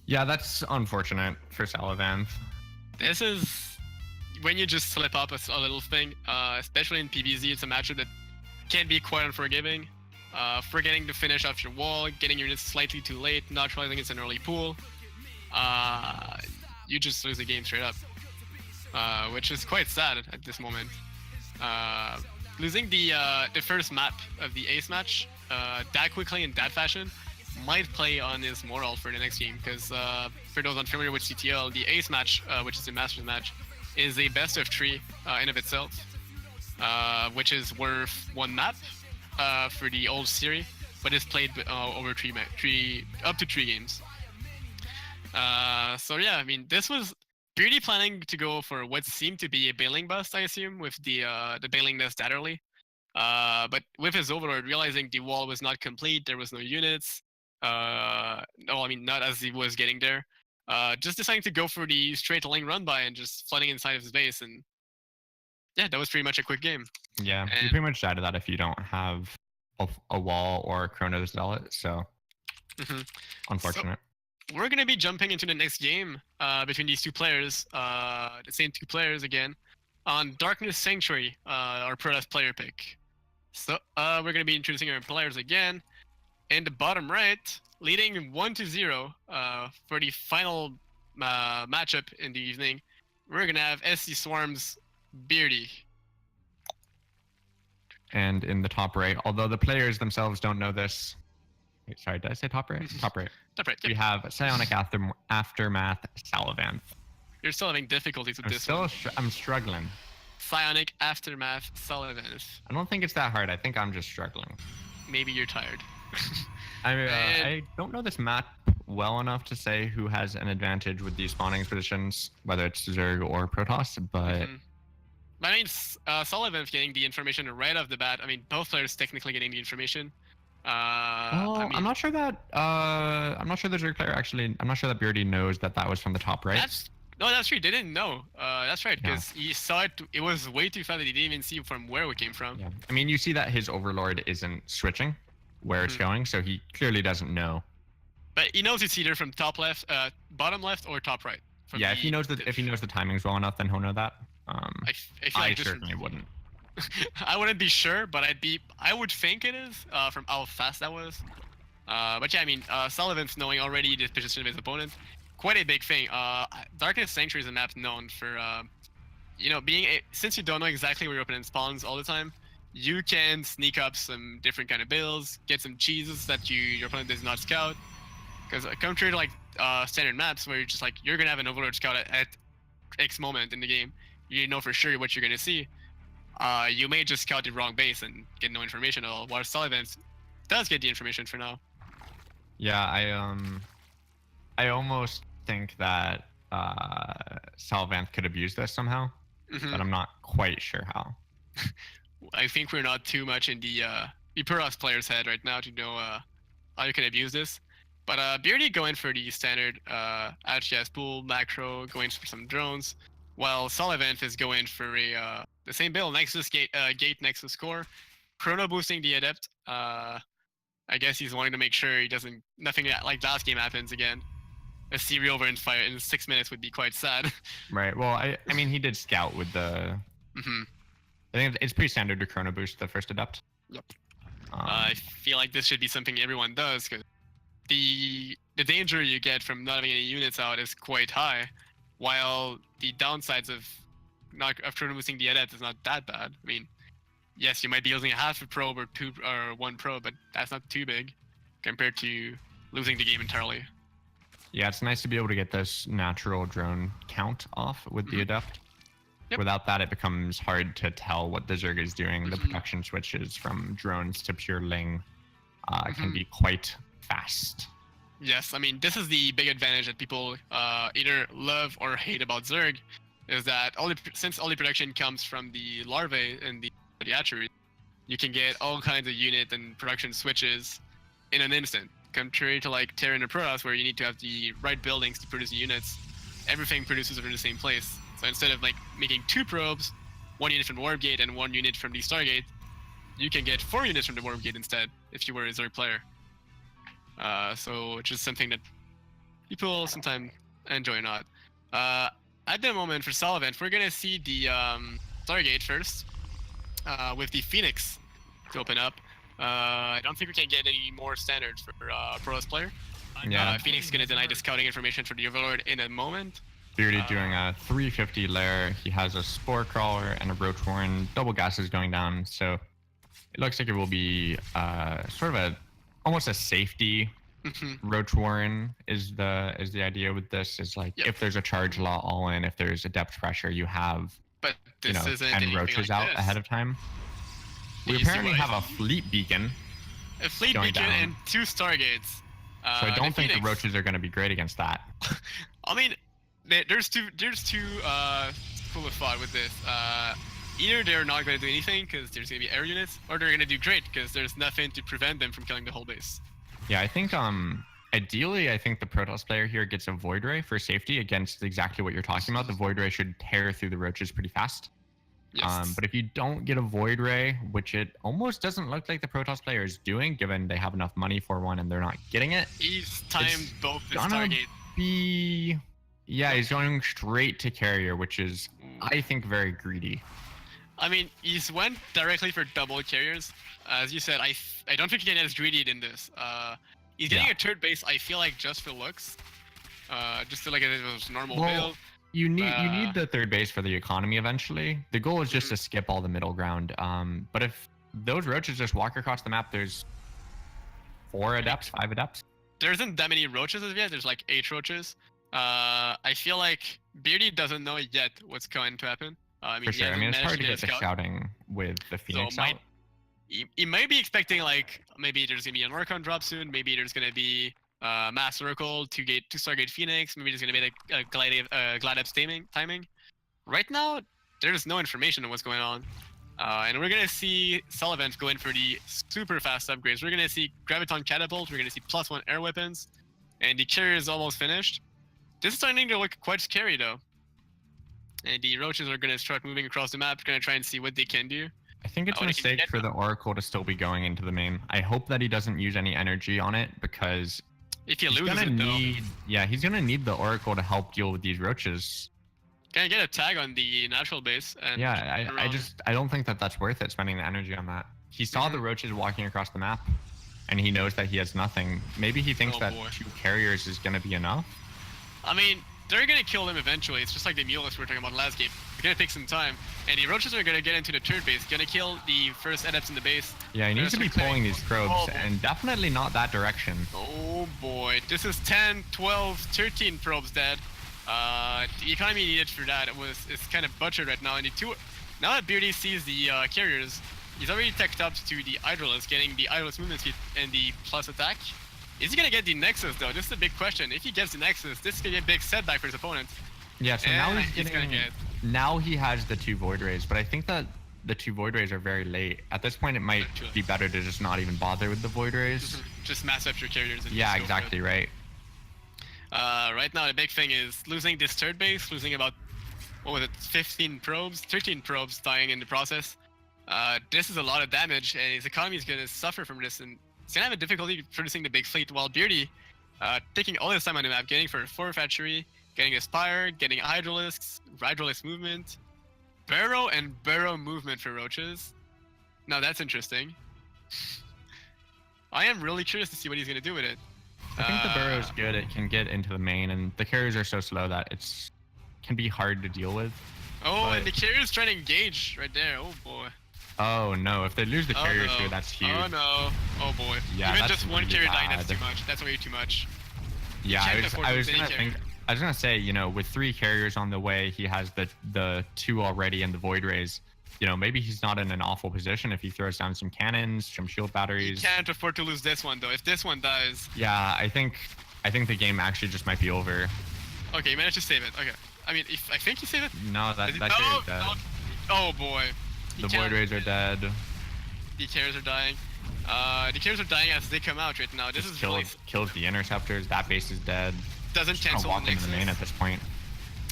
yeah, that's unfortunate for Sullivan. This is when you just slip up a little thing, especially in PvZ. It's a matchup that can be quite unforgiving. Forgetting to finish off your wall, getting your units slightly too late, not realizing it's an early pool. You just lose the game straight up, which is quite sad at this moment. Losing the first map of the ace match that quickly in that fashion might play on his morale for the next game, because for those unfamiliar with CTL, the ace match, which is a Masters match, is a best of 3 in of itself, which is worth 1 map for the old series, but it's played over up to 3 games. So yeah, I mean, this was Beardy planning to go for what seemed to be a Bailing bust, I assume, with the Bailing Nest that early. But with his Overlord realizing the wall was not complete, there was no units. No, I mean, not as he was getting there. Just deciding to go for the straight lane run by and just flooding inside of his base, and yeah, that was pretty much a quick game. Yeah, you And- pretty much die to that if you don't have a wall or a Chrono Zealot. So Mhm. unfortunate. We're gonna be jumping into the next game between these two players, the same two players again, on Darkness Sanctuary, our Protoss player pick. So we're gonna be introducing our players again. In the bottom right, leading 1-0 for the final matchup in the evening, we're gonna have SC Swarm's Beardy. And in the top right, although the players themselves don't know this. Wait, sorry, did I say top right? Top right. Top right. We Yep. have Psionic Aftermath Sullivan. You're still having difficulties with this one. I'm struggling. Psionic Aftermath Sullivan. I don't think it's that hard. I think I'm just struggling. Maybe you're tired. I don't know this map well enough to say who has an advantage with these spawning positions, whether it's Zerg or Protoss, but Mhm. I mean, Sullivan's getting the information right off the bat. I mean, both players technically getting the information. I mean, I'm not sure that the Zerg player actually. I'm not sure that Beardy knows that was from the top right. that's true. They didn't know. That's right, Yeah. because he saw it. It was way too fast that he didn't even see from where we came from. Yeah. I mean, you see that his Overlord isn't switching where it's Mhm. going, so he clearly doesn't know. But he knows it's either from top left, bottom left, or top right. From Yeah, if he knows the timings well enough, then he'll know that. I feel I like just certainly wouldn't. I wouldn't be sure, but I would think it is from how fast that was. But yeah, I mean, Sullivan's knowing already the position of his opponent, quite a big thing. Darkness Sanctuary is a map known for, since you don't know exactly where your opponent spawns all the time, you can sneak up some different kind of builds, get some cheeses that your opponent does not scout. Because contrary to like standard maps where you're gonna have an Overlord scout at X moment in the game, you know for sure what you're gonna see. You may just scout the wrong base and get no information at all, while Sullivan does get the information for now. Yeah, I almost think that Sullivan could abuse this somehow, Mhm. but I'm not quite sure how. I think we're not too much in the Protoss player's head right now to know how you can abuse this. But Beardy going for the standard RGS pool, macro, going for some drones, while Sullivan is going for the same build, Nexus gate Nexus core, chrono boosting the adept. I guess he's wanting to make sure nothing like last game happens again. A serial over in fire in 6 minutes would be quite sad. Right. Well, I mean, he did scout with the. Mhm. I think it's pretty standard to chrono boost the first adept. Yep. I feel like this should be something everyone does, because the danger you get from not having any units out is quite high, while the downsides of not after removing the adept is not that bad. I mean, yes, you might be losing half a probe or two or one probe, but that's not too big compared to losing the game entirely. Yeah, it's nice to be able to get this natural drone count off with the adept. Yep. Without that, it becomes hard to tell what the Zerg is doing. The production switches from drones to pure Ling can be quite fast. Yes, I mean, this is the big advantage that people either love or hate about Zerg, is that since all the production comes from the larvae and the hatchery, you can get all kinds of unit and production switches in an instant. Contrary to like Terran or Protoss, where you need to have the right buildings to produce the units, everything produces in the same place. So instead of like making 2 probes, 1 unit from the warp gate and 1 unit from the Stargate, you can get 4 units from the warp gate instead if you were a Zerg player. So which is something that people sometimes enjoy or not. At the moment for Sullivan, we're gonna see the Stargate first with the Phoenix to open up. I don't think we can get any more standards for Protoss player. Yeah. Phoenix is gonna deny the scouting information for the Overlord in a moment. Beardy doing a 350 lair. He has a Spore Crawler and a Roach Warren. Double gas is going down, so it looks like it will be sort of almost a safety. Roach Warren is the idea with this. Is like if there's a charge law all in, if there's a depth pressure, you have but this isn't 10 roaches like out this. ahead of time. We apparently have a fleet beacon. A fleet going beacon down. and 2 Stargates. So I don't think the Phoenix, roaches are going to be great against that. I mean, there's two school of thought with this. Either they're not going to do anything because there's going to be air units, or they're going to do great because there's nothing to prevent them from killing the whole base. Yeah, I think ideally, I think the Protoss player here gets a Void Ray for safety against exactly what you're talking about. The Void Ray should tear through the roaches pretty fast. Yes. But if you don't get a Void Ray, which it almost doesn't look like the Protoss player is doing, given they have enough money for one and they're not getting it. He's timed both the gonna Stargate. Yeah, he's going straight to carrier, which is, I think, very greedy. I mean, he's went directly for double carriers. As you said, I don't think he can get as greedy in this. He's getting a 3rd base, I feel like, just for looks. Just to like it was normal build. You need the 3rd base for the economy eventually. The goal is just to skip all the middle ground. But if those roaches just walk across the map, there's 4 adepts, 5 adepts. There isn't that many roaches as of yet. There's like 8 roaches. I feel like Beardy doesn't know yet what's going to happen. I mean, For sure. I mean, it's hard to get the scout. scouting with the Phoenix out. He might be expecting like maybe there's gonna be an Orcon drop soon. Maybe there's gonna be Mass Oracle to Stargate Phoenix. Maybe there's gonna be like a Glad timing. Right now, there's no information on what's going on. And we're gonna see Sullivan go in for the super fast upgrades. We're gonna see Graviton Catapult. We're gonna see +1 air weapons, and the carrier is almost finished. This is starting to look quite scary though. And the roaches are gonna start moving across the map. Gonna try and see what they can do. I think it's a mistake for the Oracle to still be going into the main. I hope that he doesn't use any energy on it because if he he's loses gonna it though, he's gonna need the Oracle to help deal with these roaches. can I get a tag on the natural base? And Yeah, I don't think that that's worth it, spending the energy on that. He saw the roaches walking across the map, and he knows that he has nothing. Maybe he thinks that 2 carriers is gonna be enough. I mean, they're gonna kill them eventually. It's just like the Mulists we were talking about last game. It's gonna take some time, and the roaches are gonna get into the 3rd base, gonna kill the first adepts in the base. Yeah, he needs to be pulling these probes, and definitely not that direction. Oh boy, this is 10, 12, 13 probes dead. The economy needed for that is kind of butchered right now, and now that Beardy sees the carriers, he's already teched up to the Hydralisk, getting the Hydralisk movement speed and the plus attack. Is he gonna get the Nexus though? This is a big question. If he gets the Nexus, this is gonna be a big setback for his opponent. Yeah, so now he's gonna get. Now he has the 2 Void Rays, but I think that the 2 Void Rays are very late. At this point, it might be better to just not even bother with the Void Rays. Just mass up your carriers. And Yeah, exactly right. Right now, the big thing is losing this 3rd base, losing about, 13 probes dying in the process. This is a lot of damage, and his economy is gonna suffer from this, and he's gonna have a difficulty producing the big fleet, while Beardy, taking all his time on the map, getting for 4 hatchery, getting a Spire, getting Hydralisk movement, Burrow and Burrow movement for roaches. Now that's interesting. I am really curious to see what he's gonna do with it. I think the Burrow is good. It can get into the main, and the carriers are so slow that can be hard to deal with. Oh, But- and the carrier's trying to engage right there. Oh boy. Oh no, if they lose the Oh carrier no. too, that's huge. Oh no. Oh boy. Yeah, Even that's just one really carrier dying, that's bad. too much. That's way too much. Yeah, can't afford I to was lose any gonna carrier. I was gonna say, you know, with 3 carriers on the way, he has the 2 already and the Void Rays. You know, maybe he's not in an awful position if he throws down some cannons, some shield You batteries. can't afford to lose this one though. If this one dies. Yeah, I think the game actually just might be over. Okay, you managed to save it. Okay. I mean, I think you saved it. No, that Is it- carrier's dead. no. Oh boy. He The can't- Void Rays are dead. The carriers are dying. The carriers are dying as they come out right now. This Just is really kills the interceptors. That base is dead. doesn't Just gonna cancel walk the into the main Nexus. at this point.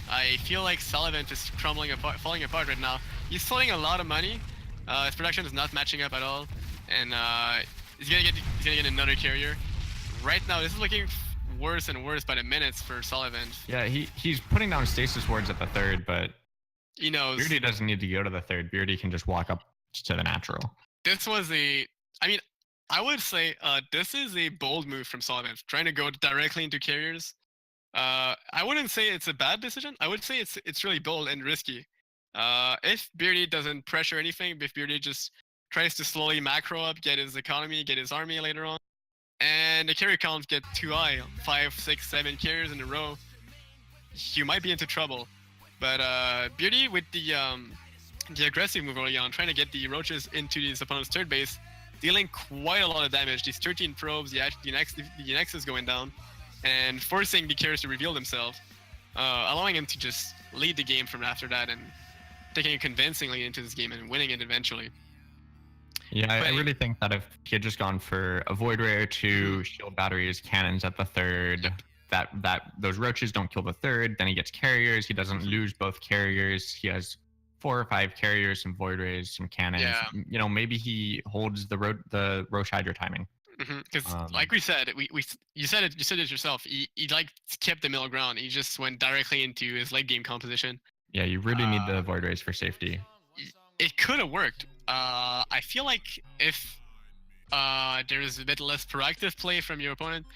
I feel like Sullivan is crumbling apart, falling apart right now. He's spending a lot of money. His production is not matching up at all, and he's gonna get another carrier. Right now, this is looking worse and worse by the minutes for Sullivan. Yeah, he's putting down stasis wards at the 3rd, but He knows Beardy doesn't need to go to the 3rd. Beardy can just walk up to the natural. this was a. I mean, I would say this is a bold move from Sullivan, trying to go directly into carriers. I wouldn't say it's a bad decision. I would say it's really bold and risky. If Beardy doesn't pressure anything, if Beardy just tries to slowly macro up, get his economy, get his army later on, and the carrier count get too high, 5, 6, 7 carriers in a row, you might be into trouble. But Beardy with the aggressive move early on, trying to get the roaches into his opponent's 3rd base, dealing quite a lot of damage. These 13 probes, the Nexus going down, and forcing the carriers to reveal themselves, allowing him to just lead the game from after that and taking it convincingly into this game and winning it eventually. Yeah, I But- really think that if he had just gone for a Void Ray or 2, shield batteries, cannons at the 3rd, that those roaches don't kill the 3rd, then he gets carriers. He doesn't lose both carriers. He has 4 or 5 carriers, some Void Rays, some cannons. Yeah. You know, maybe he holds the Roche Hydra timing. Because, Um, like we said, you said it yourself. He like kept the middle ground. He just went directly into his late game composition. Yeah, you really need the Void Rays for safety. It could have worked. I feel like if there's a bit less proactive play from your opponent,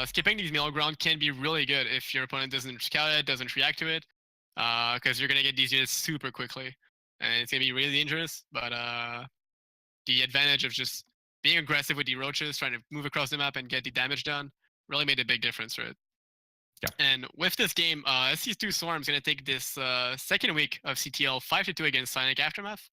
skipping these middle ground can be really good if your opponent doesn't scout it, doesn't react to it, because you're gonna get these units super quickly, and it's gonna be really dangerous. But the advantage of just being aggressive with the roaches, trying to move across the map and get the damage done, really made a big difference for it. Yeah. And with this game, Sc2 Swarm's gonna take this second week of CTL 5-2 against Psionic Aftermath.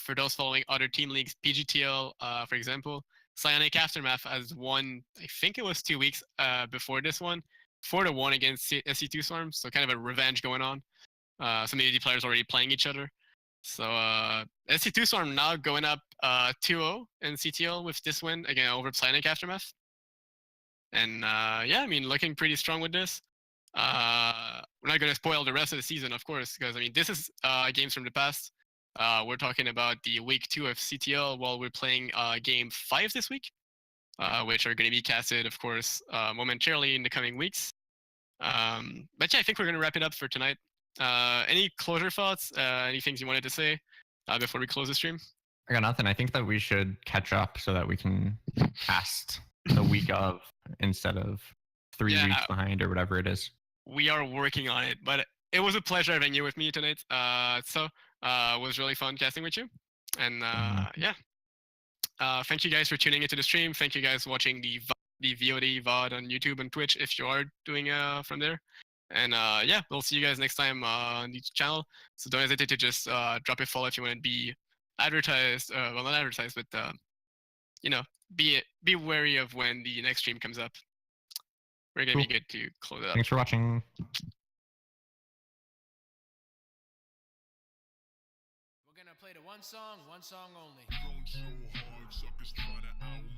For those following other team leagues, PGTL, for example, Psionic Aftermath has won, I think it was 2 weeks before this one, 4-1 against Sc2 Swarm, so kind of a revenge going on. Some of the players already playing each other. So Sc2 Swarm now going up 2-0 in CTL with this win again over Psionic Aftermath. And yeah, I mean, looking pretty strong with this. We're not going to spoil the rest of the season, of course, because I mean, this is games from the past. We're talking about the week 2 of CTL while we're playing game 5 this week, which are going to be casted, of course, momentarily in the coming weeks. But yeah, I think we're going to wrap it up for tonight. Any closure thoughts? Any things you wanted to say before we close the stream? I got nothing. I think that we should catch up so that we can cast the week of instead of 3 Yeah. weeks behind or whatever it is. We are working on it, but it was a pleasure having you with me tonight. So it was really fun casting with you. And yeah, thank you guys for tuning into the stream. Thank you guys watching the VOD VOD on YouTube and Twitch if you are doing from there. And yeah, we'll see you guys next time on the channel. So don't hesitate to just drop a follow if you want to be advertised. Well, not advertised, but you know, be wary of when the next stream comes up. We're gonna be Cool. good to close it up. Thanks for watching. We're gonna play the one song only. Going so hard, suckers try to outline.